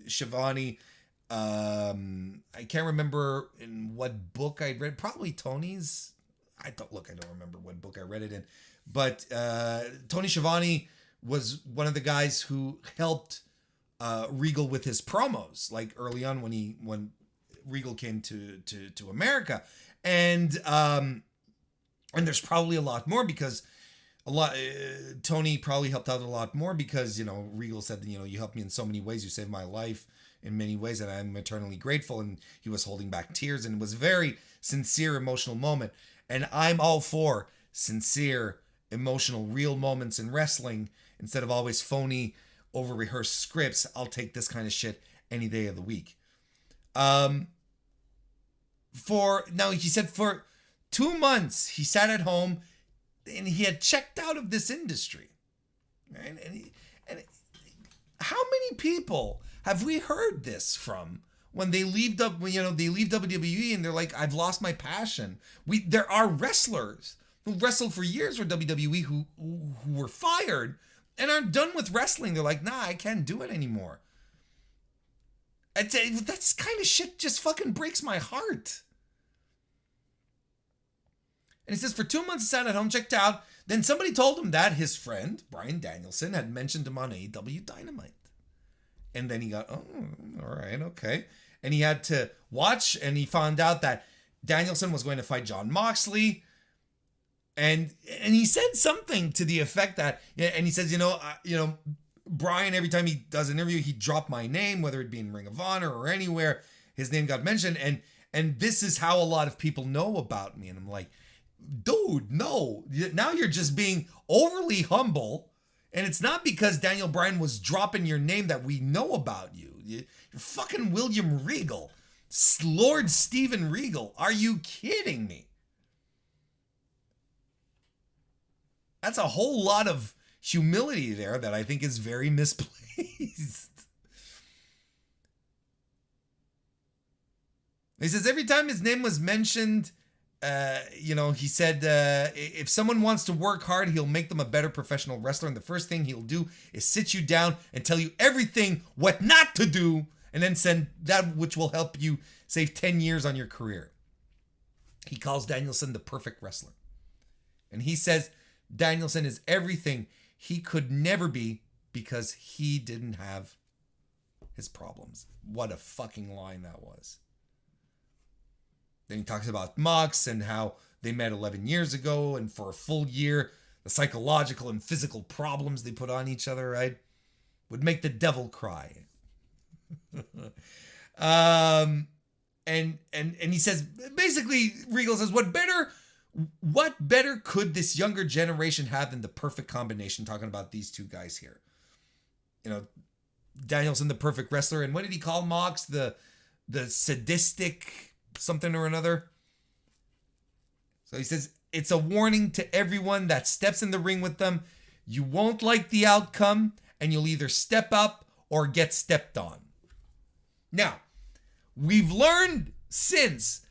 Schiavone, I can't remember in what book I read, probably Tony's. I don't remember what book I read it in, but Tony Schiavone was one of the guys who helped Regal with his promos, like early on when Regal came to America, and there's probably a lot more because Tony probably helped out a lot more because, Regal said, you helped me in so many ways. You saved my life in many ways, and I'm eternally grateful. And he was holding back tears, and it was a very sincere, emotional moment. And I'm all for sincere, emotional, real moments in wrestling instead of always phony, over-rehearsed scripts. I'll take this kind of shit any day of the week. He said for 2 months, he sat at home and he had checked out of this industry. Right? And how many people have we heard this from when they leave WWE and they're like, I've lost my passion. There are wrestlers who wrestled for years for WWE who were fired and are done with wrestling. They're like, nah, I can't do it anymore. That's kind of shit just fucking breaks my heart. And he says for 2 months he sat at home, checked out. Then somebody told him that his friend, Bryan Danielson, had mentioned him on AEW Dynamite. And then he got, oh, all right, okay. And he had to watch, and he found out that Danielson was going to fight Jon Moxley. And he said something to the effect that, and he says, Bryan, every time he does an interview, he dropped my name, whether it be in Ring of Honor or anywhere, his name got mentioned. And this is how a lot of people know about me. And I'm like, dude, no. Now you're just being overly humble. And it's not because Daniel Bryan was dropping your name that we know about you. You're fucking William Regal. Lord Steven Regal. Are you kidding me? That's a whole lot of humility there that I think is very misplaced. He says every time his name was mentioned, he said, if someone wants to work hard, he'll make them a better professional wrestler. And the first thing he'll do is sit you down and tell you everything what not to do, and then send that which will help you save 10 years on your career. He calls Danielson the perfect wrestler. And he says Danielson is everything he could never be because he didn't have his problems. What a fucking line that was. Then he talks about Mox and how they met 11 years ago, and for a full year, the psychological and physical problems they put on each other, right, would make the devil cry. And he says, basically, Regal says, what better could this younger generation have than the perfect combination? Talking about these two guys here. Danielson, the perfect wrestler, and what did he call Mox? The sadistic something or another. So he says, it's a warning to everyone that steps in the ring with them. You won't like the outcome, and you'll either step up or get stepped on. Now, we've learned since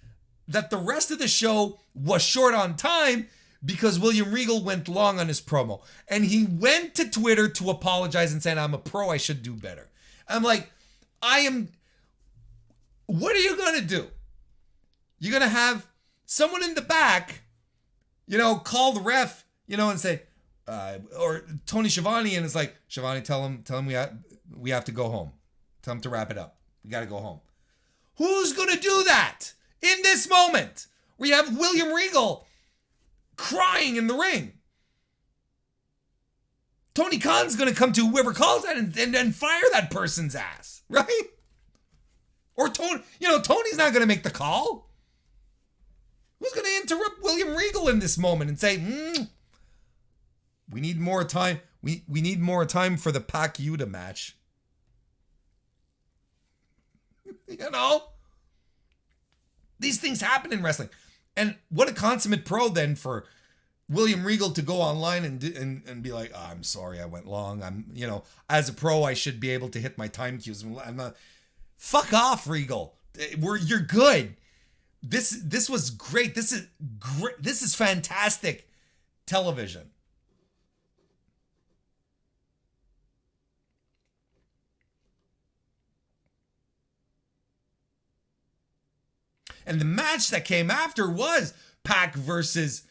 that the rest of the show was short on time because William Regal went long on his promo. And he went to Twitter to apologize and said, I'm a pro, I should do better. I'm like, what are you going to do? You're going to have someone in the back, call the ref, and say, or Tony Schiavone, and it's like, Schiavone, tell him we have to go home. Tell him to wrap it up. We got to go home. Who's going to do that in this moment? We have William Regal crying in the ring. Tony Khan's going to come to whoever calls that and fire that person's ass, right? Or Tony's not going to make the call. Who's going to interrupt William Regal in this moment and say, we need more time. We need more time for the Pac Yuta match. These things happen in wrestling. And what a consummate pro then for William Regal to go online and be like, oh, I'm sorry I went long. As a pro, I should be able to hit my time cues. I'm not. Fuck off, Regal. You're good. This was great. This is great. This is fantastic television. And the match that came after was Pac versus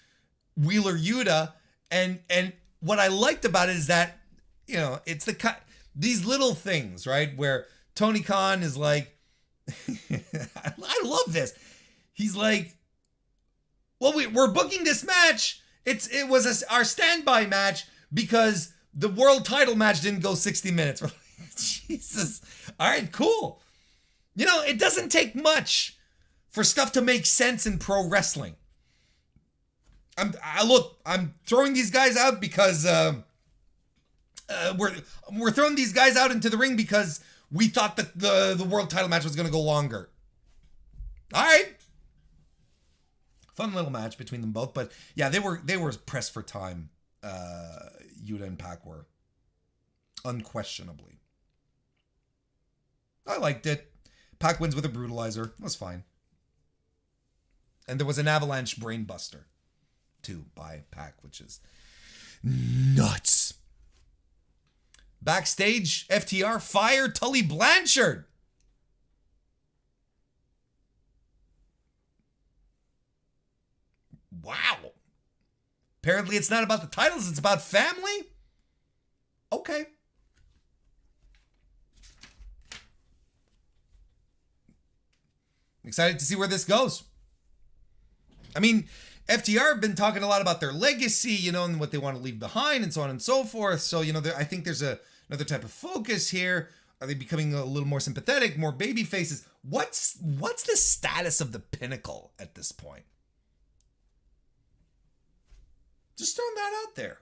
Wheeler Yuta. And what I liked about it is that, it's these little things, right? Where Tony Khan is like, I love this. He's like, well, we're booking this match. It was our standby match because the world title match didn't go 60 minutes. We're like, Jesus. All right, cool. It doesn't take much for stuff to make sense in pro wrestling. I'm throwing these guys out because we're throwing these guys out into the ring because we thought that the world title match was going to go longer. All right. Fun little match between them both, but yeah, they were pressed for time. Yuta and Pac were, unquestionably. I liked it. Pac wins with a brutalizer. It was fine. And there was an avalanche brainbuster, too, by Pac, which is nuts. Backstage, FTR fired Tully Blanchard. Wow. Apparently it's not about the titles, it's about family? Okay. Excited to see where this goes. I mean, FTR have been talking a lot about their legacy, and what they want to leave behind and so on and so forth. So, I think there's another type of focus here. Are they becoming a little more sympathetic, more baby faces? What's the status of the Pinnacle at this point? Just throwing that out there.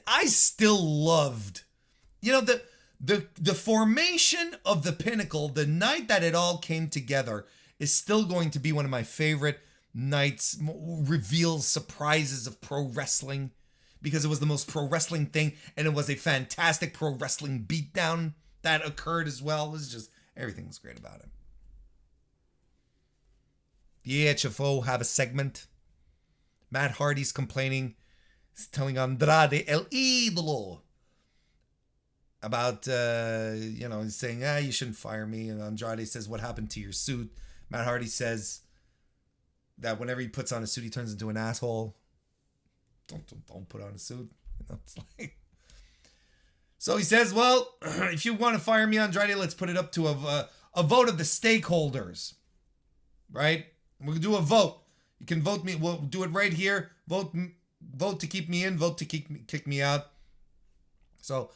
I still loved, the formation of the Pinnacle, the night that it all came together, is still going to be one of my favorite nights, reveals, surprises of pro wrestling, because it was the most pro wrestling thing, and it was a fantastic pro wrestling beatdown that occurred as well. It was just, everything was great about it. The AHFO have a segment. Matt Hardy's complaining. He's telling Andrade El Idolo about, he's saying, you shouldn't fire me. And Andrade says, what happened to your suit? Matt Hardy says that whenever he puts on a suit, he turns into an asshole. Don't put on a suit. It's like... So he says, well, if you want to fire me, Andrade, let's put it up to a vote of the stakeholders. Right? We'll do a vote. You can vote me. We'll do it right here. Vote to keep me in. Vote to kick me out. So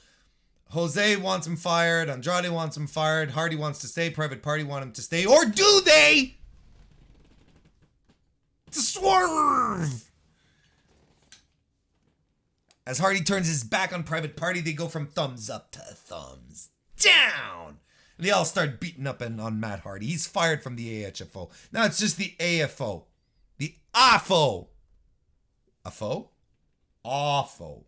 Jose wants him fired. Andrade wants him fired. Hardy wants to stay. Private Party want him to stay. Or do they? To swerve. As Hardy turns his back on Private Party, they go from thumbs up to thumbs down. And they all start beating up on Matt Hardy. He's fired from the AHFO. Now it's just the AFO. The AFO. AFO? AFO.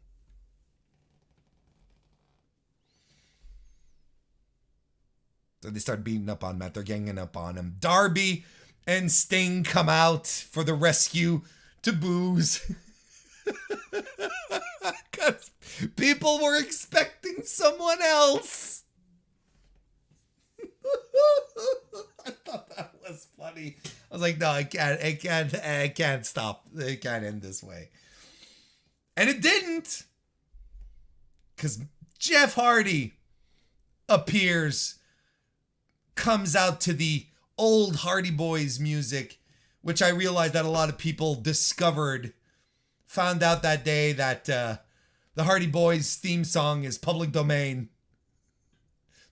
So they start beating up on Matt. They're ganging up on him. Darby and Sting come out for the rescue to booze. Because people were expecting someone else. I thought that was funny. I was like, no, I can't stop. It can't end this way. And it didn't. Because Jeff Hardy appears, comes out to the old Hardy Boys music, which I realized that a lot of people discovered, found out that day that the Hardy Boys theme song is public domain.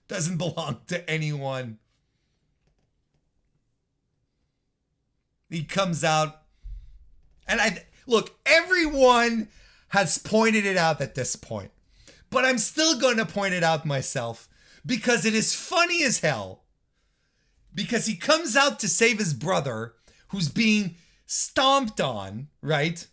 Doesn't belong to anyone. He comes out. And look, everyone has pointed it out at this point. But I'm still going to point it out myself. because it is funny as hell. Because he comes out to save his brother who's being stomped on, right?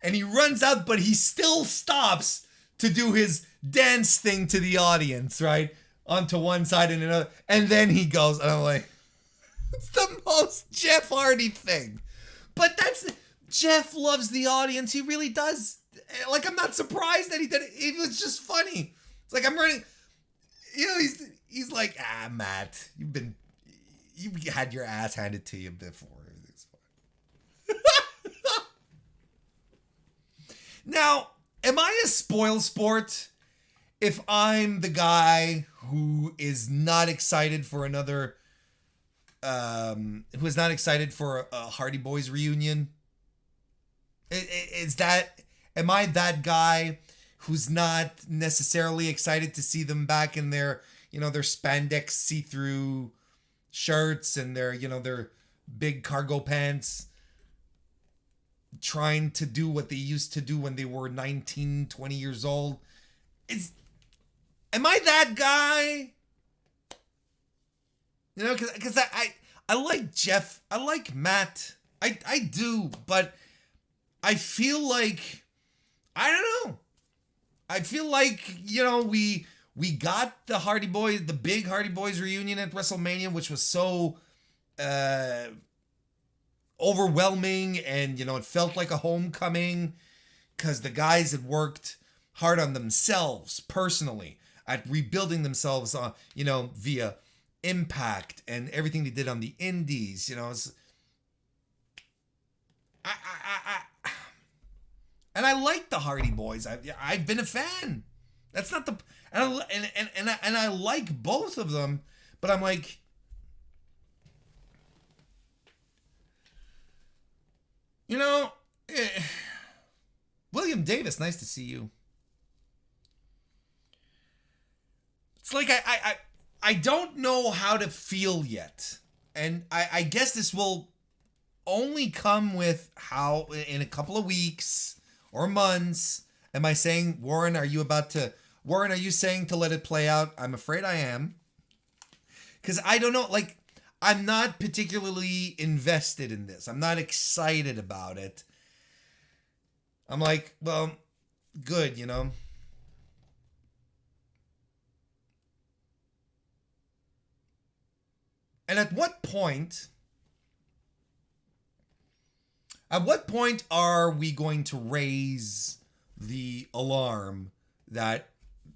And he runs out, but he still stops to do his dance thing to the audience, right? Onto one side and another. And then he goes, and I'm like, it's the most Jeff Hardy thing. But Jeff loves the audience. He really does. Like, I'm not surprised that he did it. It was just funny. It's like, I'm running, he's like, Matt, you've had your ass handed to you before. It's fine. Now, am I a spoil sport if I'm the guy who is not excited for another, who is not excited for a Hardy Boys reunion? Am I that guy who's not necessarily excited to see them back in their, their spandex see-through shirts and their big cargo pants, trying to do what they used to do when they were 19, 20 years old? Am I that guy? Because I like Jeff. I like Matt. I do, but I feel like, I don't know. I feel like, we got the Hardy Boys, the big Hardy Boys reunion at WrestleMania, which was so overwhelming, and it felt like a homecoming because the guys had worked hard on themselves personally at rebuilding themselves via Impact and everything they did on the indies. And I like the Hardy Boys. I've been a fan. That's not the, and I like both of them, but I'm like, William Davis, nice to see you. It's like I don't know how to feel yet. And I guess this will only come with how in a couple of weeks or months. Am I saying, Warren, are you saying to let it play out? I'm afraid I am. Because I don't know, like, I'm not particularly invested in this. I'm not excited about it. I'm like, well, good, And at what point are we going to raise the alarm that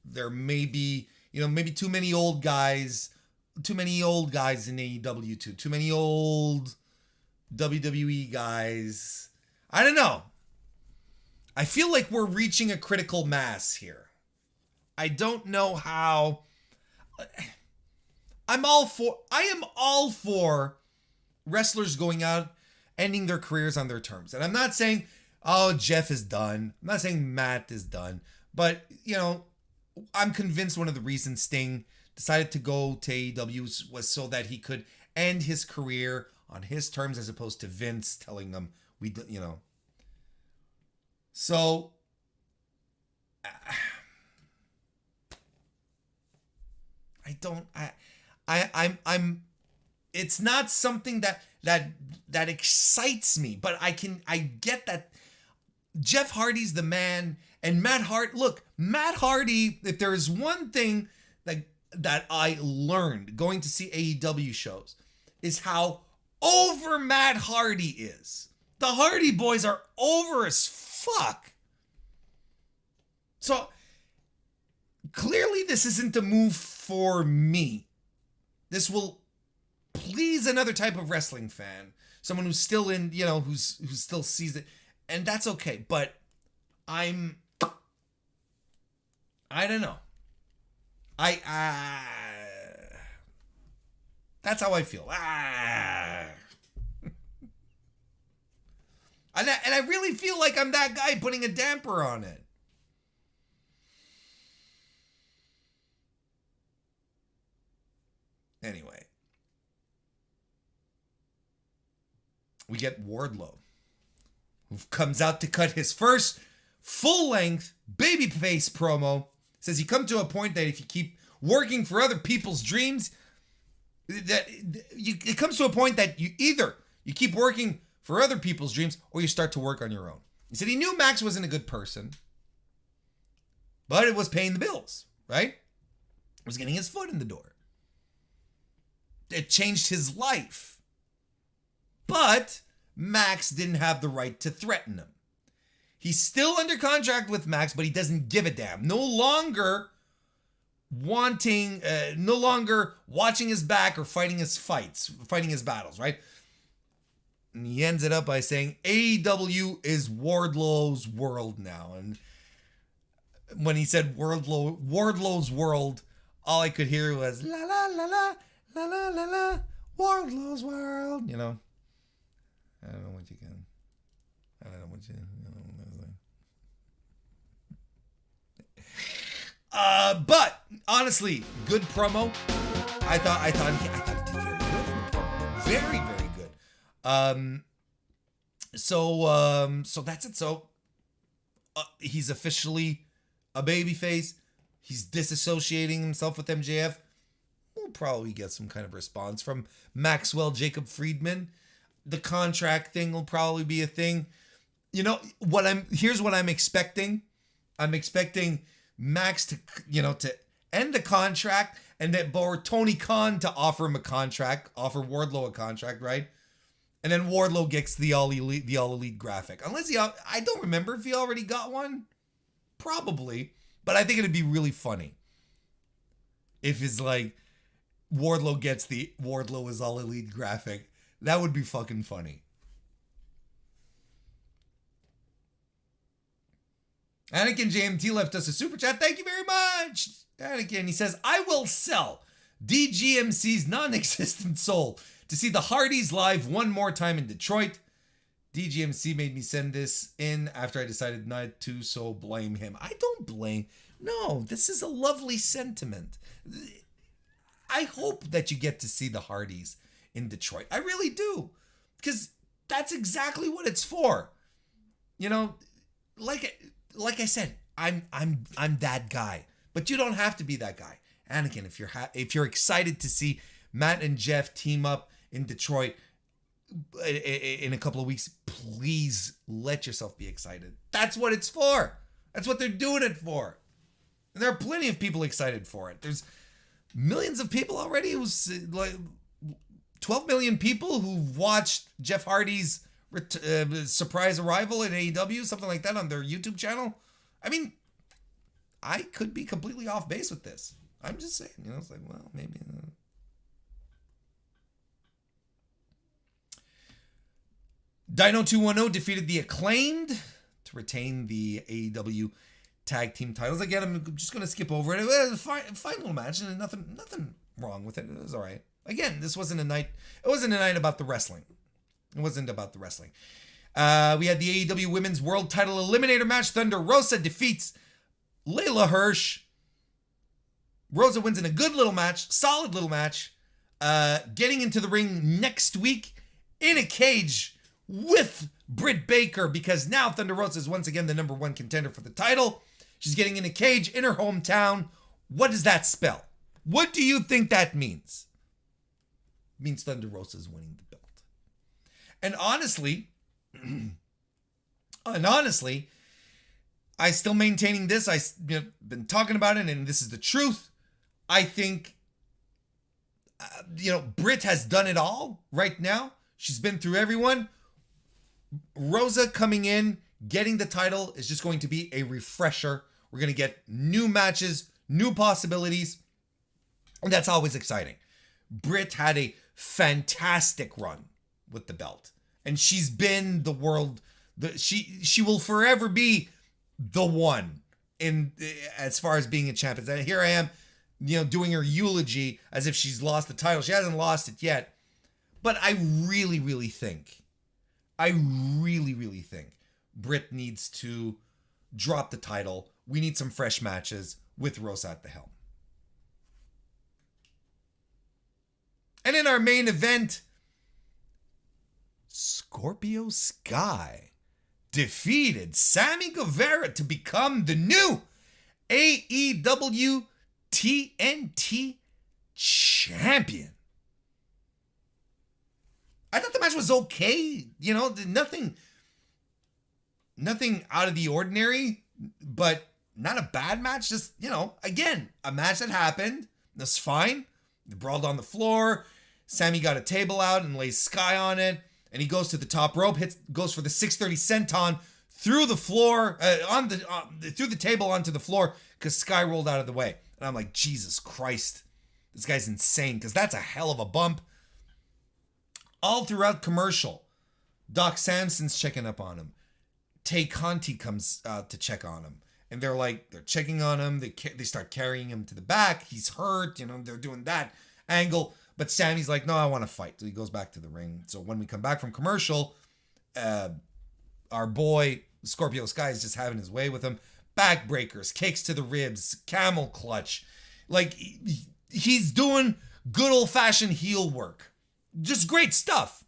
there may be, maybe too many old guys in AEW too many old WWE guys? I don't know. I feel like we're reaching a critical mass here. I don't know how. I am all for wrestlers going out, ending their careers on their terms. And I'm not saying, Jeff is done. I'm not saying Matt is done. But, I'm convinced one of the reasons Sting decided to go to AEW was so that he could end his career on his terms, as opposed to Vince telling them, So, I'm it's not something that excites me, but I get that Jeff Hardy's the man, and Matt Hardy, if there is one thing that I learned going to see AEW shows, is how over Matt Hardy is. The Hardy Boys are over as fuck. So clearly this isn't a move for me. This will please another type of wrestling fan, someone who's still in, who still sees it, and that's okay. But I don't know. That's how I feel. And I really feel like I'm that guy putting a damper on it. Anyway, we get Wardlow, who comes out to cut his first full-length babyface promo. Says he come to a point that if you keep working for other people's dreams, it comes to a point that you keep working for other people's dreams or you start to work on your own. He said he knew Max wasn't a good person, but it was paying the bills, right? It was getting his foot in the door. It changed his life. But Max didn't have the right to threaten him. He's still under contract with Max, but he doesn't give a damn. No longer watching his back or fighting his battles, right? And he ends it up by saying AEW is Wardlow's world now. And when he said Wardlow's world, all I could hear was la la la la la la la la Wardlow's world. You know, I don't know what you can. I don't know what you. But honestly, good promo. I thought he did very good in the promo. Very, very good. So that's it. So he's officially a babyface. He's disassociating himself with MJF. We'll probably get some kind of response from Maxwell Jacob Friedman. The contract thing will probably be a thing. You know here's what I'm expecting. I'm expecting Max to end the contract and that Tony Khan to offer him a contract, offer Wardlow a contract, right? And then Wardlow gets the All Elite graphic. Unless I don't remember if he already got one. Probably. But I think it'd be really funny if it's like Wardlow gets the Wardlow is All Elite graphic. That would be fucking funny. Anakin JMT left us a super chat. Thank you very much. Anakin, he says, I will sell DGMC's non-existent soul to see the Hardys live one more time in Detroit. DGMC made me send this in after I decided not to, so blame him. I don't blame. No, this is a lovely sentiment. I hope that you get to see the Hardys in Detroit. I really do. Because that's exactly what it's for. You know, like I said, I'm that guy, but you don't have to be that guy. Anakin, if you're excited to see Matt and Jeff team up in Detroit in a couple of weeks, please let yourself be excited. That's what it's for. That's what they're doing it for. And there are plenty of people excited for it. There's millions of people already. It was like 12 million people who've watched Jeff Hardy's surprise arrival at AEW, something like that on their YouTube channel. I mean, I could be completely off base with this. I'm just saying, it's like, well, maybe. Dino 210 defeated the Acclaimed to retain the AEW tag team titles. Again, I'm just going to skip over it. It was a fine little match, and nothing wrong with it. It was all right. Again, this wasn't a night. It wasn't a night about the wrestling. It wasn't about the wrestling. We had the AEW Women's World Title Eliminator match. Thunder Rosa defeats Layla Hirsch. Rosa wins in a good little match. Solid little match. Getting into the ring next week in a cage with Britt Baker, because now Thunder Rosa is once again the number one contender for the title. She's getting in a cage in her hometown. What does that spell? What do you think that means? It means Thunder Rosa is winning the belt. And honestly, I still maintaining this. I've been talking about it, and this is the truth. I think, Britt has done it all right now. She's been through everyone. Rosa coming in, getting the title is just going to be a refresher. We're going to get new matches, new possibilities, and that's always exciting. Britt had a fantastic run with the belt, and she's been the world. She will forever be the one in as far as being a champion. And here I am, doing her eulogy as if she's lost the title. She hasn't lost it yet, but I really, really think Britt needs to drop the title. We need some fresh matches with Rosa at the helm. And in our main event, Scorpio Sky defeated Sammy Guevara to become the new AEW TNT champion. I thought the match was okay. You know, nothing out of the ordinary, but not a bad match. Just, you know, again, a match that happened. That's fine. They brawled on the floor. Sammy got a table out and lays Sky on it. And he goes to the top rope, goes for the 630 senton through the floor, through the table onto the floor, because Sky rolled out of the way. And I'm like, Jesus Christ, this guy's insane, because that's a hell of a bump. All throughout commercial, Doc Samson's checking up on him. Tay Conti comes to check on him. And they're checking on him. They start carrying him to the back. He's hurt. You know, they're doing that angle. But Sammy's like, no, I want to fight. So he goes back to the ring. So when we come back from commercial, our boy Scorpio Sky is just having his way with him. Backbreakers, kicks to the ribs, camel clutch. Like, he's doing good old-fashioned heel work. Just great stuff.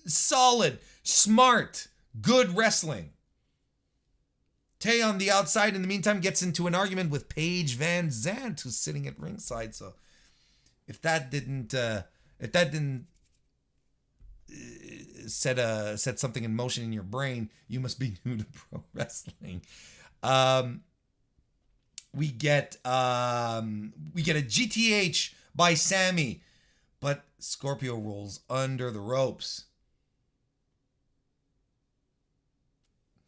Solid, smart, good wrestling. Tay on the outside, in the meantime, gets into an argument with Paige Van Zandt, who's sitting at ringside. So if that didn't set something in motion in your brain, you must be new to pro wrestling. We get a GTH by Sammy, but Scorpio rolls under the ropes.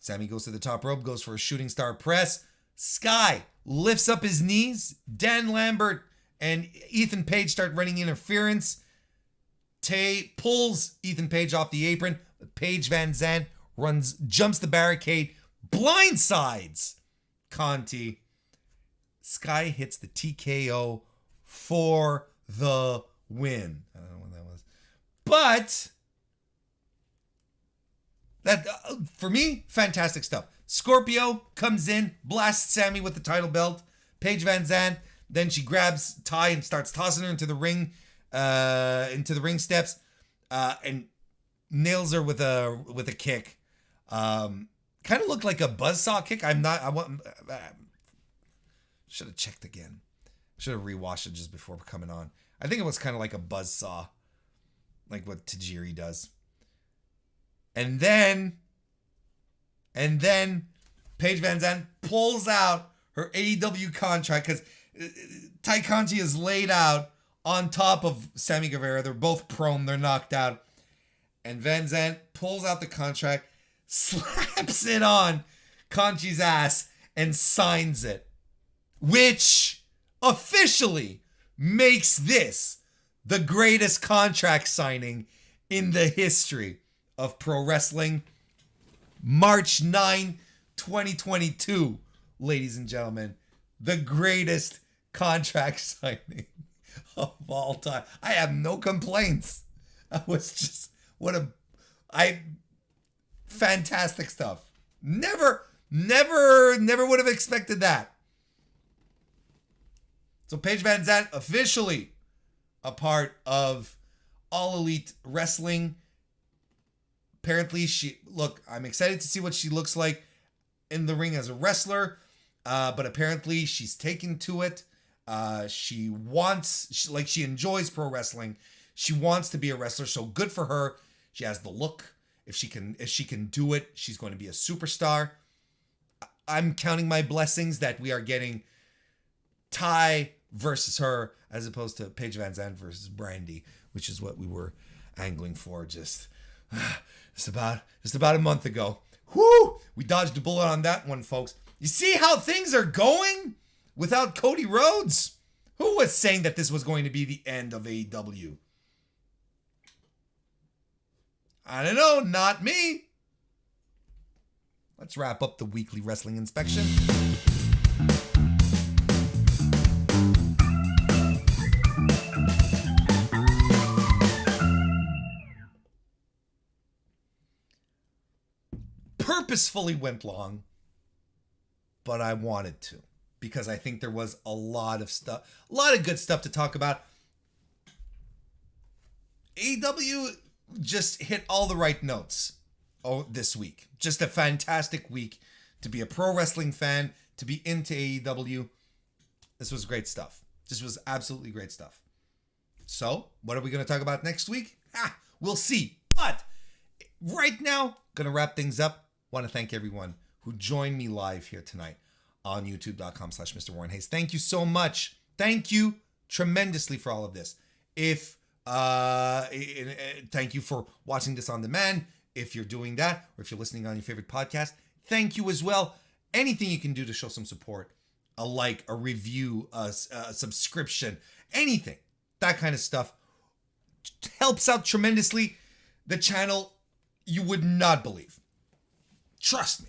Sammy goes to the top rope, goes for a shooting star press. Sky lifts up his knees. Dan Lambert and Ethan Page start running interference. Tay pulls Ethan Page off the apron. Paige Van Zandt jumps the barricade, blindsides Conti. Sky hits the TKO for the win. I don't know what that was. But that, for me, fantastic stuff. Scorpio comes in, blasts Sammy with the title belt. Paige Van Zandt, then she grabs Ty and starts tossing her into the ring steps, and nails her with a kick. Kind of looked like a buzzsaw kick. Should have checked again. Should have rewatched it just before coming on. I think it was kind of like a buzzsaw, like what Tajiri does. And then Paige Van Zandt pulls out her AEW contract, because Ty Conti is laid out on top of Sammy Guevara. They're both prone. They're knocked out. And Van Zandt pulls out the contract, slaps it on Conchi's ass, and signs it. Which officially makes this the greatest contract signing in the history of pro wrestling. March 9, 2022, ladies and gentlemen, the greatest contract signing of all time. I have no complaints. I was just, fantastic stuff. Never would have expected that. So Paige Van Zandt officially a part of All Elite Wrestling. Apparently I'm excited to see what she looks like in the ring as a wrestler. But apparently she's taken to it. She enjoys pro wrestling. She wants to be a wrestler, so good for her. She has the look. If she can do it, she's going to be a superstar. I'm counting my blessings that we are getting Ty versus her, as opposed to Paige Van Zandt versus Brandy, which is what we were angling for just about a month ago. Whoo! We dodged a bullet on that one, folks. You see how things are going without Cody Rhodes? Who was saying that this was going to be the end of AEW? I don't know, not me. Let's wrap up the weekly wrestling inspection. Purposefully went long, but I wanted to, because I think there was a lot of good stuff to talk about. AEW just hit all the right notes this week. Just a fantastic week to be a pro wrestling fan, to be into AEW. This was great stuff. This was absolutely great stuff. So, what are we going to talk about next week? We'll see. But right now, going to wrap things up. Want to thank everyone who joined me live here tonight on youtube.com/MrWarrenHayes. Thank you so much. Thank you tremendously for all of this. Thank you for watching this on demand. If you're doing that, or if you're listening on your favorite podcast, thank you as well. Anything you can do to show some support, a like, a review, a subscription, anything, that kind of stuff helps out tremendously. The channel, you would not believe. Trust me.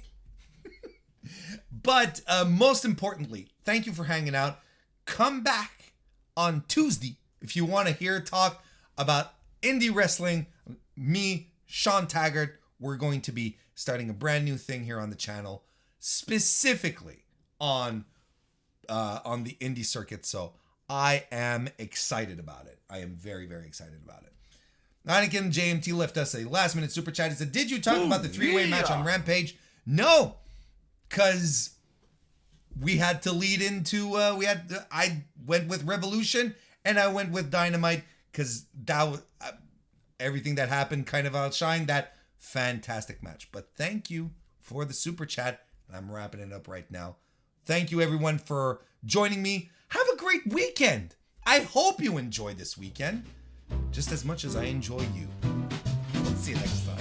But most importantly, thank you for hanging out. Come back on Tuesday if you want to hear talk about indie wrestling. Me, Sean Taggart, we're going to be starting a brand new thing here on the channel, specifically on the indie circuit. So I am excited about it. I am very, very excited about it. Anakin JMT left us a last minute super chat. He said, did you talk about the three-way match on Rampage? No, because we had to lead into, I went with Revolution and I went with Dynamite because that was everything that happened kind of outshined that fantastic match. But thank you for the super chat. And I'm wrapping it up right now. Thank you everyone for joining me. Have a great weekend. I hope you enjoy this weekend just as much as I enjoy you. See you next time.